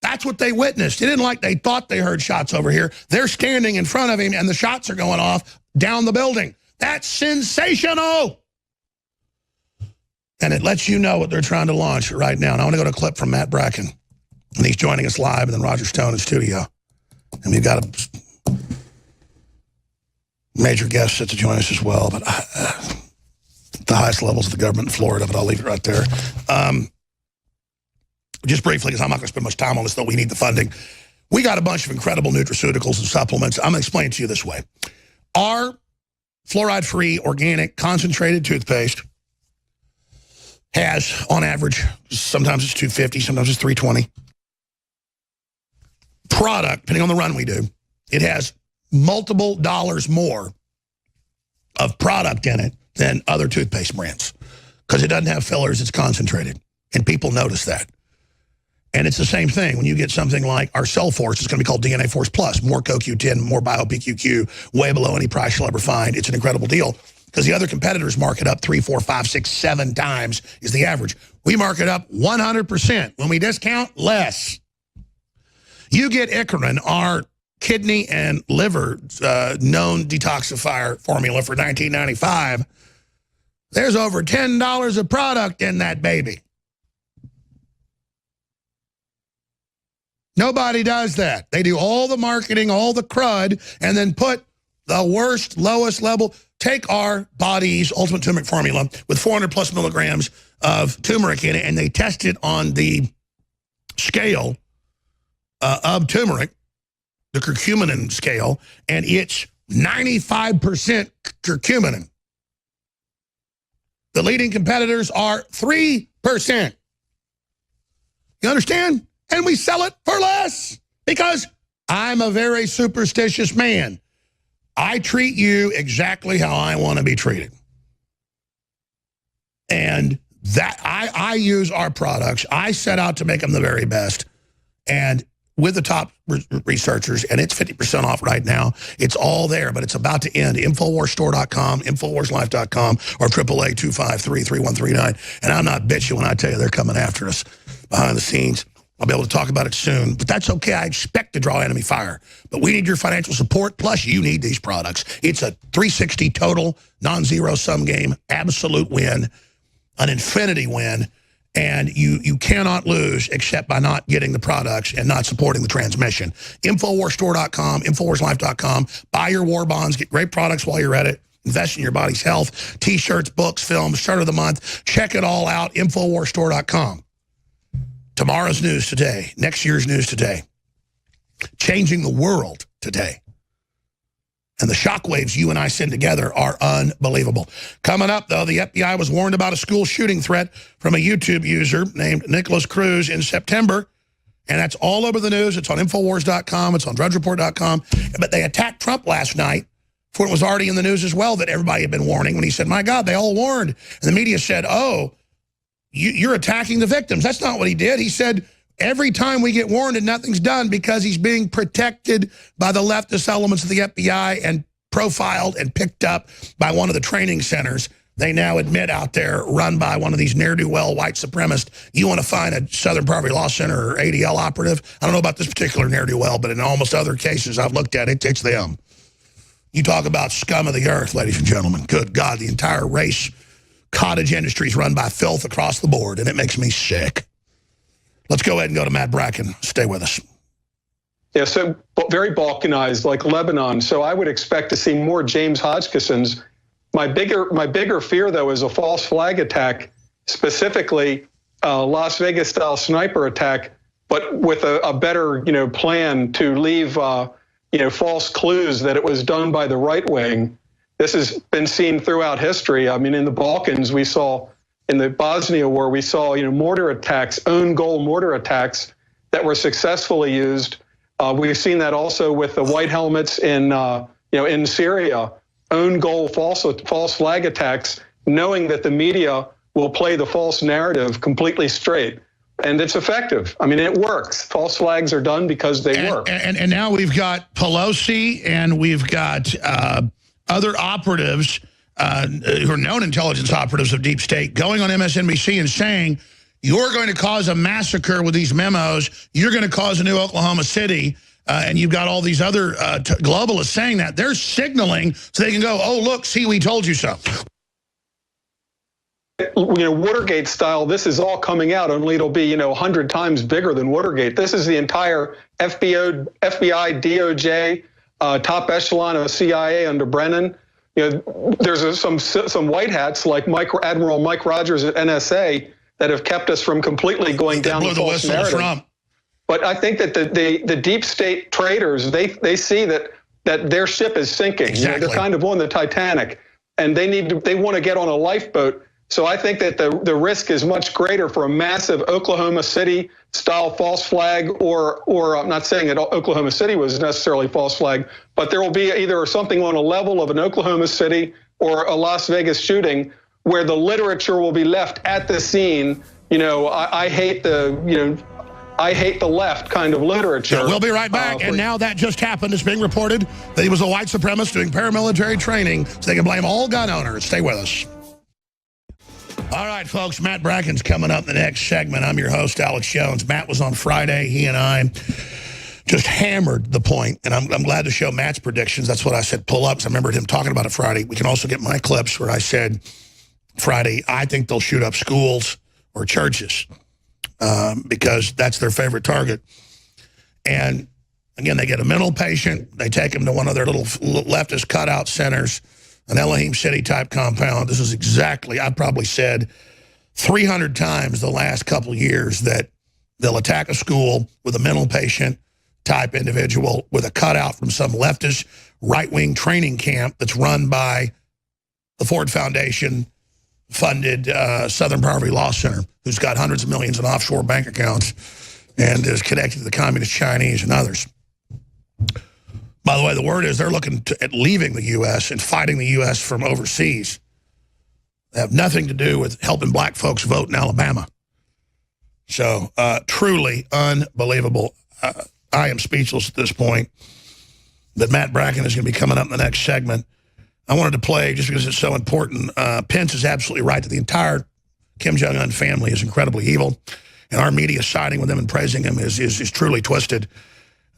That's what they witnessed. It isn't like they thought they heard shots over here. They're standing in front of him, and the shots are going off down the building. That's sensational. And it lets you know what they're trying to launch right now. And I want to go to a clip from Matt Bracken. And he's joining us live, and then Roger Stone in studio. And we've got a major guest set to join us as well. But the highest levels of the government in Florida, but I'll leave it right there. Just briefly, because I'm not going to spend much time on this, though we need the funding. We got a bunch of incredible nutraceuticals and supplements. I'm going to explain it to you this way. Our fluoride-free, organic, concentrated toothpaste has, on average, sometimes it's $250, sometimes it's $320. Product, depending on the run we do, it has multiple dollars more of product in it than other toothpaste brands because it doesn't have fillers, it's concentrated, and people notice that. And it's the same thing when you get something like our Cell Force. It's going to be called DNA Force Plus, more CoQ10, more Bio-PQQ, way below any price you'll ever find. It's an incredible deal because the other competitors mark it up 3, 4, 5, 6, 7 times is the average. We mark it up 100%. When we discount, less. You get Icarin, our kidney and liver known detoxifier formula for $19.95. There's over $10 of product in that baby. Nobody does that. They do all the marketing, all the crud, and then put the worst, lowest level. Take our body's ultimate turmeric formula with 400 plus milligrams of turmeric in it, and they test it on the scale of turmeric, the curcumin scale, and it's 95% curcumin. The leading competitors are 3%. You understand? And we sell it for less because I'm a very superstitious man. I treat you exactly how I want to be treated. And that I use our products. I set out to make them the very best. And with the top researchers, and it's 50% off right now. It's all there, but it's about to end. Infowarsstore.com, InfowarsLife.com, or 888-253-3139. And I'm not bitching when I tell you they're coming after us behind the scenes. I'll be able to talk about it soon, but that's okay. I expect to draw enemy fire, but we need your financial support, plus you need these products. It's a 360 total, non-zero sum game, absolute win, an infinity win, and you cannot lose except by not getting the products and not supporting the transmission. Infowarsstore.com, InfowarsLife.com. Buy your war bonds, get great products while you're at it. Invest in your body's health. T-shirts, books, films, start of the month. Check it all out, Infowarsstore.com. Tomorrow's news today, next year's news today, changing the world today. And the shockwaves you and I send together are unbelievable. Coming up, though, the FBI was warned about a school shooting threat from a YouTube user named Nicholas Cruz in September. And that's all over the news. It's on Infowars.com. It's on DrudgeReport.com. But they attacked Trump last night for it was already in the news as well that everybody had been warning when he said, my God, they all warned. And the media said, oh, you're attacking the victims. That's not what he did. He said, every time we get warned and nothing's done because he's being protected by the leftist elements of the FBI and profiled and picked up by one of the training centers they now admit out there run by one of these ne'er-do-well white supremacists. You want to find a Southern Poverty Law Center or ADL operative? I don't know about this particular ne'er-do-well, but in almost other cases I've looked at, it's them. You talk about scum of the earth, ladies and gentlemen. Good God, the entire race cottage industry is run by filth across the board, and it makes me sick. Let's go ahead and go to Matt Bracken. Stay with us. Yeah, so very balkanized, like Lebanon. So I would expect to see more James Hodgkinsons. My bigger fear, though, is a false flag attack, specifically Las Vegas-style sniper attack, but with a better, plan to leave, false clues that it was done by the right wing. This has been seen throughout history. I mean, in the Balkans, we saw, in the Bosnia War, we saw, mortar attacks, own goal mortar attacks that were successfully used. We've seen that also with the white helmets in Syria, own goal false flag attacks, knowing that the media will play the false narrative completely straight. And it's effective. I mean, it works. False flags are done because they work. And now we've got Pelosi and we've got other operatives who are known intelligence operatives of deep state going on MSNBC and saying, you're going to cause a massacre with these memos. You're going to cause a new Oklahoma City. And you've got all these other globalists saying that. They're signaling so they can go, oh, look, see, we told you so. Watergate style, this is all coming out, only it'll be, 100 times bigger than Watergate. This is the entire FBI, DOJ, top echelon of CIA under Brennan. There's some white hats like Admiral Mike Rogers at NSA that have kept us from completely going down the false narrative. But I think that the deep state traders, they see that that their ship is sinking. Exactly. They're kind of on the Titanic, and they want to get on a lifeboat. So I think that the risk is much greater for a massive Oklahoma City style false flag, or I'm not saying that Oklahoma City was necessarily false flag, but there will be either something on a level of an Oklahoma City or a Las Vegas shooting where the literature will be left at the scene. I hate the left kind of literature. So we'll be right back. And now that just happened. It's being reported that he was a white supremacist doing paramilitary training, so they can blame all gun owners. Stay with us. All right, folks, Matt Bracken's coming up in the next segment. I'm your host, Alex Jones. Matt was on Friday. He and I just hammered the point, and I'm glad to show Matt's predictions. That's what I said, pull ups. I remembered him talking about it Friday. We can also get my clips where I said Friday, I think they'll shoot up schools or churches because that's their favorite target. And, again, they get a mental patient. They take him to one of their little leftist cutout centers, an Elohim City-type compound. This is exactly, I've probably said 300 times the last couple of years that they'll attack a school with a mental patient-type individual with a cutout from some leftist right-wing training camp that's run by the Ford Foundation-funded Southern Poverty Law Center, who's got hundreds of millions in offshore bank accounts and is connected to the Communist Chinese and others. By the way, the word is they're looking at leaving the U.S. and fighting the U.S. from overseas. They have nothing to do with helping black folks vote in Alabama. So, truly unbelievable. I am speechless at this point that Matt Bracken is going to be coming up in the next segment. I wanted to play, just because it's so important, Pence is absolutely right that the entire Kim Jong-un family is incredibly evil, and our media siding with them and praising him is truly twisted.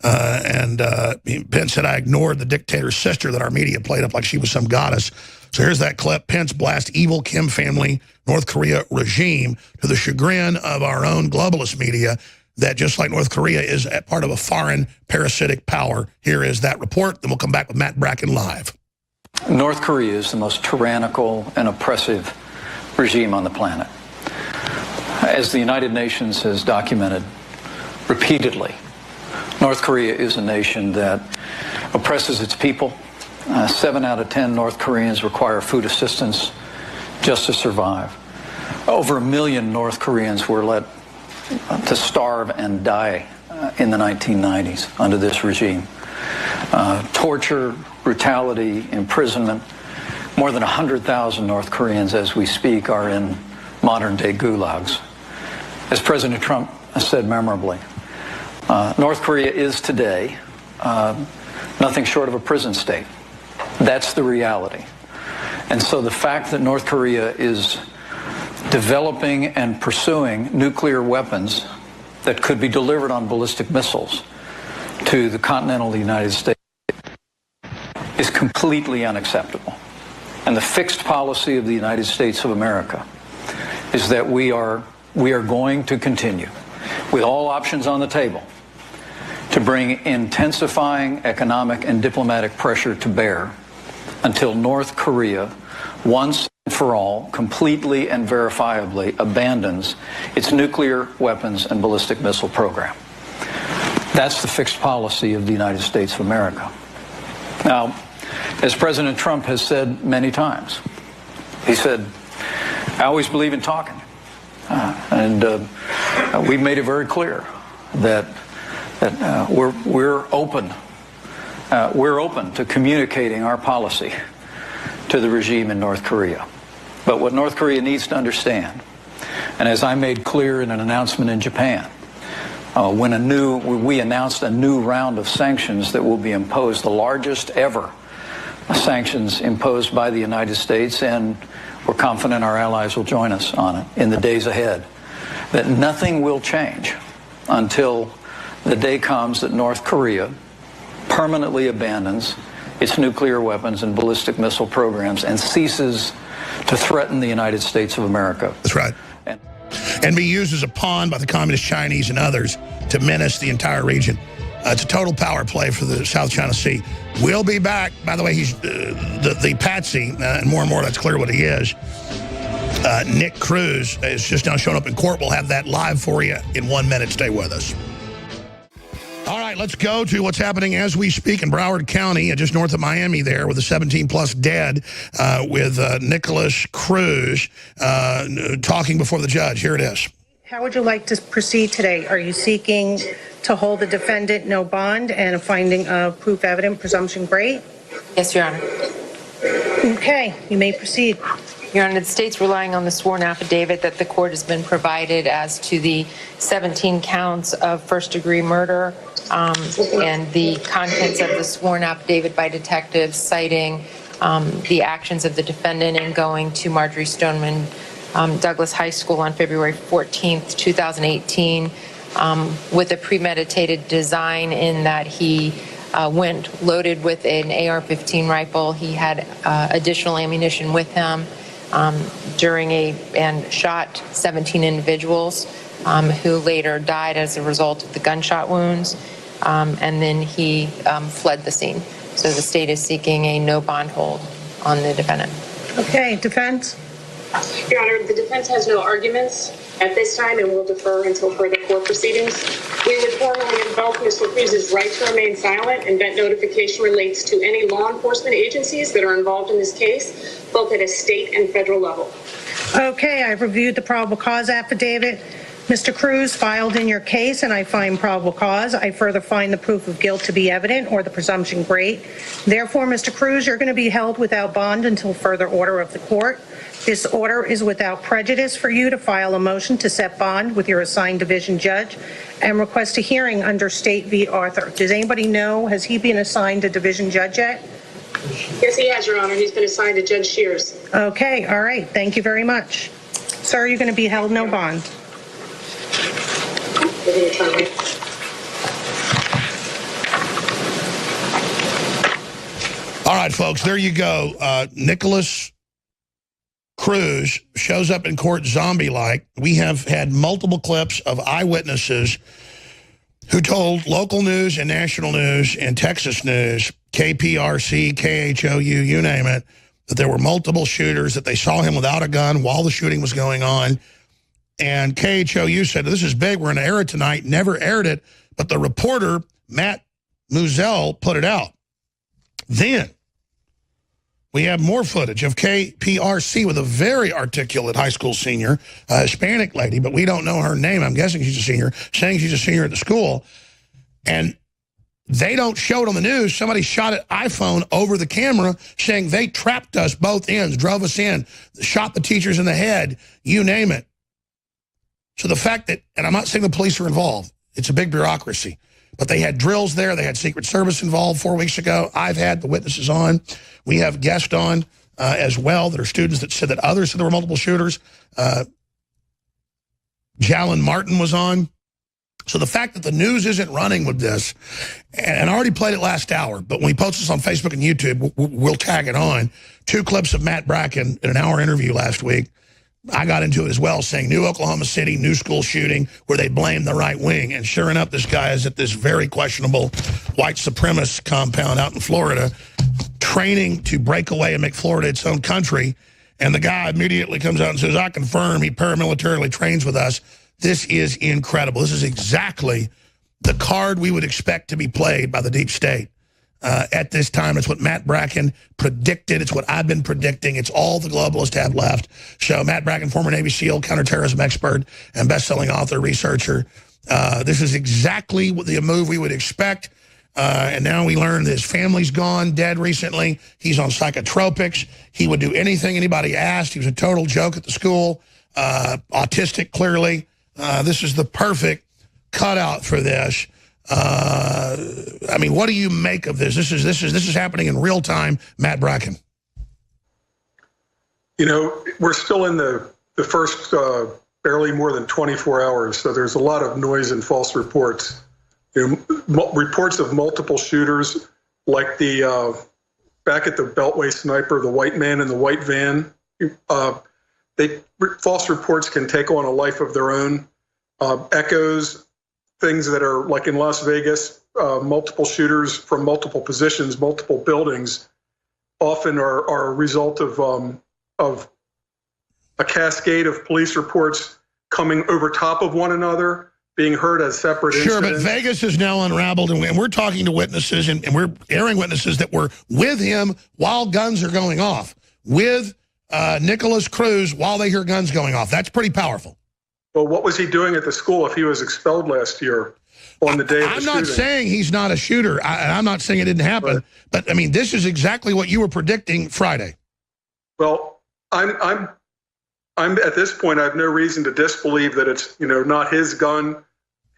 Pence said, I ignored the dictator's sister that our media played up like she was some goddess. So here's that clip. Pence blasts evil Kim family, North Korea regime to the chagrin of our own globalist media that just like North Korea is a part of a foreign parasitic power. Here is that report. Then we'll come back with Matt Bracken live. North Korea is the most tyrannical and oppressive regime on the planet. As the United Nations has documented repeatedly, North Korea is a nation that oppresses its people. 7 out of 10 North Koreans require food assistance just to survive. Over 1 million North Koreans were let to starve and die in the 1990s under this regime. Torture, brutality, imprisonment. More than 100,000 North Koreans as we speak are in modern-day gulags. As President Trump said memorably, North Korea is today nothing short of a prison state. That's the reality. And so the fact that North Korea is developing and pursuing nuclear weapons that could be delivered on ballistic missiles to the continental United States is completely unacceptable. And the fixed policy of the United States of America is that we are going to continue with all options on the table to bring intensifying economic and diplomatic pressure to bear until North Korea, once and for all, completely and verifiably abandons its nuclear weapons and ballistic missile program. That's the fixed policy of the United States of America. Now, as President Trump has said many times, he said, I always believe in talking. We've made it very clear that we're open. We're open to communicating our policy to the regime in North Korea. But what North Korea needs to understand, and as I made clear in an announcement in Japan, when we announced a new round of sanctions that will be imposed, the largest ever sanctions imposed by the United States, and we're confident our allies will join us on it in the days ahead, that nothing will change until the day comes that North Korea permanently abandons its nuclear weapons and ballistic missile programs and ceases to threaten the United States of America. That's right. And be used as a pawn by the Communist Chinese and others to menace the entire region. It's a total power play for the South China Sea. We'll be back. By the way, he's the patsy, and more that's clear what he is. Nick Cruz is just now showing up in court. We'll have that live for you in 1 minute. Stay with us. All right, let's go to what's happening as we speak in Broward County, just north of Miami there, with the 17-plus dead, with Nicholas Cruz talking before the judge. Here it is. How would you like to proceed today? Are you seeking to hold the defendant no bond and a finding of proof evident, presumption great? Yes, Your Honor. Okay, you may proceed. Your Honor, the state's relying on the sworn affidavit that the court has been provided as to the 17 counts of first-degree murder and the contents of the sworn affidavit by detectives citing the actions of the defendant in going to Marjorie Stoneman Douglas High School on February 14th, 2018, with a premeditated design in that he went loaded with an AR-15 rifle. He had additional ammunition with him and shot 17 individuals who later died as a result of the gunshot wounds, and then he fled the scene. So the state is seeking a no bond hold on the defendant. Okay, defense? Your Honor, the defense has no arguments at this time and will defer until further court proceedings. We would formally invoke Mr. Cruz's right to remain silent, and that notification relates to any law enforcement agencies that are involved in this case, both at a state and federal level. Okay, I've reviewed the probable cause affidavit. Mr. Cruz filed in your case, and I find probable cause. I further find the proof of guilt to be evident or the presumption great. Therefore, Mr. Cruz, you're going to be held without bond until further order of the court. This order is without prejudice for you to file a motion to set bond with your assigned division judge and request a hearing under State v. Arthur. Does anybody know, has he been assigned a division judge yet? Yes, he has, Your Honor. He's been assigned to Judge Shears. Okay, all right. Thank you very much. Sir, you're going to be held no bond. All right, folks, there you go. Nicholas Cruz shows up in court zombie-like. We have had multiple clips of eyewitnesses who told local news and national news and Texas news, KPRC, KHOU, you name it, that there were multiple shooters, that they saw him without a gun while the shooting was going on. And KHOU said, this is big, we're going to air it tonight. Never aired it, but the reporter, Matt Muzell, put it out. Then we have more footage of KPRC with a very articulate high school senior, a Hispanic lady, but we don't know her name. I'm guessing she's a senior, saying she's a senior at the school. And they don't show it on the news. Somebody shot an iPhone over the camera saying they trapped us both ends, drove us in, shot the teachers in the head, you name it. So the fact that, and I'm not saying the police are involved, it's a big bureaucracy, but they had drills there. They had Secret Service involved 4 weeks ago. I've had the witnesses on. We have guests on as well that are students that said that others said there were multiple shooters. Jalen Martin was on. So the fact that the news isn't running with this, and I already played it last hour, but when we post this on Facebook and YouTube, we'll tag it on. 2 clips of Matt Bracken in an hour interview last week. I got into it as well, saying new Oklahoma City, new school shooting, where they blame the right wing. And sure enough, this guy is at this very questionable white supremacist compound out in Florida, training to break away and make Florida its own country. And the guy immediately comes out and says, I confirm he paramilitarily trains with us. This is incredible. This is exactly the card we would expect to be played by the deep state. At this time, it's what Matt Bracken predicted. It's what I've been predicting. It's all the globalists have left. So Matt Bracken, former Navy SEAL, counterterrorism expert, and best-selling author, researcher. This is exactly what the move we would expect. And now we learn that his family's gone, dead recently. He's on psychotropics. He would do anything anybody asked. He was a total joke at the school. Autistic, clearly. This is the perfect cutout for this. I mean, what do you make of this? This is happening in real time. Matt Bracken. You know, we're still in the first barely more than 24 hours, so there's a lot of noise and false reports. You know, reports of multiple shooters, like the back at the Beltway sniper, the white man in the white van. False reports can take on a life of their own. Echoes. Things that are like in Las Vegas, multiple shooters from multiple positions, multiple buildings, often are a result of a cascade of police reports coming over top of one another, being heard as separate Sure, incidents. but Vegas is now unraveled, and we're talking to witnesses, and we're airing witnesses that were with him while guns are going off, with Nicholas Cruz while they hear guns going off. That's pretty powerful. Well, what was he doing at the school if he was expelled last year on the day of the shooting? I'm not saying he's not a shooter. I'm not saying it didn't happen. But, I mean, this is exactly what you were predicting Friday. Well, I'm at this point, I have no reason to disbelieve that it's, not his gun,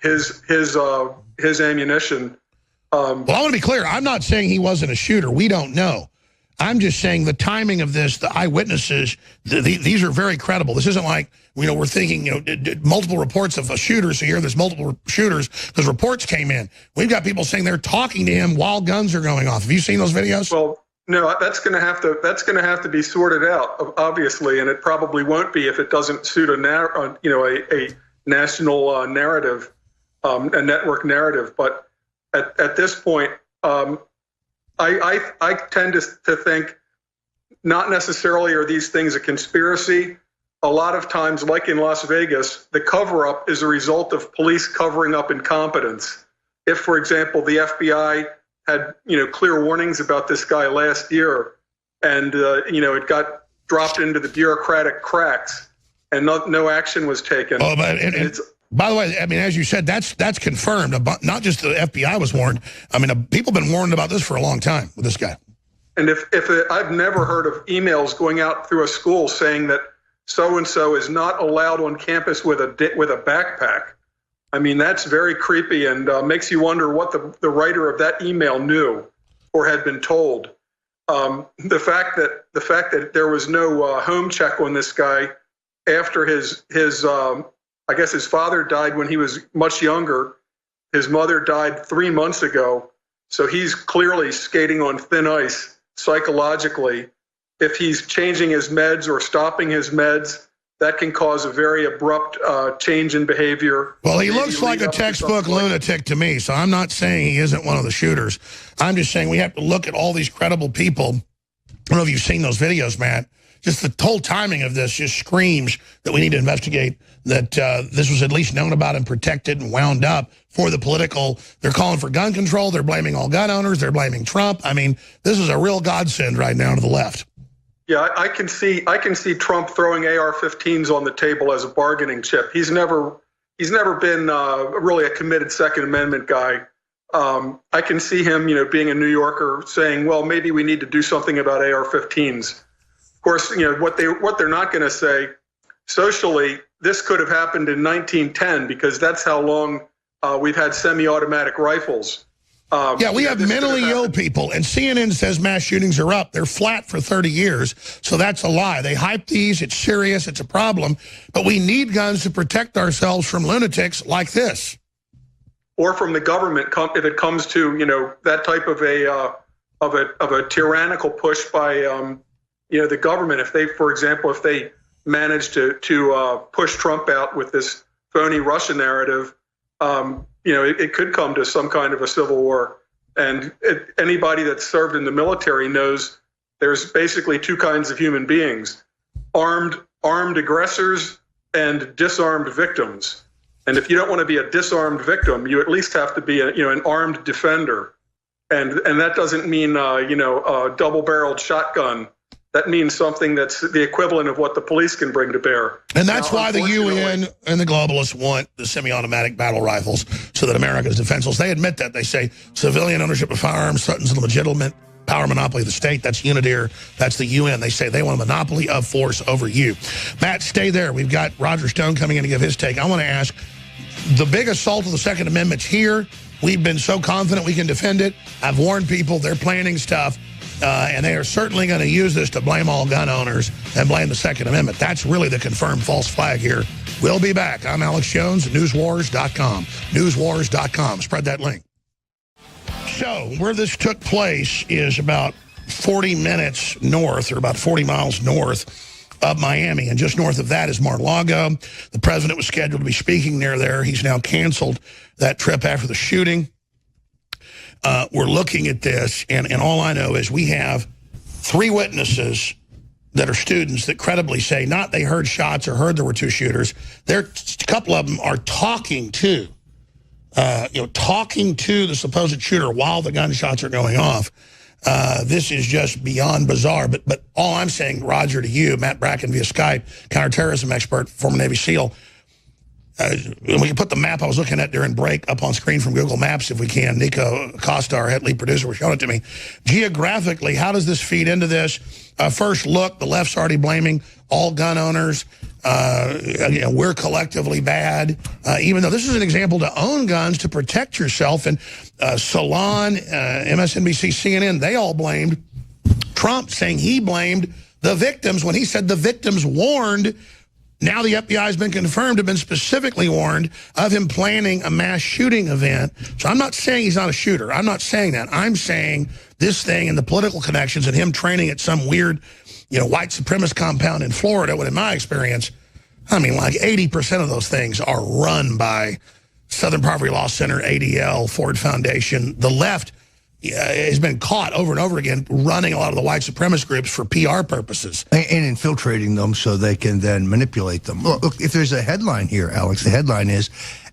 his ammunition. Well, I want to be clear. I'm not saying he wasn't a shooter. We don't know. I'm just saying the timing of this, the eyewitnesses, these are very credible. This isn't like, we're thinking, multiple reports of a shooter, so here there's multiple shooters because reports came in. We've got people saying they're talking to him while guns are going off. Have you seen those videos? Well, no, that's going to have to be sorted out, obviously, and it probably won't be if it doesn't suit a national narrative, a network narrative. But at this point, I tend to think not necessarily are these things a conspiracy. A lot of times, like in Las Vegas, the cover-up is a result of police covering up incompetence. If, for example, the FBI had clear warnings about this guy last year, and it got dropped into the bureaucratic cracks, and no action was taken. Oh, but by the way, I mean, as you said, that's confirmed. Not just the FBI was warned. I mean, people have been warned about this for a long time with this guy. And if I've never heard of emails going out through a school saying that so-and-so is not allowed on campus with a backpack. I mean, that's very creepy and makes you wonder what the writer of that email knew or had been told. The fact that there was no home check on this guy after his I guess his father died when he was much younger. His mother died 3 months ago. So he's clearly skating on thin ice psychologically. If he's changing his meds or stopping his meds, that can cause a very abrupt change in behavior. Well, he looks like a textbook lunatic to me, so I'm not saying he isn't one of the shooters. I'm just saying we have to look at all these credible people. I don't know if you've seen those videos, Matt. Just the whole timing of this just screams that we need to investigate that this was at least known about and protected and wound up for the political. They're calling for gun control. They're blaming all gun owners. They're blaming Trump. I mean, this is a real godsend right now to the left. Yeah, I can see Trump throwing AR-15s on the table as a bargaining chip. He's never been really a committed Second Amendment guy. I can see him, being a New Yorker, saying, "Well, maybe we need to do something about AR-15s." Of course, what they're not going to say socially. This could have happened in 1910 because that's how long we've had semi-automatic rifles. Yeah, we have mentally ill people, and CNN says mass shootings are up. They're flat for 30 years, so that's a lie. They hype these. It's serious. It's a problem. But we need guns to protect ourselves from lunatics like this. Or from the government, if it comes to, that type of a tyrannical push by, the government. If they, for example, if they manage to push Trump out with this phony Russia narrative, it could come to some kind of a civil war. And anybody that's served in the military knows there's basically two kinds of human beings: armed aggressors and disarmed victims. And if you don't want to be a disarmed victim, you at least have to be an armed defender. And that doesn't mean a double-barreled shotgun. That means something that's the equivalent of what the police can bring to bear. And that's why the UN and the globalists want the semi-automatic battle rifles so that America is defenseless. They admit that. They say civilian ownership of firearms threatens the legitimate power monopoly of the state. That's UNIDIR. That's the UN. They say they want a monopoly of force over you. Matt, stay there. We've got Roger Stone coming in to give his take. I want to ask, the big assault of the Second Amendment's here. We've been so confident we can defend it. I've warned people they're planning stuff. And they are certainly going to use this to blame all gun owners and blame the Second Amendment. That's really the confirmed false flag here. We'll be back. I'm Alex Jones, newswars.com. Newswars.com. Spread that link. So where this took place is about 40 minutes north, or about 40 miles north of Miami. And just north of that is Mar-a-Lago. The president was scheduled to be speaking near there. He's now canceled that trip after the shooting. We're looking at this, and all I know is we have 3 witnesses that are students that credibly say not they heard shots or heard there were 2 shooters. A couple of them are talking to talking to the supposed shooter while the gunshots are going off. This is just beyond bizarre. But all I'm saying, Roger, to you, Matt Bracken via Skype, counterterrorism expert, former Navy SEAL. We can put the map I was looking at during break up on screen from Google Maps if we can. Nico Costa, our head lead producer, was showing it to me. Geographically, how does this feed into this? First look, the left's already blaming all gun owners. We're collectively bad. Even though this is an example to own guns to protect yourself. And Salon, MSNBC, CNN, they all blamed Trump, saying he blamed the victims when he said the victims warned. Now the FBI has been confirmed, have been specifically warned of him planning a mass shooting event. So I'm not saying he's not a shooter. I'm not saying that. I'm saying this thing and the political connections and him training at some weird, white supremacist compound in Florida, when in my experience, like 80% of those things are run by Southern Poverty Law Center, ADL, Ford Foundation. The left has been caught over and over again running a lot of the white supremacist groups for PR purposes. And infiltrating them so they can then manipulate them. Look, if there's a headline here, Alex, the headline is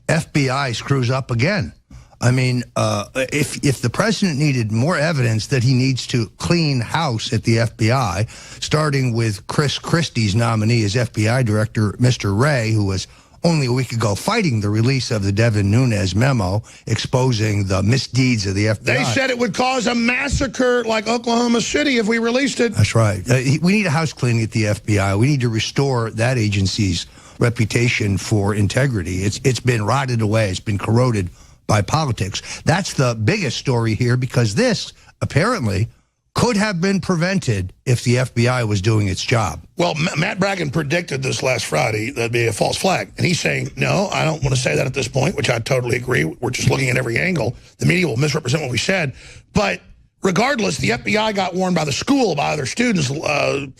FBI screws up again. If the president needed more evidence that he needs to clean house at the FBI, starting with Chris Christie's nominee as FBI director, Mr. Wray, who was only a week ago fighting the release of the Devin Nunes memo exposing the misdeeds of the FBI. They said it would cause a massacre like Oklahoma City if we released it. That's right. We need a house cleaning at the FBI. We need to restore that agency's reputation for integrity. It's been rotted away. It's been corroded by politics. That's the biggest story here, because this apparently could have been prevented if the FBI was doing its job. Well, Matt Bracken predicted this last Friday that'd be a false flag. And he's saying, no, I don't want to say that at this point, which I totally agree. We're just looking at every angle. The media will misrepresent what we said. But regardless, the FBI got warned by the school, by other students, YouTube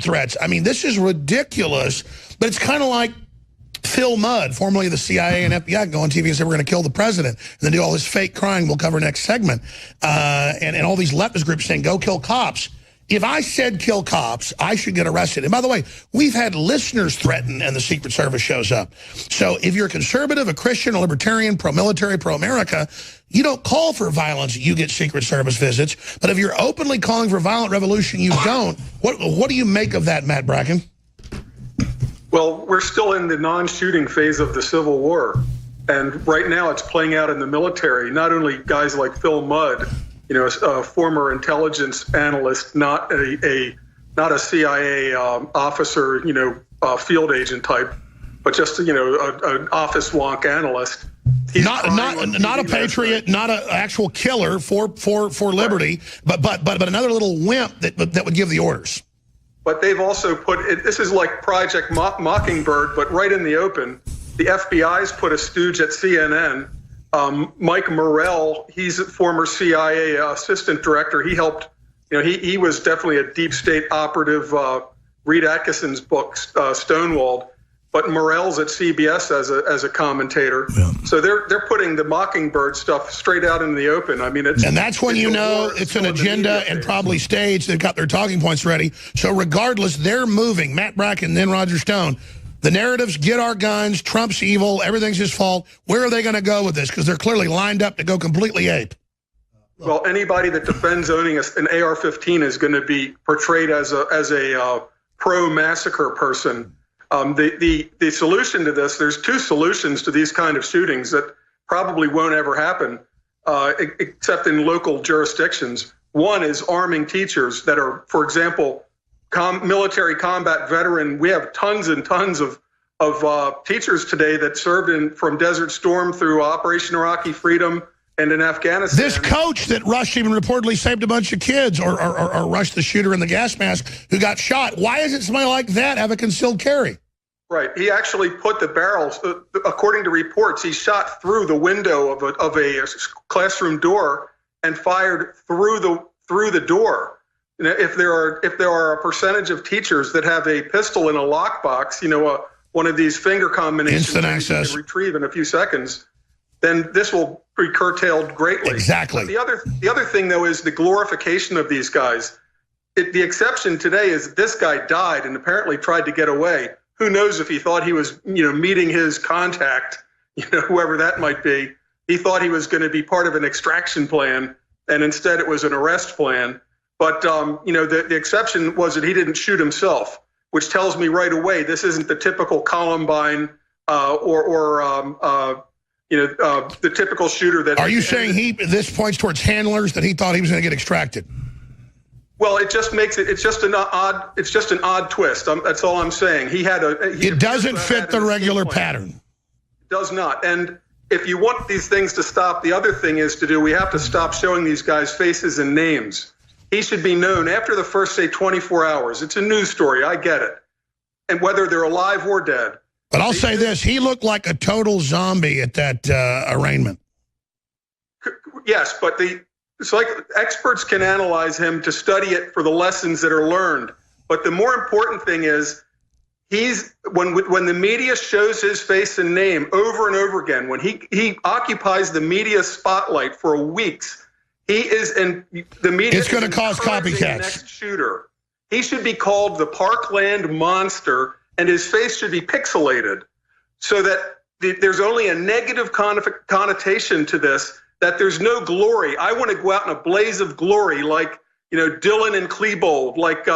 threats. This is ridiculous. But it's kind of like Phil Mudd, formerly of the CIA and FBI, go on TV and say we're going to kill the president and then do all this fake crying we'll cover next segment. And all these leftist groups saying, go kill cops. If I said kill cops, I should get arrested. And by the way, we've had listeners threaten and the Secret Service shows up. So if you're a conservative, a Christian, a libertarian, pro-military, pro-America, you don't call for violence, you get Secret Service visits. But if you're openly calling for violent revolution, you don't. What do you make of that, Matt Bracken? Well, we're still in the non-shooting phase of the Civil War. And right now it's playing out in the military. Not only guys like Phil Mudd, a former intelligence analyst, not a CIA officer, field agent type, but just an office wonk analyst. He's not a patriot, not an actual killer for liberty, but another little wimp that would give the orders. But they've also put it, this is like Project Mockingbird, but right in the open. The FBI's put a stooge at CNN. Mike Morrell, he's a former CIA assistant director. He helped, he was definitely a deep state operative. Reed Atkinson's book, Stonewalled. But Morrell's at CBS as a commentator. Yeah. So they're putting the Mockingbird stuff straight out in the open. And that's when it's an agenda and probably staged. They've got their talking points ready. So regardless, they're moving. Matt Bracken, then Roger Stone. The narratives, get our guns, Trump's evil, everything's his fault. Where are they going to go with this? Because they're clearly lined up to go completely ape. Well, anybody that defends owning an AR-15 is going to be portrayed as a pro-massacre person. The solution to this, there's two solutions to these kind of shootings that probably won't ever happen, except in local jurisdictions. One is arming teachers that are, for example, military combat veteran. We have tons and tons of teachers today that served from Desert Storm through Operation Iraqi Freedom and in Afghanistan. This coach that rushed even reportedly saved a bunch of kids or rushed the shooter in the gas mask who got shot. Why isn't somebody like that have a concealed carry? Right. He actually put the barrels, according to reports, he shot through the window of a classroom door and fired through the door. If there are a percentage of teachers that have a pistol in a lockbox, one of these finger combinations instant access you can retrieve in a few seconds, then this will be curtailed greatly. Exactly. But the other thing, though, is the glorification of these guys. The exception today is this guy died and apparently tried to get away. Who knows if he thought he was, meeting his contact whoever that might be. He thought he was going to be part of an extraction plan, and instead it was an arrest plan. But, the exception was that he didn't shoot himself, which tells me right away this isn't the typical Columbine the typical shooter that... Are you saying this points towards handlers, that he thought he was going to get extracted? Well, it just makes it, it's just an odd twist. That's all I'm saying. It doesn't fit the regular pattern. It does not. And if you want these things to stop, the other thing is we have to stop showing these guys faces and names. He should be known after the first, say, 24 hours. It's a news story. I get it. And whether they're alive or dead. But I'll say this. He looked like a total zombie at that arraignment. Yes, but it's like experts can analyze him to study it for the lessons that are learned. But the more important thing is when the media shows his face and name over and over again, when he occupies the media spotlight for weeks, he is in the media. It's going to cause copycats. The next shooter. He should be called the Parkland Monster, and his face should be pixelated so that there's only a negative connotation to this, that there's no glory. I want to go out in a blaze of glory like, Dylan and Klebold, like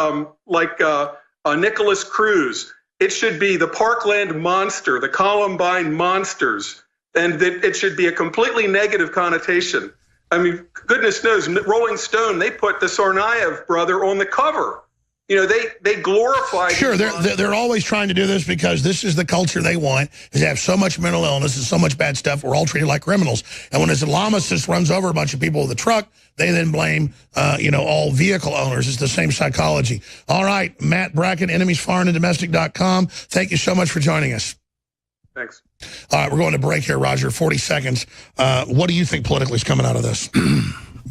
Nicholas Cruz. It should be the Parkland Monster, the Columbine Monsters, and that it should be a completely negative connotation. I mean, goodness knows, Rolling Stone, they put the Tsarnaev brother on the cover. They glorify. Sure, they're always trying to do this because this is the culture they want, is to have so much mental illness and so much bad stuff. We're all treated like criminals. And when an Islamist runs over a bunch of people with a truck, they then blame, all vehicle owners. It's the same psychology. All right, Matt Bracken, enemiesforeignanddomestic.com. Thank you so much for joining us. Thanks. All right, we're going to break here, Roger. 40 seconds. What do you think politically is coming out of this?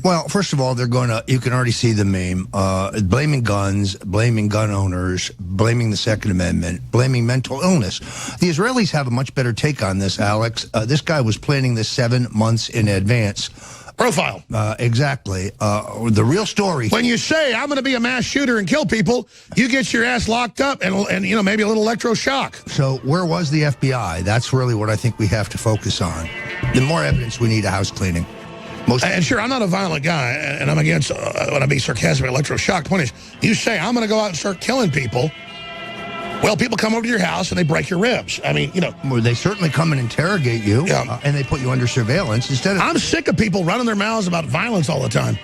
Well, first of all, they're going to, you can already see the meme, blaming guns, blaming gun owners, blaming the Second Amendment, blaming mental illness. The Israelis have a much better take on this, Alex. This guy was planning this 7 months in advance. Profile. Exactly. The real story. When you say, I'm going to be a mass shooter and kill people, you get your ass locked up and maybe a little electroshock. So where was the FBI? That's really what I think we have to focus on. The more evidence, we need a house cleaning. And sure, I'm not a violent guy, and I'm against, when I be sarcastic, electroshock. The point is, you say, I'm going to go out and start killing people. Well, people come over to your house and they break your ribs. I mean, Well, they certainly come and interrogate you, and they put you under surveillance instead of... I'm sick of people running their mouths about violence all the time.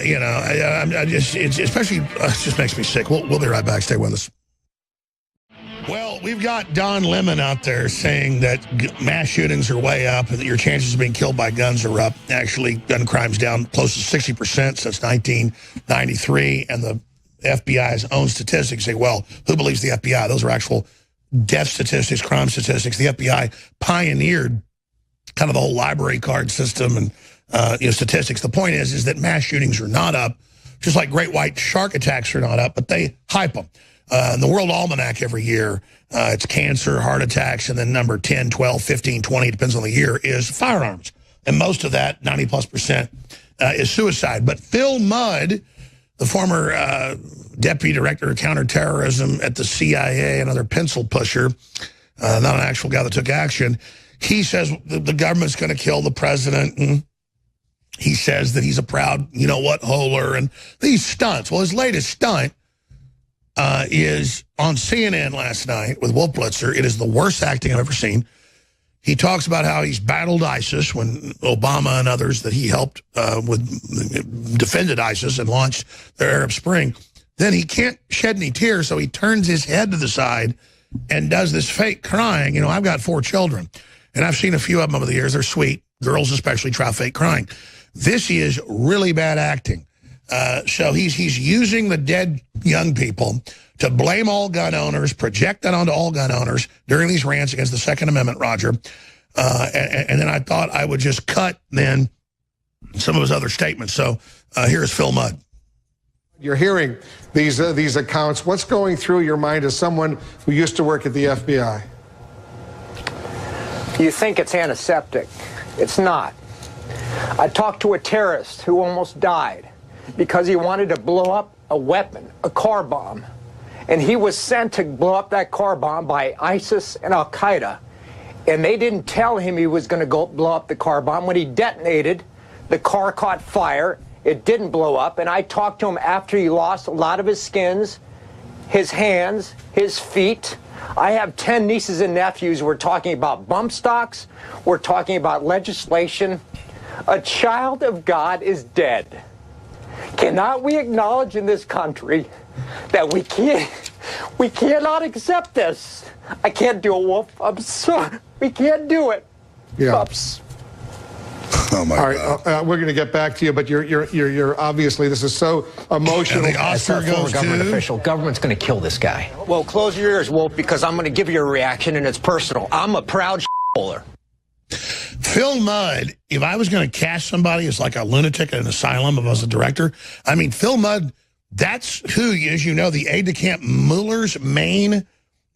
It just makes me sick. We'll be right back. Stay with us. Well, we've got Don Lemon out there saying that mass shootings are way up and that your chances of being killed by guns are up. Actually, gun crime's down close to 60% since 1993. And the FBI's own statistics say, well, who believes the FBI? Those are actual death statistics, crime statistics. The FBI pioneered kind of the whole library card system and statistics. The point is that mass shootings are not up, just like great white shark attacks are not up, but they hype them. In the World Almanac every year, it's cancer, heart attacks, and then number 10, 12, 15, 20, depends on the year, is firearms. And most of that, 90+%, is suicide. But Phil Mudd, the former deputy director of counterterrorism at the CIA, another pencil pusher, not an actual guy that took action, he says the government's going to kill the president. And he says that he's a proud, holer, and these stunts. Well, his latest stunt is on CNN last night with Wolf Blitzer. It is the worst acting I've ever seen. He talks about how he's battled ISIS when Obama and others that he helped defended ISIS and launched their Arab Spring. Then he can't shed any tears, so he turns his head to the side and does this fake crying. I've got 4 children, and I've seen a few of them over the years. They're sweet. Girls especially try fake crying. This is really bad acting. So he's using the dead young people to blame all gun owners, project that onto all gun owners during these rants against the Second Amendment, Roger. And then I thought I would just cut then some of his other statements. So here's Phil Mudd. You're hearing these accounts. What's going through your mind as someone who used to work at the FBI? You think it's antiseptic. It's not. I talked to a terrorist who almost died because he wanted to blow up a weapon, a car bomb. And he was sent to blow up that car bomb by ISIS and Al-Qaeda. and they didn't tell him he was going to go blow up the car bomb. When he detonated, the car caught fire. It didn't blow up, and I talked to him after he lost a lot of his skins, his hands, his feet. I have 10 nieces and nephews. We're talking about bump stocks. We're talking about legislation. A child of God is dead. Cannot we acknowledge in this country that we cannot accept this? I can't do it, Wolf. I'm sorry. We can't do it. Yeah. Oops. Oh my God. We're going to get back to you, but you're obviously, this is so emotional. And the Oscar goes government to official. Government's going to kill this guy. Well, close your ears, Wolf, because I'm going to give you a reaction, and it's personal. I'm a proud shitholer. Phil Mudd, if I was going to cast somebody as like a lunatic in an asylum, if I was a director, I mean, Phil Mudd, that's who, as you know, the aide-de-camp Mueller's main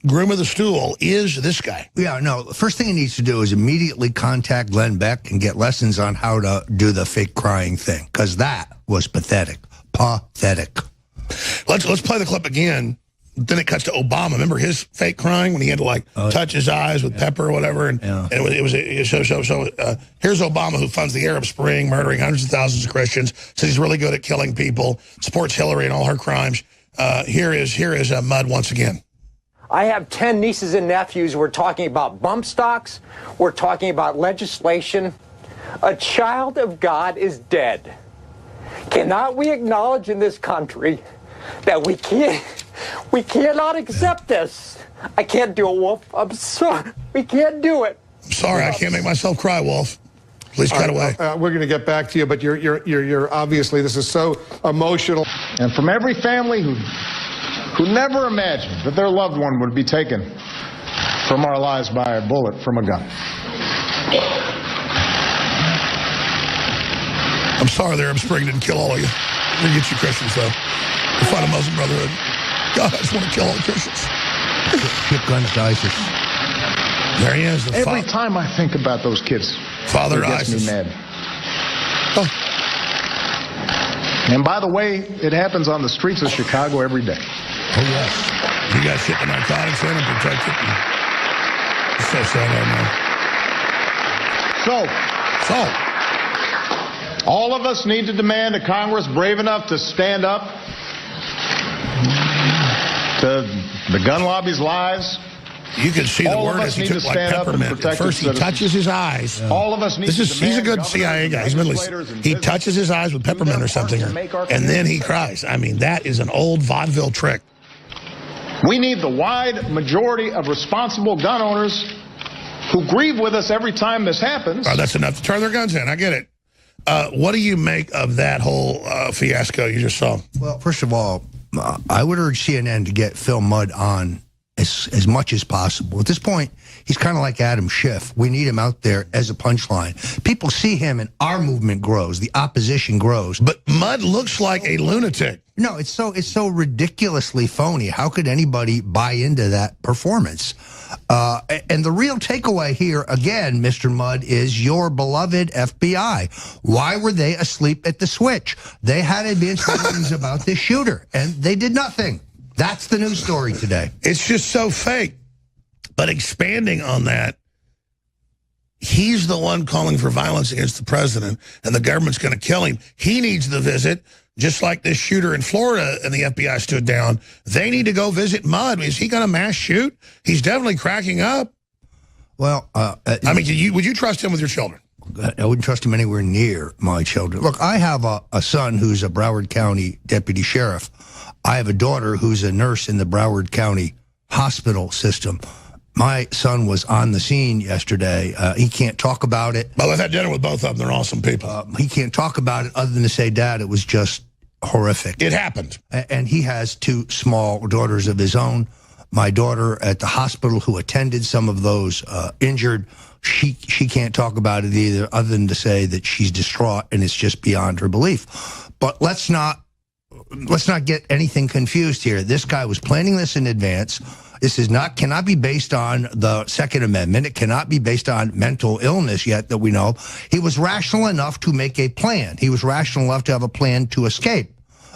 groom of the stool is this guy. Yeah, no, the first thing he needs to do is immediately contact Glenn Beck and get lessons on how to do the fake crying thing, because that was pathetic. Pathetic. Let's play the clip again. Then it cuts to Obama. Remember his fake crying when he had to like touch his eyes with pepper or whatever? And, and here's Obama, who funds the Arab Spring, murdering hundreds of thousands of Christians, says he's really good at killing people, supports Hillary and all her crimes. Here is Mudd once again. I have 10 nieces and nephews. We're talking about bump stocks. We're talking about legislation. A child of God is dead. Cannot we acknowledge in this country that we cannot accept this? I can't do it, Wolf. I'm sorry. We can't do it. I'm sorry, I can't make myself cry, Wolf. Please cut away. We're going to get back to you, but you're obviously, this is so emotional. And from every family who never imagined that their loved one would be taken from our lives by a bullet from a gun. I'm sorry the Arab Spring didn't kill all of you. We'll get you Christians, though. We'll find a Muslim Brotherhood. God, I just want to kill all the Christians. Ship guns to ISIS. There he is. Every time I think about those kids, Father it gets ISIS. me mad. And by the way, it happens on the streets of Chicago every day. Oh, yes. You got shit the narcotics in and protect it. It's so sad So, all of us need to demand a Congress brave enough to stand up to the gun lobby's lies. You can see the word as he took like peppermint. At first he touches his eyes. All of us need he's a good CIA guy. He's Middle East. He touches his eyes with peppermint or something, and then he cries. I mean, that is an old vaudeville trick. We need the wide majority of responsible gun owners who grieve with us every time this happens. Oh, that's enough to turn their guns in. I get it. What do you make of that whole fiasco you just saw? Well, first of all, I would urge CNN to get Phil Mudd on as much as possible. At this point, he's kind of like Adam Schiff. We need him out there as a punchline. People see him and our movement grows. The opposition grows. But Mudd looks like a lunatic. No, it's so ridiculously phony. How could anybody buy into that performance? And the real takeaway here, again, Mr. Mudd, is your beloved FBI. Why were they asleep at the switch? They had advanced findings about this shooter, and they did nothing. That's the news story today. It's just so fake. But expanding on that, he's the one calling for violence against the president, and the government's going to kill him. He needs the visit, just like this shooter in Florida and the FBI stood down. They need to go visit Mudd. Is he going to mass shoot? He's definitely cracking up. Well, I mean, would you trust him with your children? I wouldn't trust him anywhere near my children. Look, I have a son who's a Broward County deputy sheriff. I have a daughter who's a nurse in the Broward County hospital system. My son was on the scene yesterday. He can't talk about it. Well, I've had dinner with both of them. They're awesome people. He can't talk about it other than to say, Dad, it was just horrific. It happened. And he has two small daughters of his own. My daughter at the hospital who attended some of those injured, she can't talk about it either other than to say that she's distraught and it's just beyond her belief. But let's not get anything confused here. This guy was planning this in advance. This cannot be based on the Second Amendment. It cannot be based on mental illness yet that we know. He was rational enough to make a plan. He was rational enough to have a plan to escape.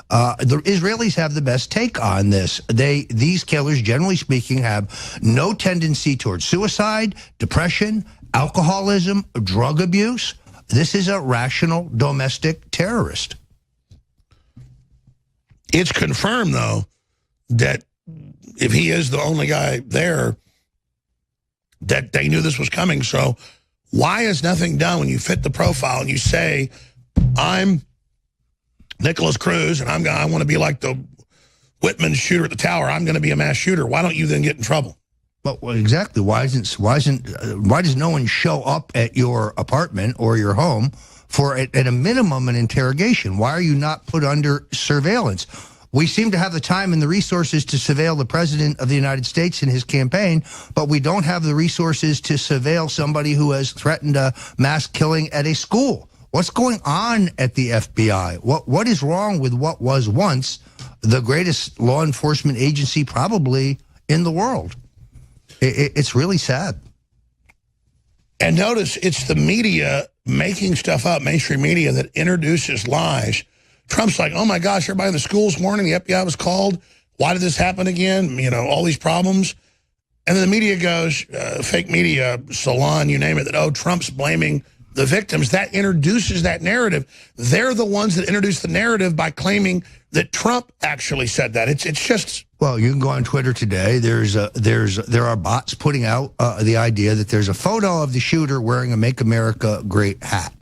The Israelis have the best take on this. These killers, generally speaking, have no tendency towards suicide, depression, alcoholism, drug abuse. This is a rational domestic terrorist. It's confirmed, though, that if he is the only guy there, that they knew this was coming. So why is nothing done when you fit the profile and you say, I'm Nicholas Cruz, and I want to be like the Whitman shooter at the tower. I'm going to be a mass shooter. Why don't you then get in trouble? Well, exactly. Why does no one show up at your apartment or your home for, at a minimum, an interrogation? Why are you not put under surveillance? We seem to have the time and the resources to surveil the president of the United States in his campaign, but we don't have the resources to surveil somebody who has threatened a mass killing at a school. What's going on at the FBI? What is wrong with what was once the greatest law enforcement agency probably in the world? It's really sad. And notice it's the media making stuff up, mainstream media, that introduces lies. Trump's like, oh my gosh, everybody in the schools warning, the FBI was called. Why did this happen again? You know, all these problems. And then the media goes, fake media, Salon, you name it, that, oh, Trump's blaming the victims. That introduces that narrative. They're the ones that introduce the narrative by claiming that Trump actually said that. It's just... Well, you can go on Twitter today. There are bots putting out the idea that there's a photo of the shooter wearing a Make America Great hat.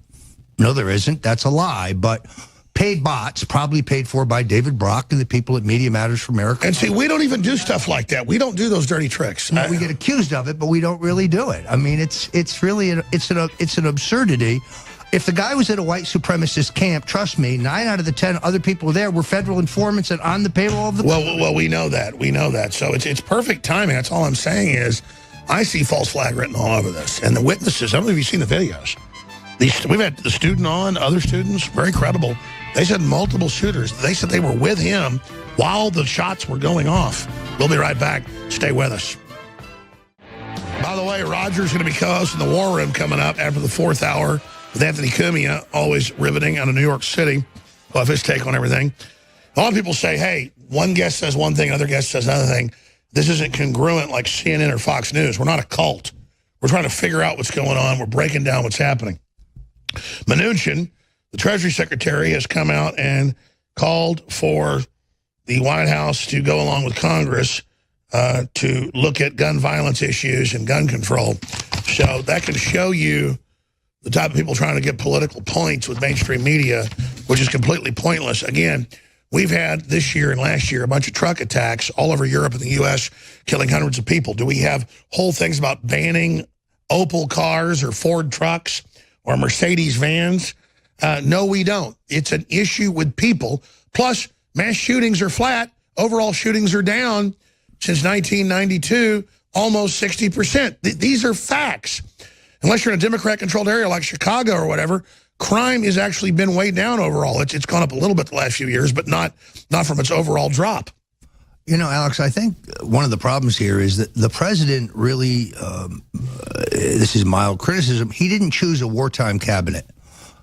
No, there isn't. That's a lie. But paid bots, probably paid for by David Brock and the people at Media Matters for America. And see, we don't even do stuff like that. We don't do those dirty tricks. We get accused of it, but we don't really do it. I mean, it's really an absurdity. If the guy was at a white supremacist camp, trust me, 9 out of the 10 other people there were federal informants and on the payroll of the... Well, we know that. We know that. So it's perfect timing. That's all I'm saying is I see false flag written all over this. And the witnesses, I don't know if you've seen the videos. We've had the student on, other students, very credible. They said multiple shooters. They said they were with him while the shots were going off. We'll be right back. Stay with us. By the way, Roger's going to be co-hosting the War Room coming up after the 4th hour with Anthony Cumia, always riveting, out of New York City. We'll have his take on everything. A lot of people say, hey, one guest says one thing, another guest says another thing. This isn't congruent like CNN or Fox News. We're not a cult. We're trying to figure out what's going on. We're breaking down what's happening. Mnuchin, the Treasury Secretary, has come out and called for the White House to go along with Congress to look at gun violence issues and gun control. So that can show you the type of people trying to get political points with mainstream media, which is completely pointless. Again, we've had this year and last year a bunch of truck attacks all over Europe and the U.S., killing hundreds of people. Do we have whole things about banning Opel cars or Ford trucks or Mercedes vans? No, we don't. It's an issue with people. Plus, mass shootings are flat. Overall shootings are down since 1992, almost 60%. These are facts. Unless you're in a Democrat-controlled area like Chicago or whatever, crime has actually been way down overall. It's gone up a little bit the last few years, but not from its overall drop. You know, Alex, I think one of the problems here is that the president really, this is mild criticism, he didn't choose a wartime cabinet.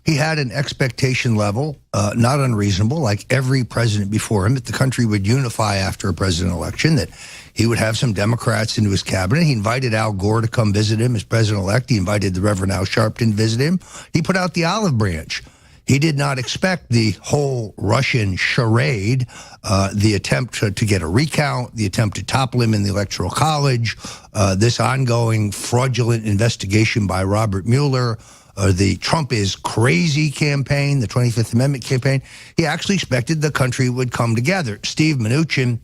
He had an expectation level, not unreasonable, like every president before him, that the country would unify after a president election, that he would have some Democrats into his cabinet. He invited Al Gore to come visit him as president-elect. He invited the Reverend Al Sharpton to visit him. He put out the olive branch. He did not expect the whole Russian charade, the attempt to get a recount, the attempt to topple him in the Electoral College, this ongoing fraudulent investigation by Robert Mueller, the Trump is crazy campaign, the 25th Amendment campaign. He actually expected the country would come together. Steve Mnuchin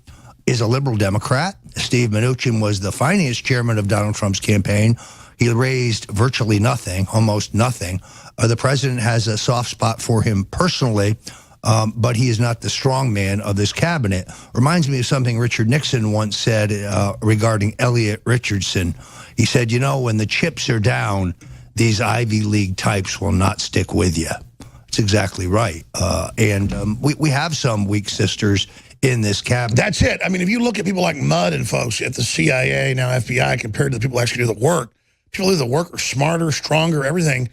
is a liberal Democrat. Steve Mnuchin was the finance chairman of Donald Trump's campaign. He raised virtually nothing, almost nothing. The president has a soft spot for him personally, but he is not the strong man of this cabinet. Reminds me of something Richard Nixon once said regarding Elliot Richardson. He said, you know, when the chips are down, these Ivy League types will not stick with you. That's exactly right. And we have some weak sisters in this cabinet. That's it. I mean, if you look at people like Mudd and folks at the CIA, now FBI, compared to the people who actually do the work, people who do the work are smarter, stronger, everything.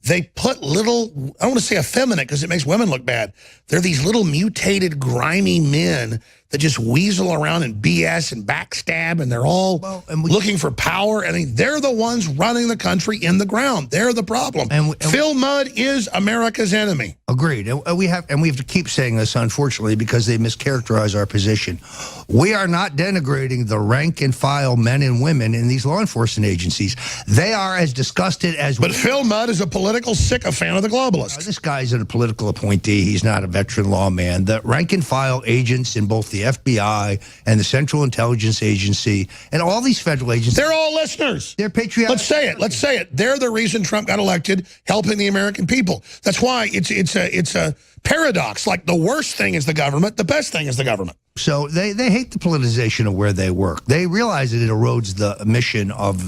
they put little, I don't want to say effeminate because it makes women look bad. They're these little mutated, grimy men that just weasel around and BS and backstab, and they're all looking for power. I mean, they're the ones running the country in the ground. They're the problem. Phil Mudd is America's enemy. Agreed. And we have to keep saying this, unfortunately, because they mischaracterize our position. We are not denigrating the rank and file men and women in these law enforcement agencies. They are as disgusted as But Phil Mudd is a political sycophant of the globalists. This guy's a political appointee. He's not a veteran lawman. The rank and file agents in both the FBI and the Central Intelligence Agency and all these federal agencies. They're all listeners. They're patriotic. Let's say it. Let's say it. They're the reason Trump got elected, helping the American people. That's why it's a paradox. Like the worst thing is the government. The best thing is the government. So they hate the politicization of where they work. They realize that it erodes the mission of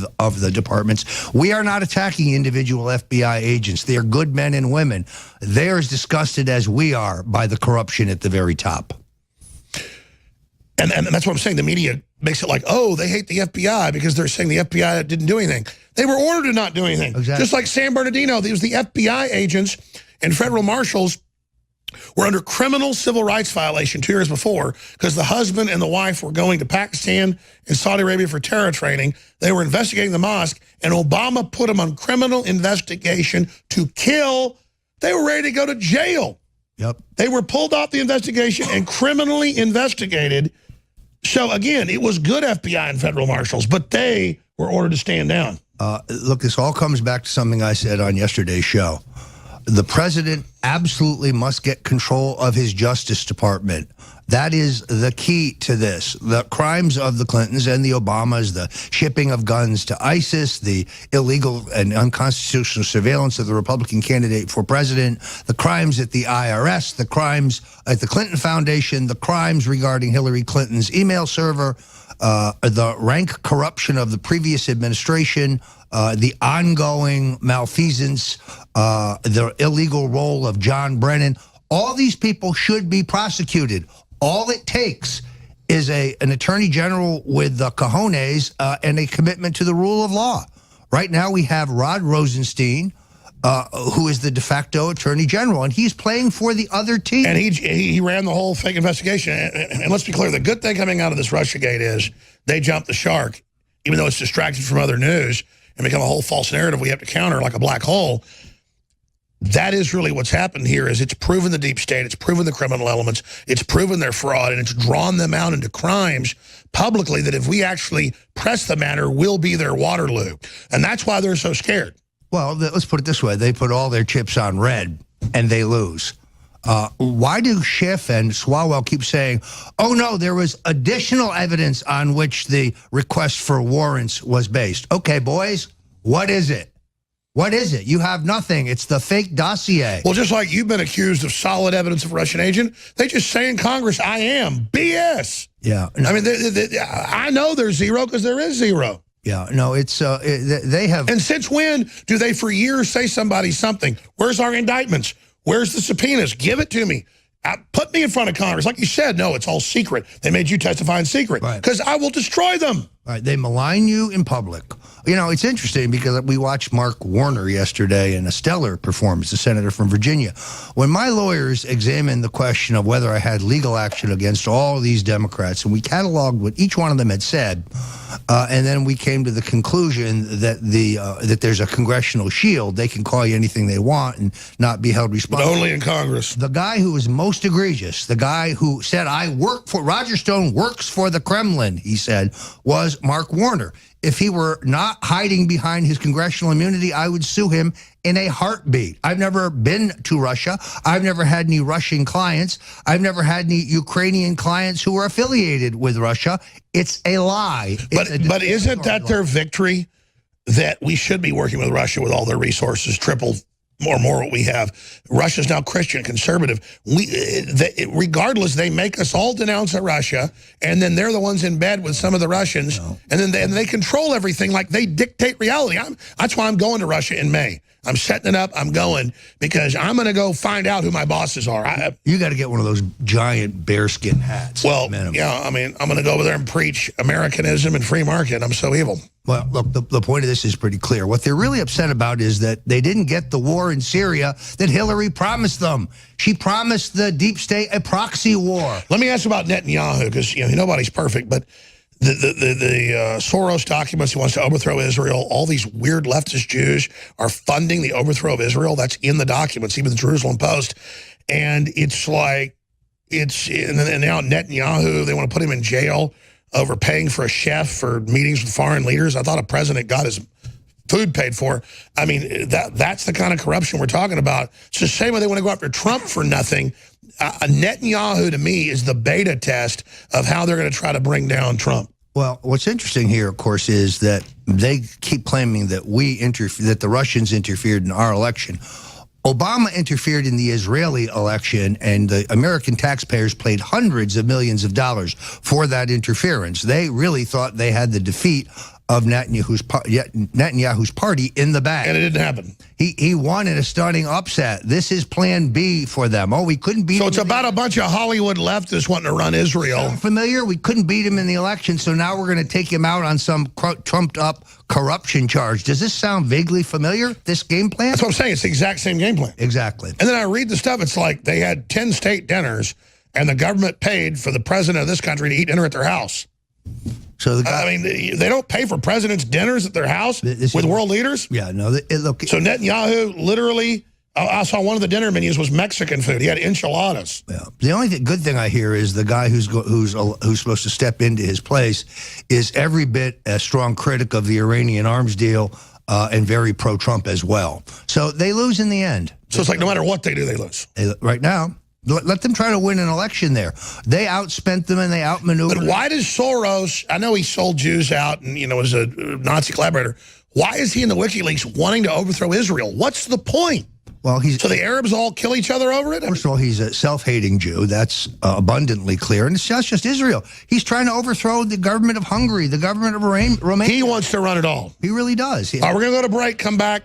the departments. We are not attacking individual FBI agents. They are good men and women. They are as disgusted as we are by the corruption at the very top. And that's what I'm saying. The media makes it like, oh, they hate the FBI because they're saying the FBI didn't do anything. They were ordered to not do anything. Exactly. Just like San Bernardino, it was the FBI agents and federal marshals were under criminal civil rights violation 2 years before because the husband and the wife were going to Pakistan and Saudi Arabia for terror training. They were investigating the mosque, and Obama put them on criminal investigation to kill. They were ready to go to jail. Yep. They were pulled off the investigation and criminally investigated. So, again, it was good FBI and federal marshals, but they were ordered to stand down. Look, this all comes back to something I said on yesterday's show. The president absolutely must get control of his Justice Department. That is the key to this. The crimes of the Clintons and the Obamas, the shipping of guns to ISIS, the illegal and unconstitutional surveillance of the Republican candidate for president, the crimes at the IRS, the crimes at the Clinton Foundation, the crimes regarding Hillary Clinton's email server, the rank corruption of the previous administration, the ongoing malfeasance, the illegal role of John Brennan. All these people should be prosecuted. All it takes is an attorney general with the cojones and a commitment to the rule of law. Right now we have Rod Rosenstein, who is the de facto attorney general, and he's playing for the other team. And he ran the whole fake investigation. And let's be clear, the good thing coming out of this Russiagate is they jumped the shark, even though it's distracted from other news and become a whole false narrative we have to counter like a black hole. That is really what's happened here is it's proven the deep state, it's proven the criminal elements, it's proven their fraud, and it's drawn them out into crimes publicly that if we actually press the matter, will be their Waterloo. And that's why they're so scared. Well, let's put it this way. They put all their chips on red, and they lose. Why do Schiff and Swalwell keep saying, oh, no, there was additional evidence on which the request for warrants was based? Okay, boys, what is it? What is it? You have nothing. It's the fake dossier. Well, just like you've been accused of solid evidence of Russian agent, they just say in Congress, I am. BS. Yeah. No. I mean, I know there's zero because there is zero. Yeah, no, it's, they have. And since when do they for years say somebody something? Where's our indictments? Where's the subpoenas? Give it to me. Put me in front of Congress. Like you said, no, it's all secret. They made you testify in secret because I will destroy them. Right, they malign you in public. You know, it's interesting because we watched Mark Warner yesterday in a stellar performance, the senator from Virginia. When my lawyers examined the question of whether I had legal action against all these Democrats, and we cataloged what each one of them had said, and then we came to the conclusion that that there's a congressional shield. They can call you anything they want and not be held responsible. But only in Congress. The guy who was most egregious, the guy who said, I work for, Roger Stone works for the Kremlin, he said, was Mark Warner. If he were not hiding behind his congressional immunity, I would sue him in a heartbeat. I've never been to Russia. I've never had any Russian clients. I've never had any Ukrainian clients who are affiliated with Russia. It's a lie. But isn't that their victory? That we should be working with Russia with all their resources, triple more what we have. Russia's now Christian, conservative. Regardless, they make us all denounce Russia, and then they're the ones in bed with some of the Russians, and then they control everything like they dictate reality. That's why I'm going to Russia in May. I'm setting it up. I'm going because I'm going to go find out who my bosses are. You got to get one of those giant bearskin hats. Well, yeah, I mean, I'm going to go over there and preach Americanism and free market. I'm so evil. Well, look, the point of this is pretty clear. What they're really upset about is that they didn't get the war in Syria that Hillary promised them. She promised the deep state a proxy war. Let me ask you about Netanyahu, because nobody's perfect, but the Soros documents, he wants to overthrow Israel. All these weird leftist Jews are funding the overthrow of Israel. That's in the documents, even the Jerusalem Post. And it's like, and now Netanyahu, they want to put him in jail over paying for a chef for meetings with foreign leaders. I thought a president got his food paid for. I mean, that's the kind of corruption we're talking about. It's the same way they want to go after Trump for nothing. Netanyahu, to me, is the beta test of how they're going to try to bring down Trump. Well, what's interesting here, of course, is that they keep claiming that that the Russians interfered in our election. Obama interfered in the Israeli election, and the American taxpayers paid hundreds of millions of dollars for that interference. They really thought they had the defeat of Netanyahu's party in the bag. And it didn't happen. He won in a stunning upset. This is plan B for them. Oh, we couldn't beat him. So it's about a bunch of Hollywood leftists wanting to run Israel. Sound familiar? We couldn't beat him in the election, so now we're going to take him out on some trumped-up corruption charge. Does this sound vaguely familiar, this game plan? That's what I'm saying. It's the exact same game plan. Exactly. And then I read the stuff. It's like they had 10 state dinners, and the government paid for the president of this country to eat dinner at their house. So I mean, they don't pay for presidents' dinners at their house with world leaders? Yeah, no. Look, so Netanyahu literally, I saw one of the dinner menus was Mexican food. He had enchiladas. Yeah. The only good thing I hear is the guy who's supposed to step into his place is every bit a strong critic of the Iranian arms deal and very pro-Trump as well. So they lose in the end. So it's like no matter what they do, they lose. Right now. Let them try to win an election there. They outspent them and they outmaneuvered. But why does Soros, I know he sold Jews out and, was a Nazi collaborator. Why is he in the WikiLeaks wanting to overthrow Israel? What's the point? Well, so the Arabs all kill each other over it? First of all, he's a self-hating Jew. That's abundantly clear. And it's not just Israel. He's trying to overthrow the government of Hungary, the government of Romania. He wants to run it all. He really does. All right, we're going to go to break, come back.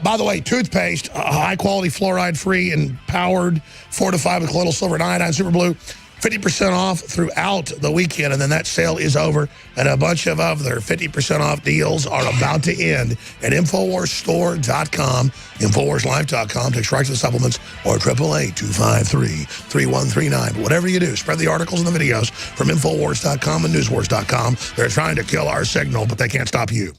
By the way, toothpaste, high-quality, fluoride-free, and powered, fortified with colloidal silver and iodine, super blue, 50% off throughout the weekend, and then that sale is over, and a bunch of other 50% off deals are about to end at InfoWarsStore.com, InfoWarsLife.com, takes right to the supplements, or 888-253-3139. But whatever you do, spread the articles and the videos from InfoWars.com and NewsWars.com. They're trying to kill our signal, but they can't stop you.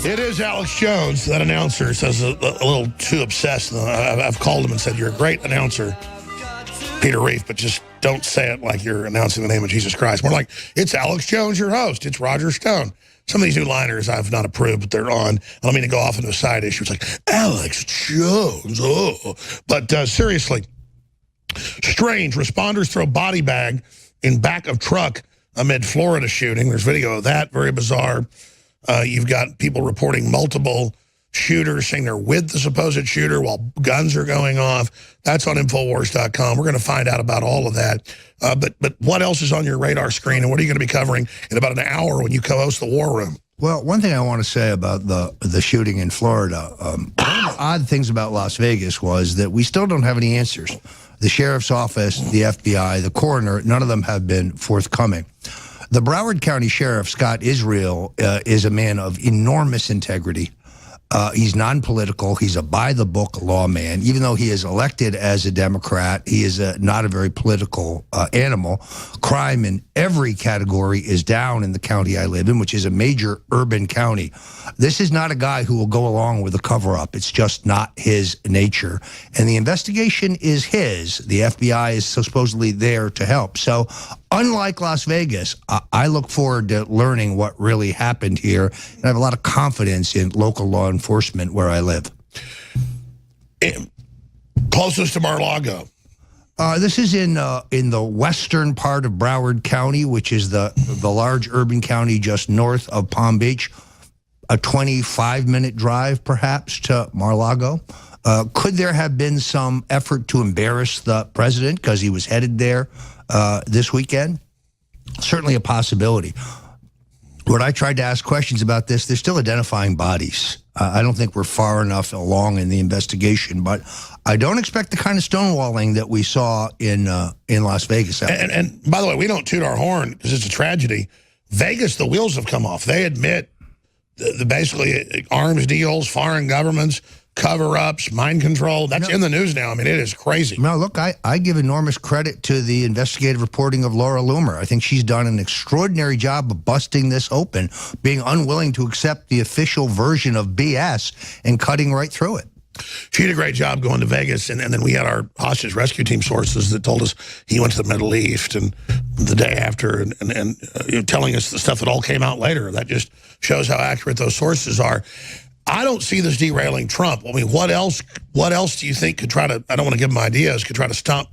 It is Alex Jones, that announcer, says a little too obsessed. I've called him and said, you're a great announcer, Peter Reif, but just don't say it like you're announcing the name of Jesus Christ. More like, it's Alex Jones, your host. It's Roger Stone. Some of these new liners I've not approved, but they're on. I don't mean to go off into a side issue. It's like, Alex Jones, oh. But seriously, strange. Responders throw body bag in back of truck amid Florida shooting. There's video of that. Very bizarre. You've got people reporting multiple shooters saying they're with the supposed shooter while guns are going off. That's on Infowars.com. We're going to find out about all of that. But what else is on your radar screen, and what are you going to be covering in about an hour when you co-host the War Room? Well, one thing I want to say about the shooting in Florida, one of the odd things about Las Vegas was that we still don't have any answers. The sheriff's office, the FBI, the coroner, none of them have been forthcoming. The Broward County Sheriff, Scott Israel, is a man of enormous integrity. He's non-political. He's a by-the-book lawman. Even though he is elected as a Democrat, he is not a very political animal. Crime in every category is down in the county I live in, which is a major urban county. This is not a guy who will go along with a cover-up. It's just not his nature. And the investigation is his. The FBI is supposedly there to help. So unlike Las Vegas, I look forward to learning what really happened here, and I have a lot of confidence in local law enforcement where I live. Closest to Mar-a-Lago. This is in the western part of Broward County, which is the large urban county just north of Palm Beach. A 25-minute drive, perhaps, to Mar-a-Lago. Could there have been some effort to embarrass the president because he was headed there this weekend? Certainly a possibility. When I tried to ask questions about this, they're still identifying bodies. I don't think we're far enough along in the investigation, but I don't expect the kind of stonewalling that we saw in Las Vegas. And by the way, we don't toot our horn because it's a tragedy. Vegas, the wheels have come off. They admit the basically arms deals, foreign governments, cover-ups, mind control. That's in the news now. I mean, it is crazy. No, look, I give enormous credit to the investigative reporting of Laura Loomer. I think she's done an extraordinary job of busting this open, being unwilling to accept the official version of BS and cutting right through it. She did a great job going to Vegas, and then we had our hostage rescue team sources that told us he went to the Middle East and the day after, and telling us the stuff that all came out later. That just shows how accurate those sources are. I don't see this derailing Trump. I mean, what else do you think could try to, I don't want to give them ideas, could try to stop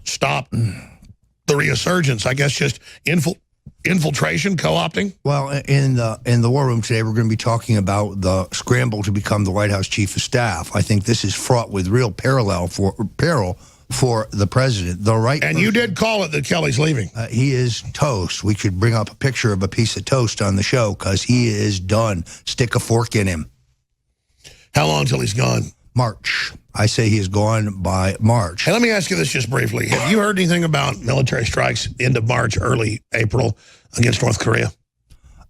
the resurgence? I guess just infiltration, co-opting? Well, in the war room today, we're going to be talking about the scramble to become the White House chief of staff. I think this is fraught with real peril for the president. The right and you did call it that Kelly's leaving. He is toast. We could bring up a picture of a piece of toast on the show because he is done. Stick a fork in him. How long till he's gone? March. I say he is gone by March. Hey, let me ask you this just briefly. Have you heard anything about military strikes end of March, early April against North Korea?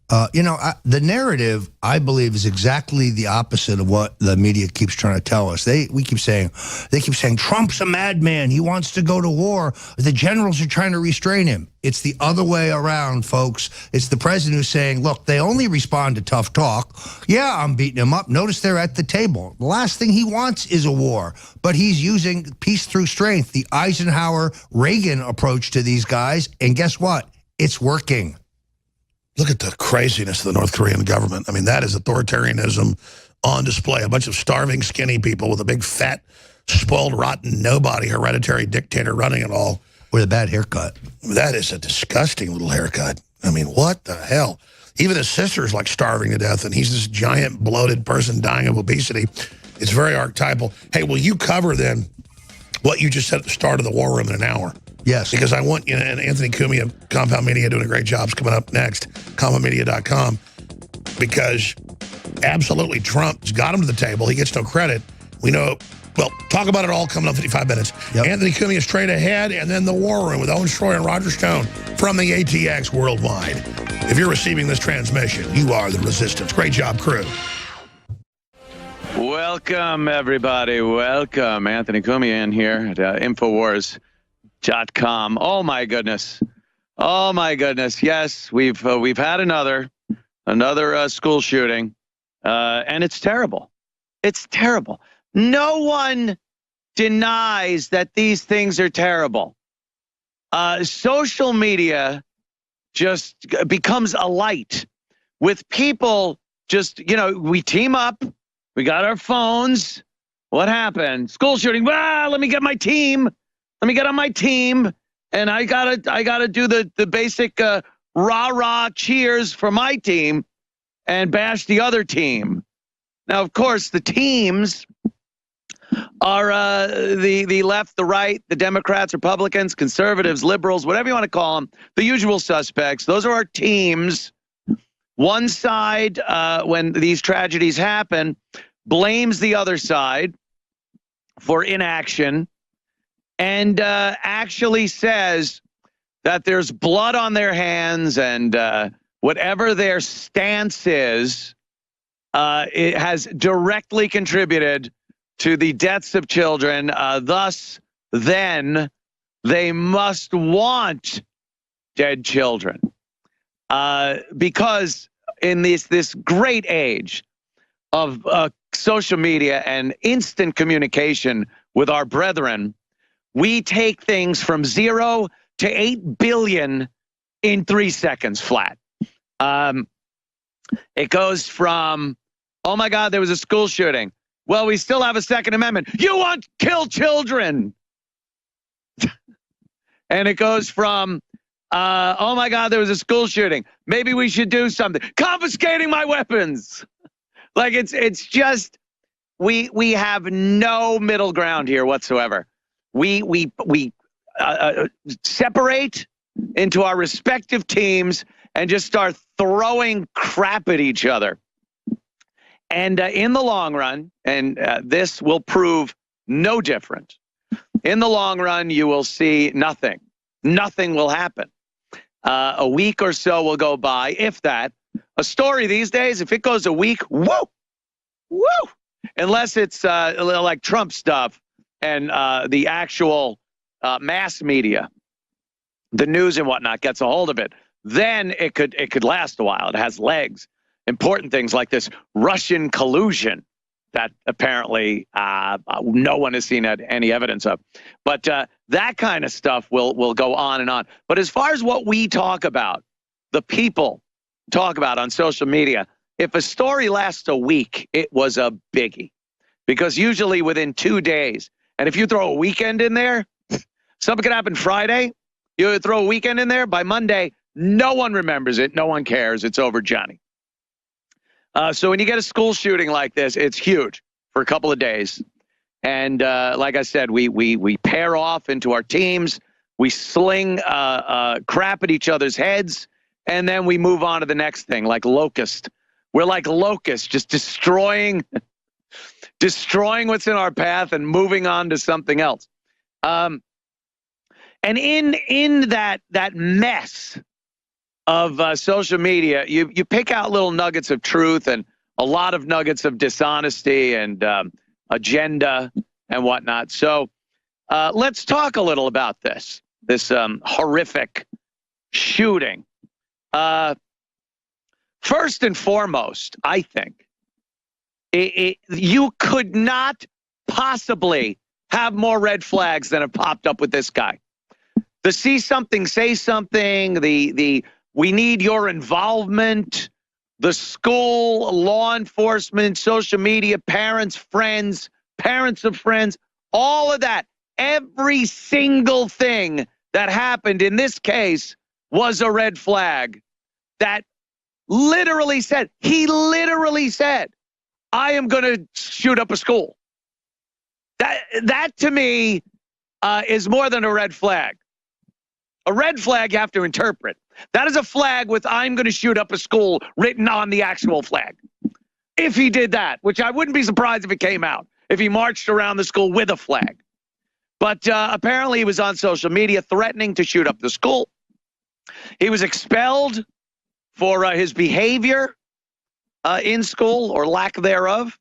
The narrative, I believe, is exactly the opposite of what the media keeps trying to tell us. They keep saying Trump's a madman. He wants to go to war. The generals are trying to restrain him. It's the other way around, folks. It's the president who's saying, look, they only respond to tough talk. Yeah, I'm beating him up. Notice they're at the table. The last thing he wants is a war, but he's using peace through strength, the Eisenhower-Reagan approach to these guys, and guess what? It's working. Look at the craziness of the North Korean government. I mean, that is authoritarianism on display. A bunch of starving, skinny people with a big, fat, spoiled, rotten, nobody, hereditary dictator running it all. With a bad haircut. That is a disgusting little haircut. I mean, what the hell? Even his sister's like starving to death, and he's this giant, bloated person dying of obesity. It's very archetypal. Hey, will you cover, then, what you just said at the start of the war room in an hour? Yes. Because I want, and Anthony Cumia of Compound Media doing a great job, is coming up next, compoundmedia.com, because absolutely Trump's got him to the table. He gets no credit. We know, well, talk about it all coming up in 55 minutes. Yep. Anthony Cumia straight ahead, and then the war room with Owen Shroy and Roger Stone from the ATX worldwide. If you're receiving this transmission, you are the resistance. Great job, crew. Welcome, everybody. Welcome. Anthony Cumia in here at Infowars.com. Oh my goodness. Oh my goodness. Yes, we've had another school shooting, and it's terrible. It's terrible. No one denies that these things are terrible. Social media just becomes a light with people. Just, we team up. We got our phones. What happened? School shooting. Well, let me get my team. Let me get on my team, and I gotta do the basic rah-rah cheers for my team and bash the other team. Now, of course, the teams are the left, the right, the Democrats, Republicans, conservatives, liberals, whatever you want to call them, the usual suspects. Those are our teams. One side, when these tragedies happen, blames the other side for inaction, and actually says that there's blood on their hands, and whatever their stance is, it has directly contributed to the deaths of children. Thus, then, they must want dead children. Because in this great age of social media and instant communication with our brethren, we take things from 0 to 8 billion in 3 seconds flat. It goes from, oh my God, there was a school shooting. Well, we still have a Second Amendment. You want to kill children. And it goes from, oh my God, there was a school shooting. Maybe we should do something. Confiscating my weapons. Like it's just, we have no middle ground here whatsoever. We separate into our respective teams, and just start throwing crap at each other. And in the long run, and this will prove no different, in the long run, you will see nothing. Nothing will happen. A week or so will go by, if that. A story these days, if it goes a week, woo! Unless it's like Trump stuff and the actual mass media, the news and whatnot gets a hold of it, then it could last a while. It has legs. Important things like this Russian collusion that apparently no one has seen any evidence of. But that kind of stuff will go on and on. But as far as what we talk about, the people talk about on social media, if a story lasts a week, it was a biggie. Because usually within 2 days, and if you throw a weekend in there, something could happen Friday, you throw a weekend in there, by Monday, no one remembers it, no one cares, it's over Johnny. So when you get a school shooting like this, it's huge for a couple of days. And like I said, we pair off into our teams, we sling crap at each other's heads, and then we move on to the next thing, like locust. We're like locusts, just destroying what's in our path and moving on to something else. And in that mess of social media, you pick out little nuggets of truth and a lot of nuggets of dishonesty and agenda and whatnot. So let's talk a little about this horrific shooting. First and foremost, I think you could not possibly have more red flags than have popped up with this guy. The see something, say something, the we need your involvement, the school, law enforcement, social media, parents, friends, parents of friends, all of that. Every single thing that happened in this case was a red flag that he literally said, I am going to shoot up a school. That to me is more than a red flag. A red flag you have to interpret. That is a flag with I'm going to shoot up a school written on the actual flag. If he did that, which I wouldn't be surprised if it came out, if he marched around the school with a flag. But apparently he was on social media threatening to shoot up the school. He was expelled for his behavior in school or lack thereof.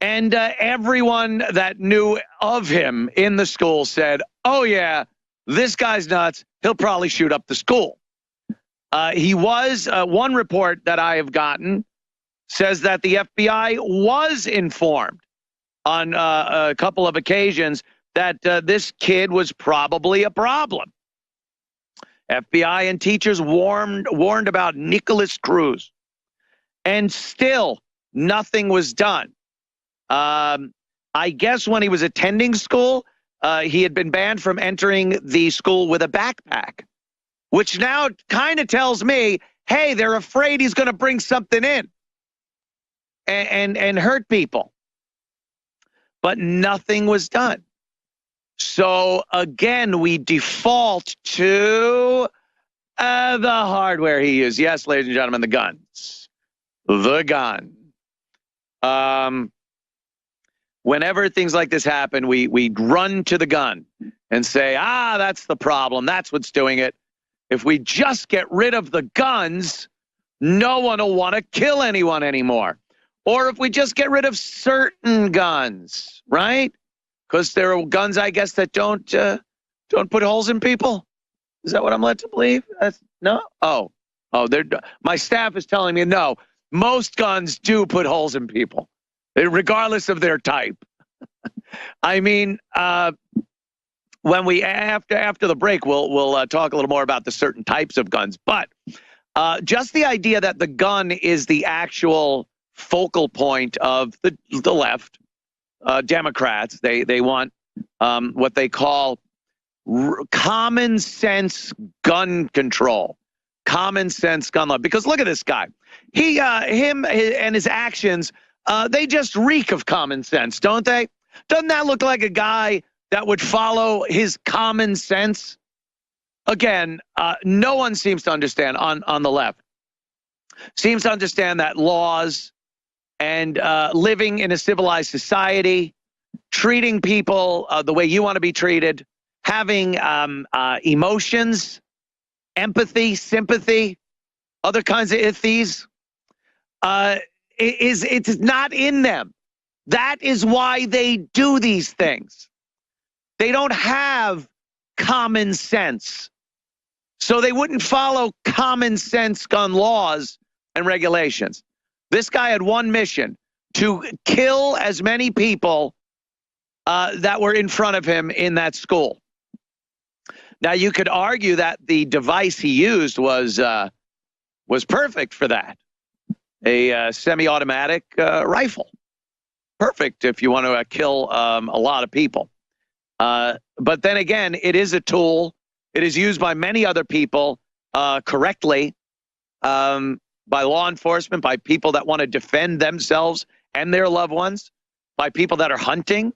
And everyone that knew of him in the school said, oh, yeah, this guy's nuts. He'll probably shoot up the school. He was, one report that I have gotten says that the FBI was informed on a couple of occasions that this kid was probably a problem. FBI and teachers warned about Nicholas Cruz. And still, nothing was done. I guess when he was attending school, he had been banned from entering the school with a backpack, which now kind of tells me, hey, they're afraid he's going to bring something in and hurt people. But nothing was done. So again, we default to the hardware he used. Yes, ladies and gentlemen, the guns. The gun. Whenever things like this happen, we run to the gun and say, that's the problem. That's what's doing it. If we just get rid of the guns, no one will want to kill anyone anymore. Or if we just get rid of certain guns, right? Because there are guns, I guess, that don't put holes in people. Is that what I'm led to believe? No? Oh, my staff is telling me no. Most guns do put holes in people, regardless of their type. I mean, when we after the break, we'll talk a little more about the certain types of guns. But just the idea that the gun is the actual focal point of the left, Democrats. They want what they call common sense gun control, common sense gun law. Because look at this guy. Him and his actions, they just reek of common sense, don't they? Doesn't that look like a guy that would follow his common sense? again, no one seems to understand on the left, seems to understand that laws and living in a civilized society, treating people the way you want to be treated, having emotions, empathy, sympathy, other kinds of ithies, it's not in them. That is why they do these things. They don't have common sense. So they wouldn't follow common sense gun laws and regulations. This guy had one mission: to kill as many people that were in front of him in that school. Now, you could argue that the device he used was perfect for that. A semi-automatic rifle. Perfect if you want to kill a lot of people. But then again, it is a tool. It is used by many other people correctly, by law enforcement, by people that want to defend themselves and their loved ones, by people that are hunting,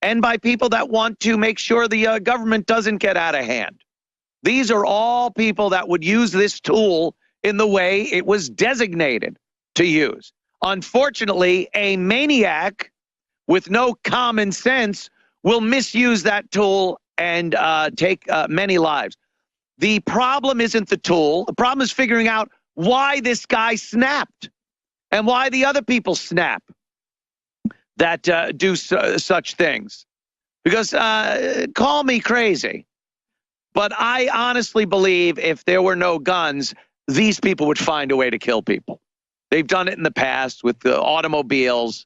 and by people that want to make sure the government doesn't get out of hand. These are all people that would use this tool in the way it was designated to use. Unfortunately, a maniac with no common sense will misuse that tool and take many lives. The problem isn't the tool. The problem is figuring out why this guy snapped and why the other people snap that do such things. Because call me crazy, but I honestly believe if there were no guns, these people would find a way to kill people. They've done it in the past with the automobiles,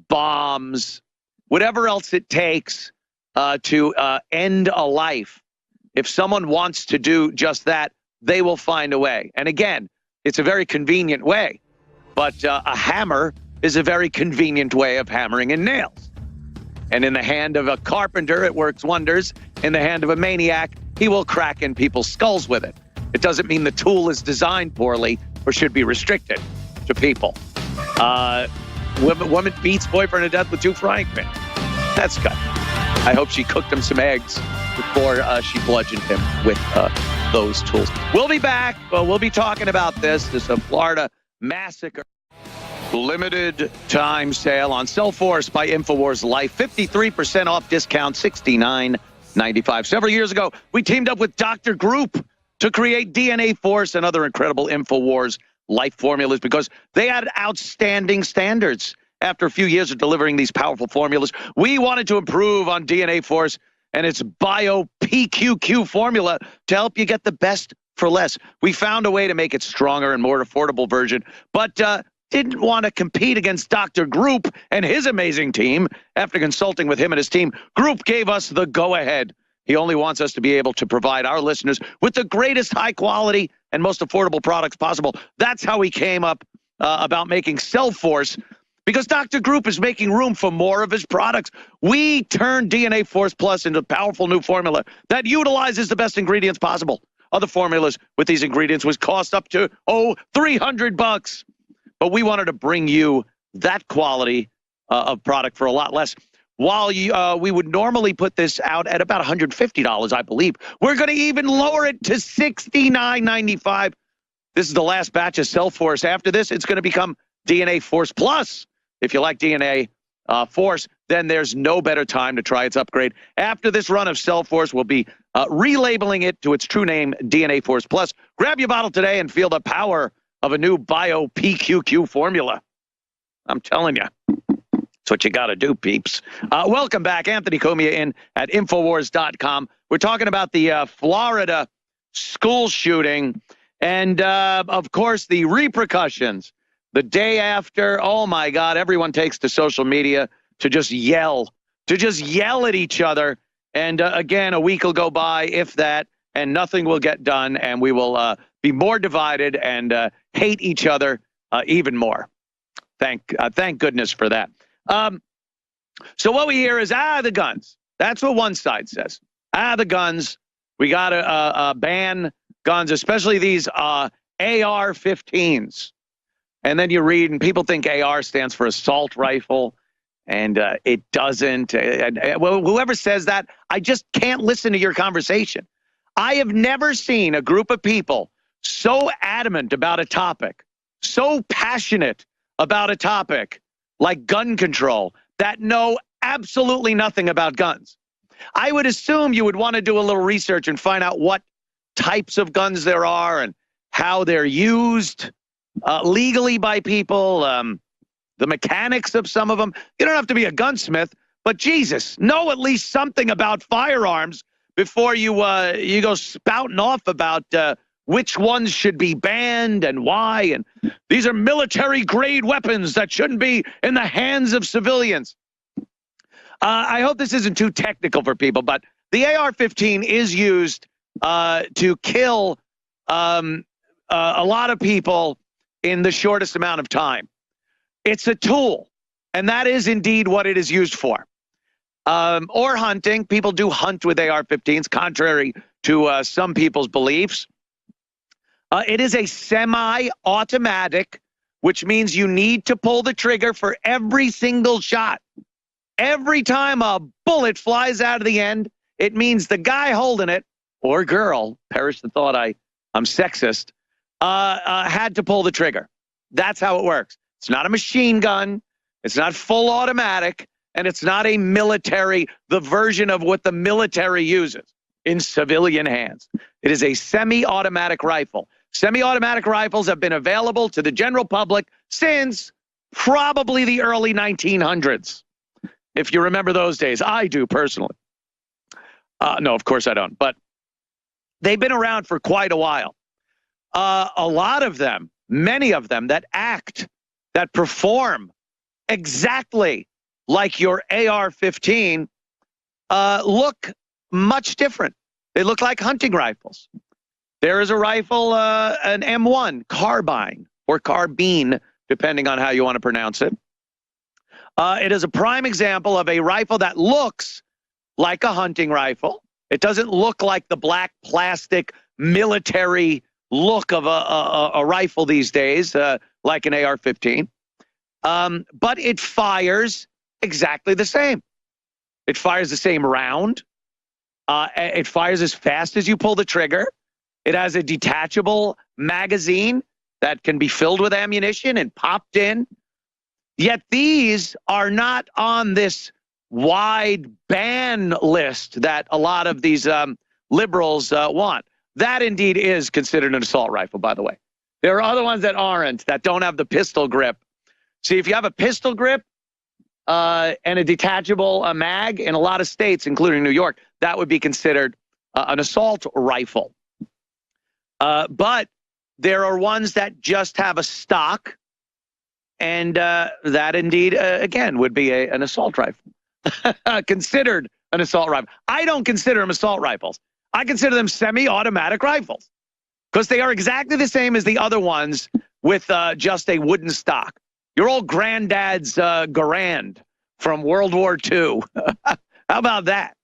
bombs, whatever else it takes to end a life. If someone wants to do just that, they will find a way. And again, it's a very convenient way, but a hammer is a very convenient way of hammering in nails. And in the hand of a carpenter, it works wonders. In the hand of a maniac, he will crack in people's skulls with it. It doesn't mean the tool is designed poorly or should be restricted to people. Woman beats boyfriend to death with 2 frying pans. That's good. I hope she cooked him some eggs before she bludgeoned him with those tools. We'll be back. We'll be talking about this. This is a Florida massacre. Limited time sale on Cellforce by Infowars Life. 53% off discount, $69.95. Several years ago, we teamed up with Dr. Group to create DNA Force and other incredible Infowars Life formulas because they had outstanding standards. After a few years of delivering these powerful formulas, we wanted to improve on DNA Force and its Bio PQQ formula to help you get the best for less. We found a way to make it stronger and more affordable version, but didn't want to compete against Dr. Group and his amazing team. After consulting with him and his team, Group gave us the go-ahead. He only wants us to be able to provide our listeners with the greatest high quality and most affordable products possible. That's how he came up about making Cellforce, because Dr. Group is making room for more of his products. We turned DNA Force Plus into a powerful new formula that utilizes the best ingredients possible. Other formulas with these ingredients would cost up to, $300. But we wanted to bring you that quality of product for a lot less. While we would normally put this out at about $150, I believe, we're going to even lower it to $69.95. This is the last batch of Cellforce. After this, it's going to become DNA Force Plus. If you like DNA Force, then there's no better time to try its upgrade. After this run of Cellforce, we'll be relabeling it to its true name, DNA Force Plus. Grab your bottle today and feel the power of a new Bio PQQ formula. I'm telling you, that's what you got to do, peeps. Welcome back. Anthony Comia in at Infowars.com. We're talking about the Florida school shooting and, of course, the repercussions. The day after, oh, my God, everyone takes to social media to just yell at each other. And, again, a week will go by, if that, and nothing will get done, and we will be more divided and hate each other even more. Thank goodness for that. So what we hear is, the guns. That's what one side says. The guns. We got to ban guns, especially these AR-15s. And then you read, and people think AR stands for assault rifle, and it doesn't. Well, whoever says that, I just can't listen to your conversation. I have never seen a group of people so adamant about a topic, so passionate about a topic like gun control that know absolutely nothing about guns. I would assume you would want to do a little research and find out what types of guns there are and how they're used legally by people, the mechanics of some of them. You don't have to be a gunsmith, but Jesus, know at least something about firearms before you go spouting off about which ones should be banned and why. And these are military-grade weapons that shouldn't be in the hands of civilians. I hope this isn't too technical for people, but the AR-15 is used to kill a lot of people in the shortest amount of time. It's a tool, and that is indeed what it is used for. Or hunting. People do hunt with AR-15s, contrary to some people's beliefs. It is a semi-automatic, which means you need to pull the trigger for every single shot. Every time a bullet flies out of the end, it means the guy holding it, or girl, perish the thought I'm sexist, had to pull the trigger. That's how it works. It's not a machine gun. It's not full automatic. And it's not a military, the version of what the military uses in civilian hands. It is a semi-automatic rifle. Semi-automatic rifles have been available to the general public since probably the early 1900s. If you remember those days. I do personally. No, of course I don't. But they've been around for quite a while. A lot of them, many of them that act, that perform exactly like your AR-15, look much different. They look like hunting rifles. There is a rifle, an M1 carbine or carbine, depending on how you want to pronounce it. It is a prime example of a rifle that looks like a hunting rifle. It doesn't look like the black plastic military look of a rifle these days, like an AR-15. But it fires exactly the same. It fires the same round. It fires as fast as you pull the trigger. It has a detachable magazine that can be filled with ammunition and popped in. Yet these are not on this wide ban list that a lot of these liberals want. That indeed is considered an assault rifle, by the way. There are other ones that aren't, that don't have the pistol grip. See, if you have a pistol grip and a detachable mag in a lot of states, including New York, that would be considered an assault rifle. But there are ones that just have a stock, and that indeed, again, would be an assault rifle. Considered an assault rifle. I don't consider them assault rifles. I consider them semi-automatic rifles because they are exactly the same as the other ones with just a wooden stock. Your old granddad's Garand from World War II. How about that?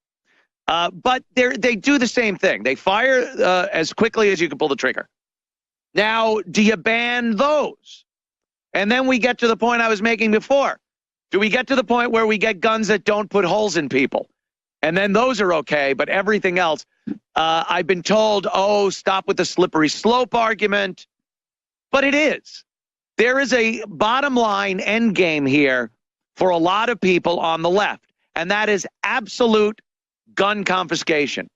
But they do the same thing. They fire as quickly as you can pull the trigger. Now, do you ban those? And then we get to the point I was making before. Do we get to the point where we get guns that don't put holes in people? And then those are okay, but everything else, I've been told, oh, stop with the slippery slope argument. But it is. There is a bottom line end game here for a lot of people on the left, and that is absolute gun confiscation.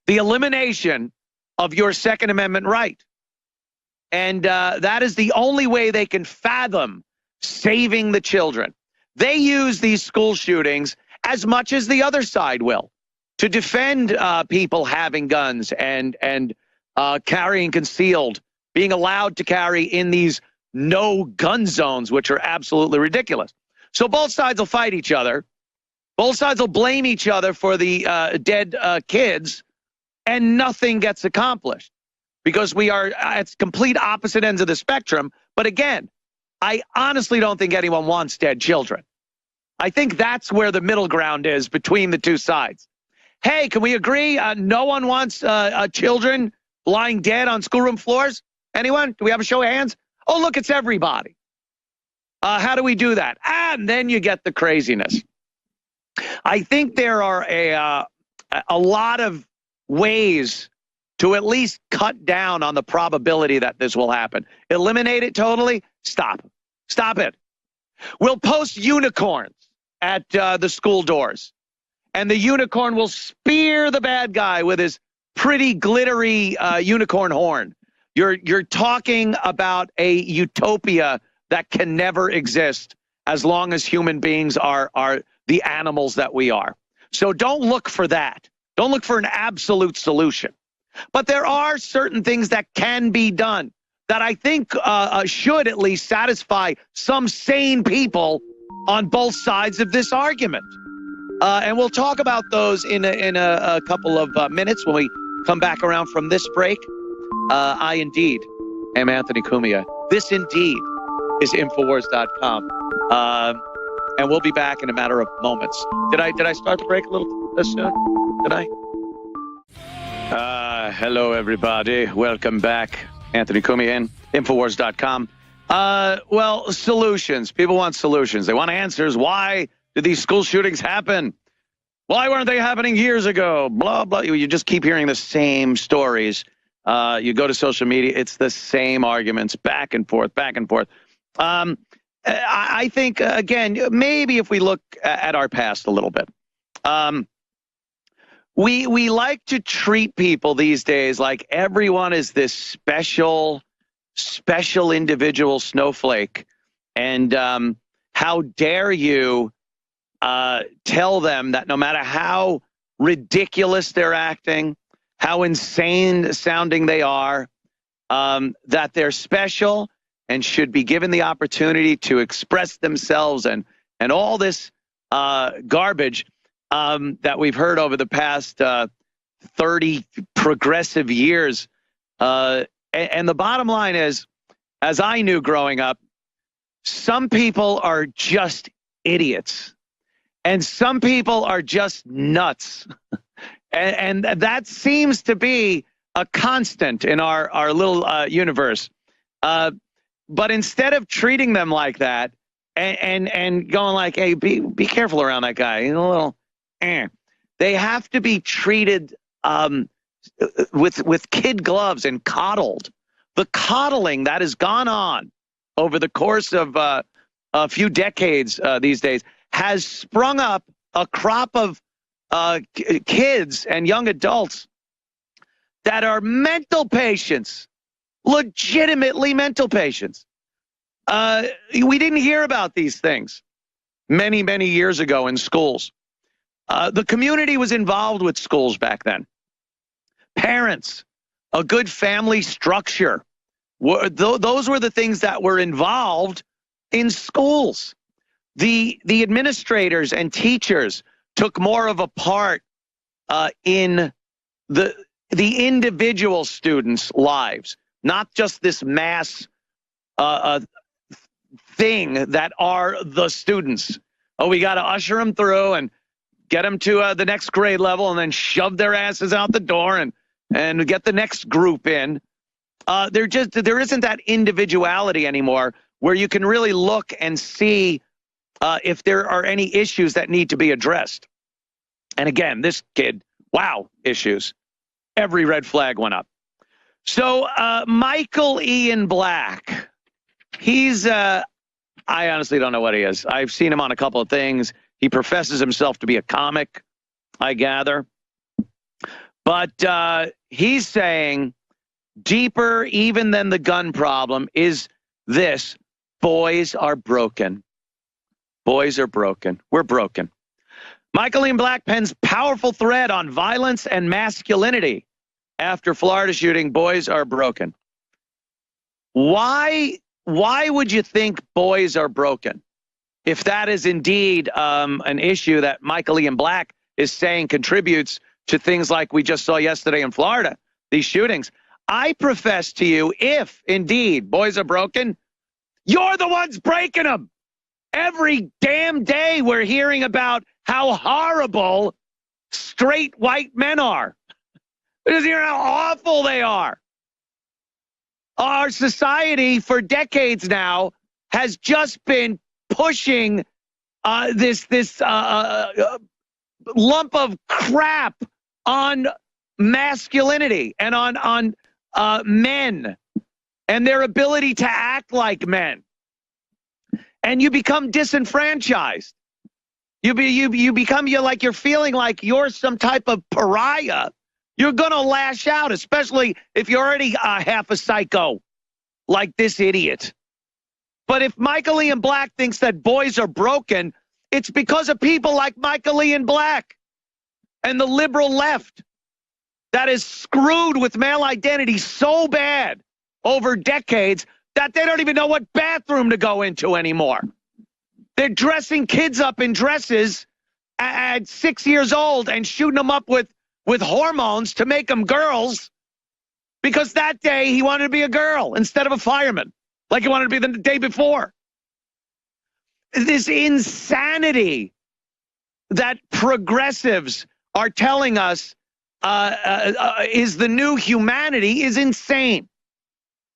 The elimination of your Second Amendment right. And that is the only way they can fathom saving the children. They use these school shootings as much as the other side will to defend people having guns and carrying concealed, being allowed to carry in these no gun zones, which are absolutely ridiculous. So both sides will fight each other. Both sides will blame each other for the dead kids, and nothing gets accomplished because we are at complete opposite ends of the spectrum. But again, I honestly don't think anyone wants dead children. I think that's where the middle ground is between the two sides. Hey, can we agree? No one wants children lying dead on schoolroom floors? Anyone? Do we have a show of hands? Oh, look, it's everybody. How do we do that? And then you get the craziness. I think there are a lot of ways to at least cut down on the probability that this will happen. Eliminate it totally? Stop. Stop it. We'll post unicorns at the school doors, and the unicorn will spear the bad guy with his pretty glittery unicorn horn. You're talking about a utopia that can never exist as long as human beings are the animals that we are. So don't look for that. Don't look for an absolute solution. But there are certain things that can be done that I think should at least satisfy some sane people on both sides of this argument. And we'll talk about those in a couple of minutes when we come back around from this break. I indeed am Anthony Cumia. This indeed is Infowars.com. And we'll be back in a matter of moments. Did I start the break a little soon? Did I? Hello, everybody. Welcome back. Anthony Cumia, Infowars.com. Well, solutions. People want solutions. They want answers. Why did these school shootings happen? Why weren't they happening years ago? Blah, blah. You just keep hearing the same stories. You go to social media, it's the same arguments back and forth, back and forth. I think, again, maybe if we look at our past a little bit, we like to treat people these days like everyone is this special individual snowflake. And how dare you tell them that no matter how ridiculous they're acting, how insane sounding they are, that they're special and should be given the opportunity to express themselves and all this garbage that we've heard over the past 30 progressive years. And the bottom line is, as I knew growing up, some people are just idiots and some people are just nuts. And that seems to be a constant in our little universe. But instead of treating them like that and going like, hey, be careful around that guy, a little, they have to be treated with kid gloves and coddled. The coddling that has gone on over the course of a few decades these days has sprung up a crop of kids and young adults that are mental patients, legitimately mental patients. We didn't hear about these things many, many years ago in schools. The community was involved with schools back then. Parents, a good family structure, those were the things that were involved in schools. The administrators and teachers took more of a part in the individual students' lives, not just this mass thing that are the students. Oh, we got to usher them through and get them to the next grade level and then shove their asses out the door and get the next group in. There isn't that individuality anymore where you can really look and see if there are any issues that need to be addressed. And again, this kid, wow, issues. Every red flag went up. So Michael Ian Black, he's, I honestly don't know what he is. I've seen him on a couple of things. He professes himself to be a comic, I gather. But he's saying deeper even than the gun problem is this: boys are broken. Boys are broken. We're broken. Michael Ian Black pens powerful thread on violence and masculinity after Florida shooting. Boys are broken. Why would you think boys are broken if that is indeed an issue that Michael Ian Black is saying contributes to things like we just saw yesterday in Florida, these shootings? I profess to you, if indeed boys are broken, you're the ones breaking them. Every damn day we're hearing about how horrible straight white men are. We're just hearing how awful they are. Our society for decades now has just been pushing this lump of crap on masculinity and on men and their ability to act like men. And you become disenfranchised. You're feeling like you're some type of pariah. You're going to lash out, especially if you're already half a psycho like this idiot. But if Michael Ian Black thinks that boys are broken, it's because of people like Michael Ian Black and the liberal left that is screwed with male identity so bad over decades that they don't even know what bathroom to go into anymore. They're dressing kids up in dresses at 6 years old and shooting them up with hormones to make them girls because that day he wanted to be a girl instead of a fireman, like he wanted to be the day before. This insanity that progressives are telling us is the new humanity is insane.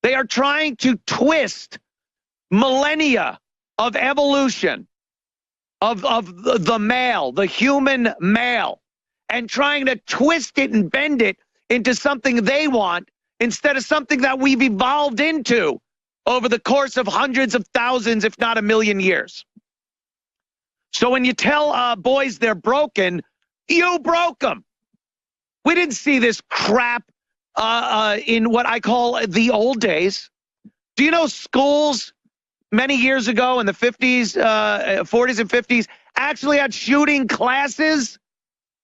They are trying to twist millennia of evolution of the male, the human male, and trying to twist it and bend it into something they want instead of something that we've evolved into over the course of hundreds of thousands, if not a million years. So when you tell boys they're broken, you broke them. We didn't see this crap in what I call the old days. Do you know schools many years ago in the 50s, 40s and 50s actually had shooting classes?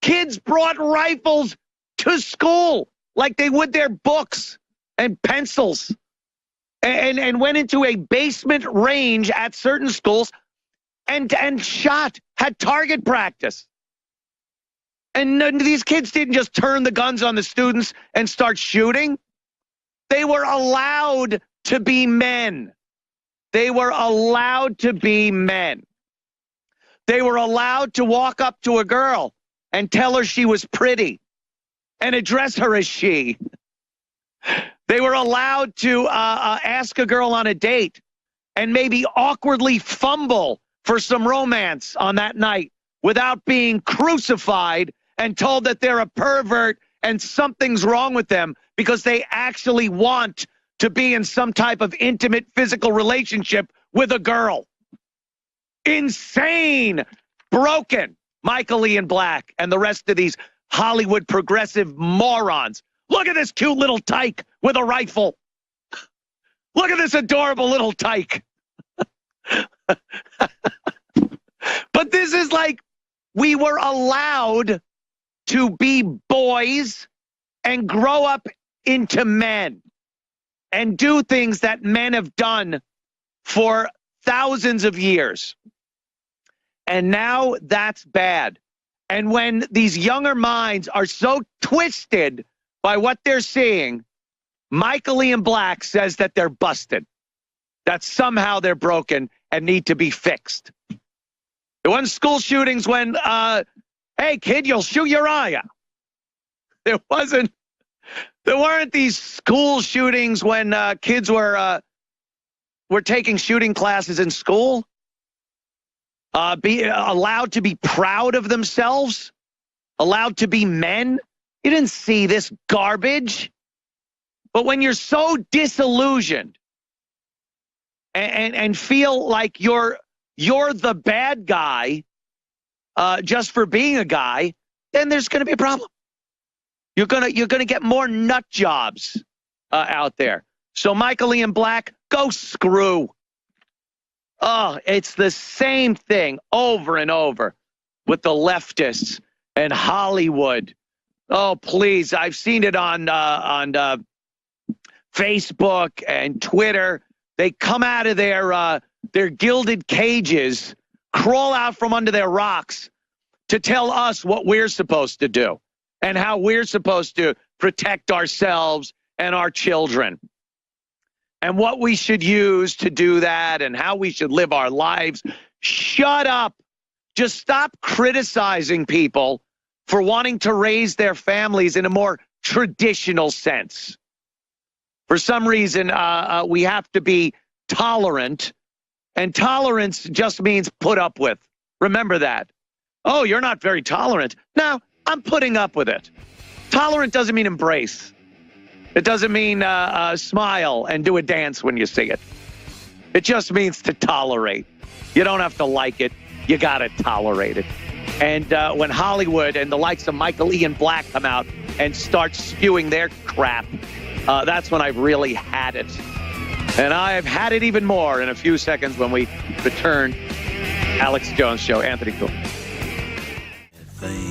Kids brought rifles to school like they would their books and pencils and went into a basement range at certain schools and shot, had target practice. And these kids didn't just turn the guns on the students and start shooting. They were allowed to be men. They were allowed to be men. They were allowed to walk up to a girl and tell her she was pretty and address her as she. They were allowed to ask a girl on a date and maybe awkwardly fumble for some romance on that night without being crucified and told that they're a pervert and something's wrong with them because they actually want to be in some type of intimate physical relationship with a girl. Insane, broken Michael Ian Black and the rest of these Hollywood progressive morons. Look at this cute little tyke with a rifle. Look at this adorable little tyke. But this is like we were allowed to be boys and grow up into men and do things that men have done for thousands of years. And now that's bad. And when these younger minds are so twisted by what they're seeing, Michael Ian Black says that they're busted, that somehow they're broken and need to be fixed. There wasn't school shootings when, hey, kid, you'll shoot your eye out. There weren't these school shootings when kids were taking shooting classes in school. Be allowed to be proud of themselves, allowed to be men. You didn't see this garbage. But when you're so disillusioned and feel like you're the bad guy just for being a guy, then there's going to be a problem. You're gonna get more nut jobs out there. So Michael Ian Black, go screw. Oh, it's the same thing over and over with the leftists and Hollywood. Oh, please. I've seen it on Facebook and Twitter. They come out of their gilded cages, crawl out from under their rocks to tell us what we're supposed to do and how we're supposed to protect ourselves and our children and what we should use to do that and how we should live our lives. Shut up. Just stop criticizing people for wanting to raise their families in a more traditional sense. For some reason, we have to be tolerant, and tolerance just means put up with. Remember that. Oh, you're not very tolerant. No, I'm putting up with it. Tolerant doesn't mean embrace. It doesn't mean smile and do a dance when you see it. It just means to tolerate. You don't have to like it. You got to tolerate it. And when Hollywood and the likes of Michael Ian Black come out and start spewing their crap, that's when I've really had it. And I've had it even more in a few seconds when we return. Alex Jones Show, Anthony Cool.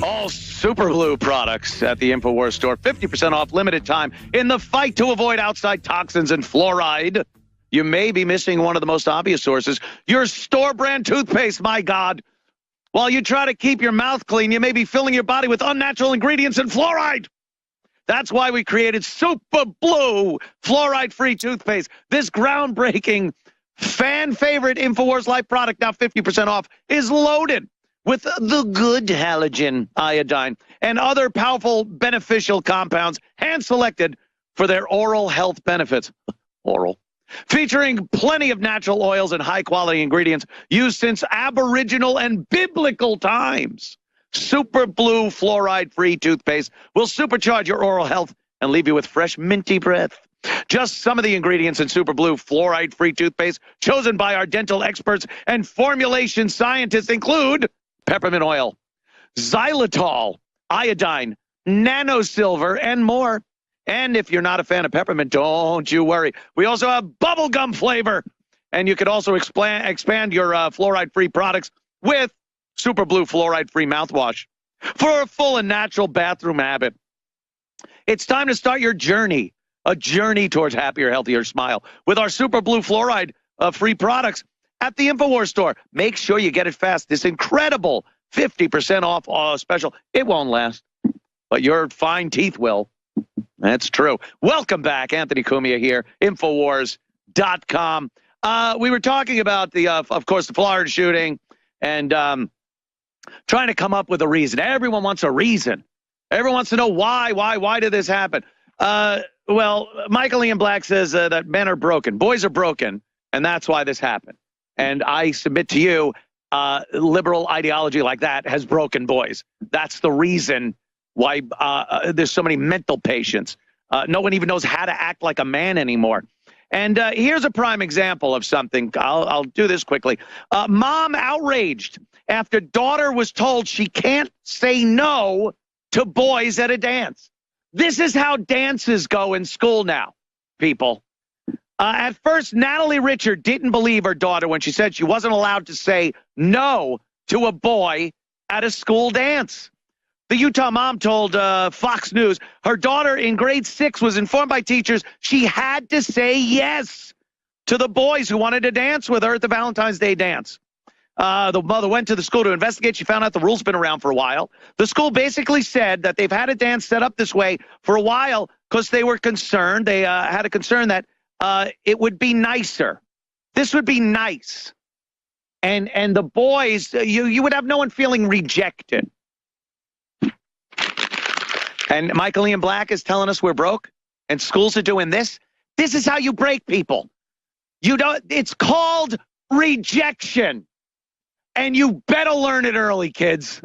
All Super Blue products at the Infowars store. 50% off limited time in the fight to avoid outside toxins and fluoride. You may be missing one of the most obvious sources. Your store brand toothpaste, my God. While you try to keep your mouth clean, you may be filling your body with unnatural ingredients and fluoride. That's why we created Super Blue fluoride-free toothpaste. This groundbreaking, fan-favorite Infowars Life product, now 50% off, is loaded with the good halogen iodine and other powerful beneficial compounds, hand-selected for their oral health benefits. Oral. Featuring plenty of natural oils and high-quality ingredients used since Aboriginal and biblical times. Super Blue fluoride-free toothpaste will supercharge your oral health and leave you with fresh, minty breath. Just some of the ingredients in Super Blue fluoride-free toothpaste chosen by our dental experts and formulation scientists include peppermint oil, xylitol, iodine, nanosilver, and more. And if you're not a fan of peppermint, don't you worry. We also have bubblegum flavor. And you could also expand your fluoride-free products with Super Blue fluoride-free mouthwash for a full and natural bathroom habit. It's time to start your journey, a journey towards happier, healthier smile with our Super Blue fluoride-free products at the Infowars store. Make sure you get it fast. This incredible 50% off special. It won't last, but your fine teeth will. That's true. Welcome back. Anthony Cumia here, Infowars.com. We were talking about, of course, the Florida shooting and trying to come up with a reason. Everyone wants a reason. Everyone wants to know why did this happen? Well, Michael Ian Black says that men are broken. Boys are broken, and that's why this happened. And I submit to you, liberal ideology like that has broken boys. That's the reason why there's so many mental patients. No one even knows how to act like a man anymore. And here's a prime example of something. I'll do this quickly. Mom outraged after daughter was told she can't say no to boys at a dance. This is how dances go in school now, people. At first, Natalie Richard didn't believe her daughter when she said she wasn't allowed to say no to a boy at a school dance. The Utah mom told Fox News her daughter in grade 6 was informed by teachers she had to say yes to the boys who wanted to dance with her at the Valentine's Day dance. The mother went to the school to investigate. She found out the rule's been around for a while. The school basically said that they've had a dance set up this way for a while because they were concerned. They had a concern that it would be nicer. This would be nice. And the boys, you would have no one feeling rejected. And Michael Ian Black is telling us we're broke and schools are doing this. This is how you break people. It's called rejection. And you better learn it early, kids.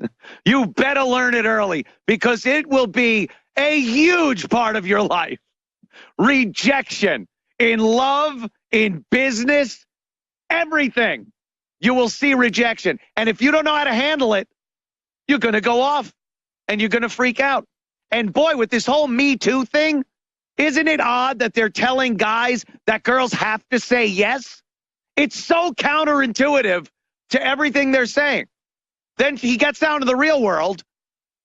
You better learn it early because it will be a huge part of your life. Rejection in love, in business, everything. You will see rejection. And if you don't know how to handle it, you're going to go off and you're going to freak out. And boy, with this whole Me Too thing, isn't it odd that they're telling guys that girls have to say yes? It's so counterintuitive to everything they're saying. Then he gets down to the real world.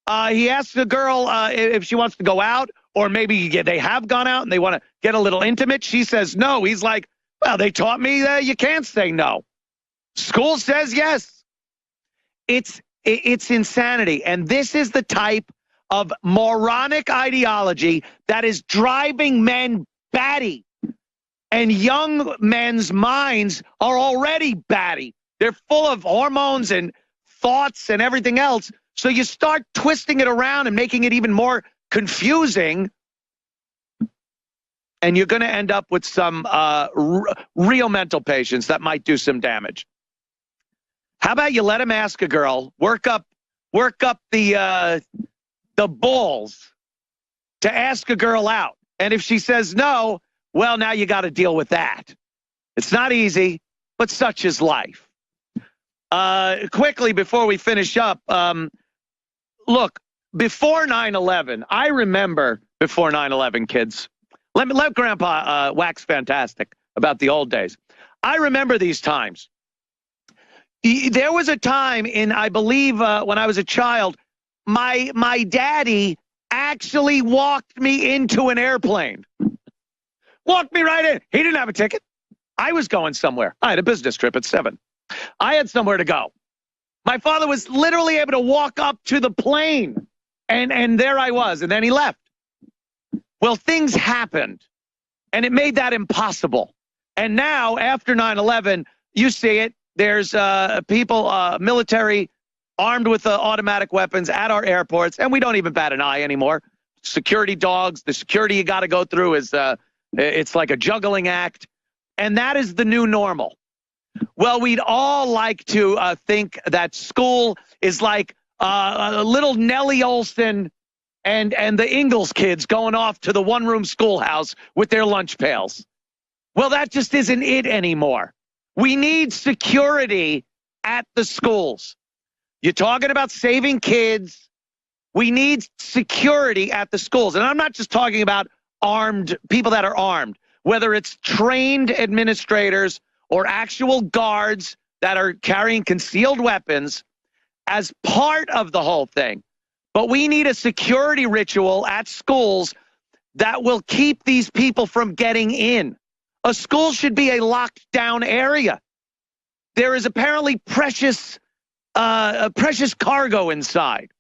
He asks the girl if she wants to go out, or maybe they have gone out and they want to get a little intimate. She says no. He's like, well, they taught me that you can't say no. School says yes. It's insanity. And this is the type of moronic ideology that is driving men batty. And young men's minds are already batty. They're full of hormones and thoughts and everything else. So you start twisting it around and making it even more confusing. And you're going to end up with some real mental patients that might do some damage. How about you let him ask a girl, work up the balls to ask a girl out. And if she says no, well, now you got to deal with that. It's not easy, but such is life. Quickly, before we finish up, look, before 9/11, I remember before 9/11, kids. Let Grandpa wax fantastic about the old days. I remember these times. There was a time in, I believe, when I was a child, my daddy actually walked me into an airplane. Walked me right in. He didn't have a ticket. I was going somewhere. I had a business trip at 7. I had somewhere to go. My father was literally able to walk up to the plane, and there I was, and then he left. Well, things happened, and it made that impossible. And now, after 9/11, you see it. There's people, military, armed with automatic weapons at our airports, and we don't even bat an eye anymore. Security dogs, the security you got to go through is, it's like a juggling act, and that is the new normal. Well, we'd all like to think that school is like little Nellie Olson and the Ingalls kids going off to the one-room schoolhouse with their lunch pails. Well, that just isn't it anymore. We need security at the schools. You're talking about saving kids. We need security at the schools. And I'm not just talking about armed people that are armed, whether it's trained administrators or actual guards that are carrying concealed weapons as part of the whole thing. But we need a security ritual at schools that will keep these people from getting in. A school should be a locked down area. There is apparently precious cargo inside.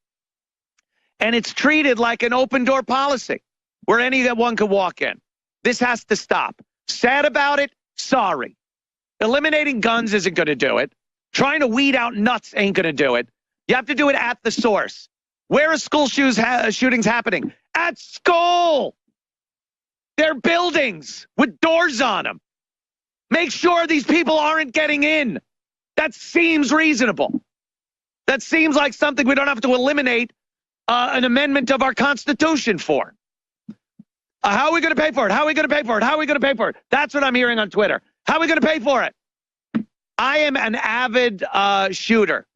And it's treated like an open door policy where anyone can walk in. This has to stop. Sad about it? Sorry. Eliminating guns isn't going to do it. Trying to weed out nuts ain't going to do it. You have to do it at the source. Where are school shootings happening? At school. They're buildings with doors on them. Make sure these people aren't getting in. That seems reasonable. That seems like something we don't have to eliminate an amendment of our Constitution for. How are we going to pay for it? How are we going to pay for it? How are we going to pay for it? That's what I'm hearing on Twitter. How are we going to pay for it? I am an avid shooter.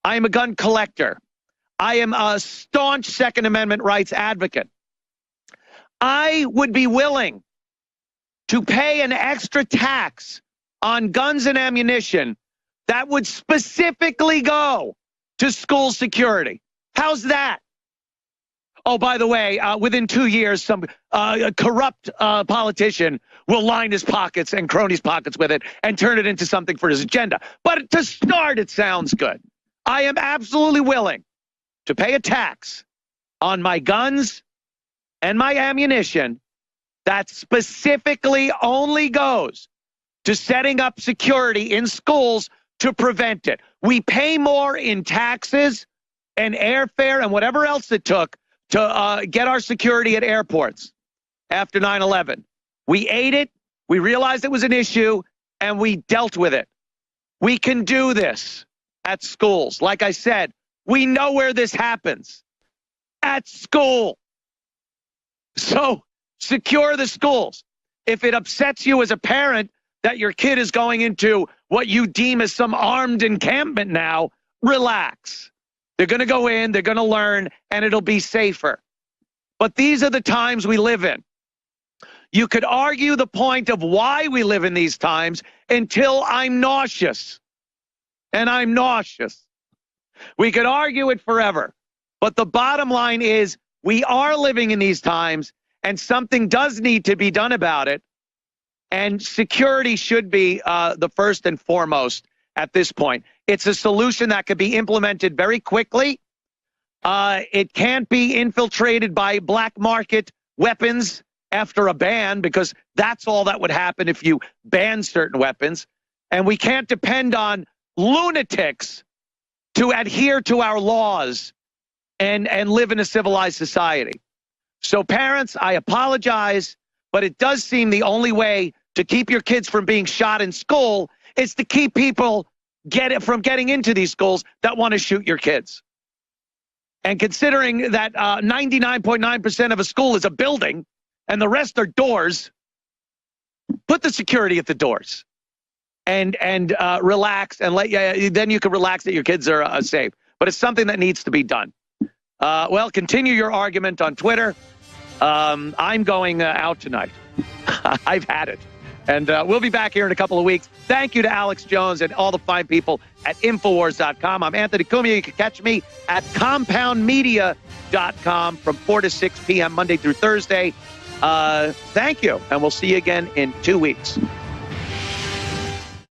I am a gun collector. I am a staunch Second Amendment rights advocate. I would be willing to pay an extra tax on guns and ammunition that would specifically go to school security. How's that? Oh, by the way, within 2 years, some corrupt politician will line his pockets and cronies' pockets with it and turn it into something for his agenda. But to start, it sounds good. I am absolutely willing to pay a tax on my guns and my ammunition that specifically only goes to setting up security in schools to prevent it. We pay more in taxes and airfare and whatever else it took to get our security at airports after 9/11. We ate it, we realized it was an issue, and we dealt with it. We can do this at schools. Like I said, we know where this happens. At school. So secure the schools. If it upsets you as a parent that your kid is going into what you deem as some armed encampment now, relax. They're going to go in, they're going to learn, and it'll be safer. But these are the times we live in. You could argue the point of why we live in these times until I'm nauseous. And I'm nauseous. We could argue it forever. But the bottom line is we are living in these times, and something does need to be done about it. And security should be the first and foremost at this point. It's a solution that could be implemented very quickly. It can't be infiltrated by black market weapons after a ban, because that's all that would happen if you ban certain weapons. And we can't depend on lunatics to adhere to our laws and live in a civilized society. So parents, I apologize, but it does seem the only way to keep your kids from being shot in school is to keep people from getting into these schools that want to shoot your kids. And considering that 99.9% of a school is a building and the rest are doors, put the security at the doors and relax and then you can relax that your kids are safe. But it's something that needs to be done. Well, continue your argument on Twitter. I'm going out tonight. I've had it. And we'll be back here in a couple of weeks. Thank you to Alex Jones and all the fine people at Infowars.com. I'm Anthony Cumia. You can catch me at CompoundMedia.com from 4 to 6 p.m. Monday through Thursday. Thank you, and we'll see you again in 2 weeks.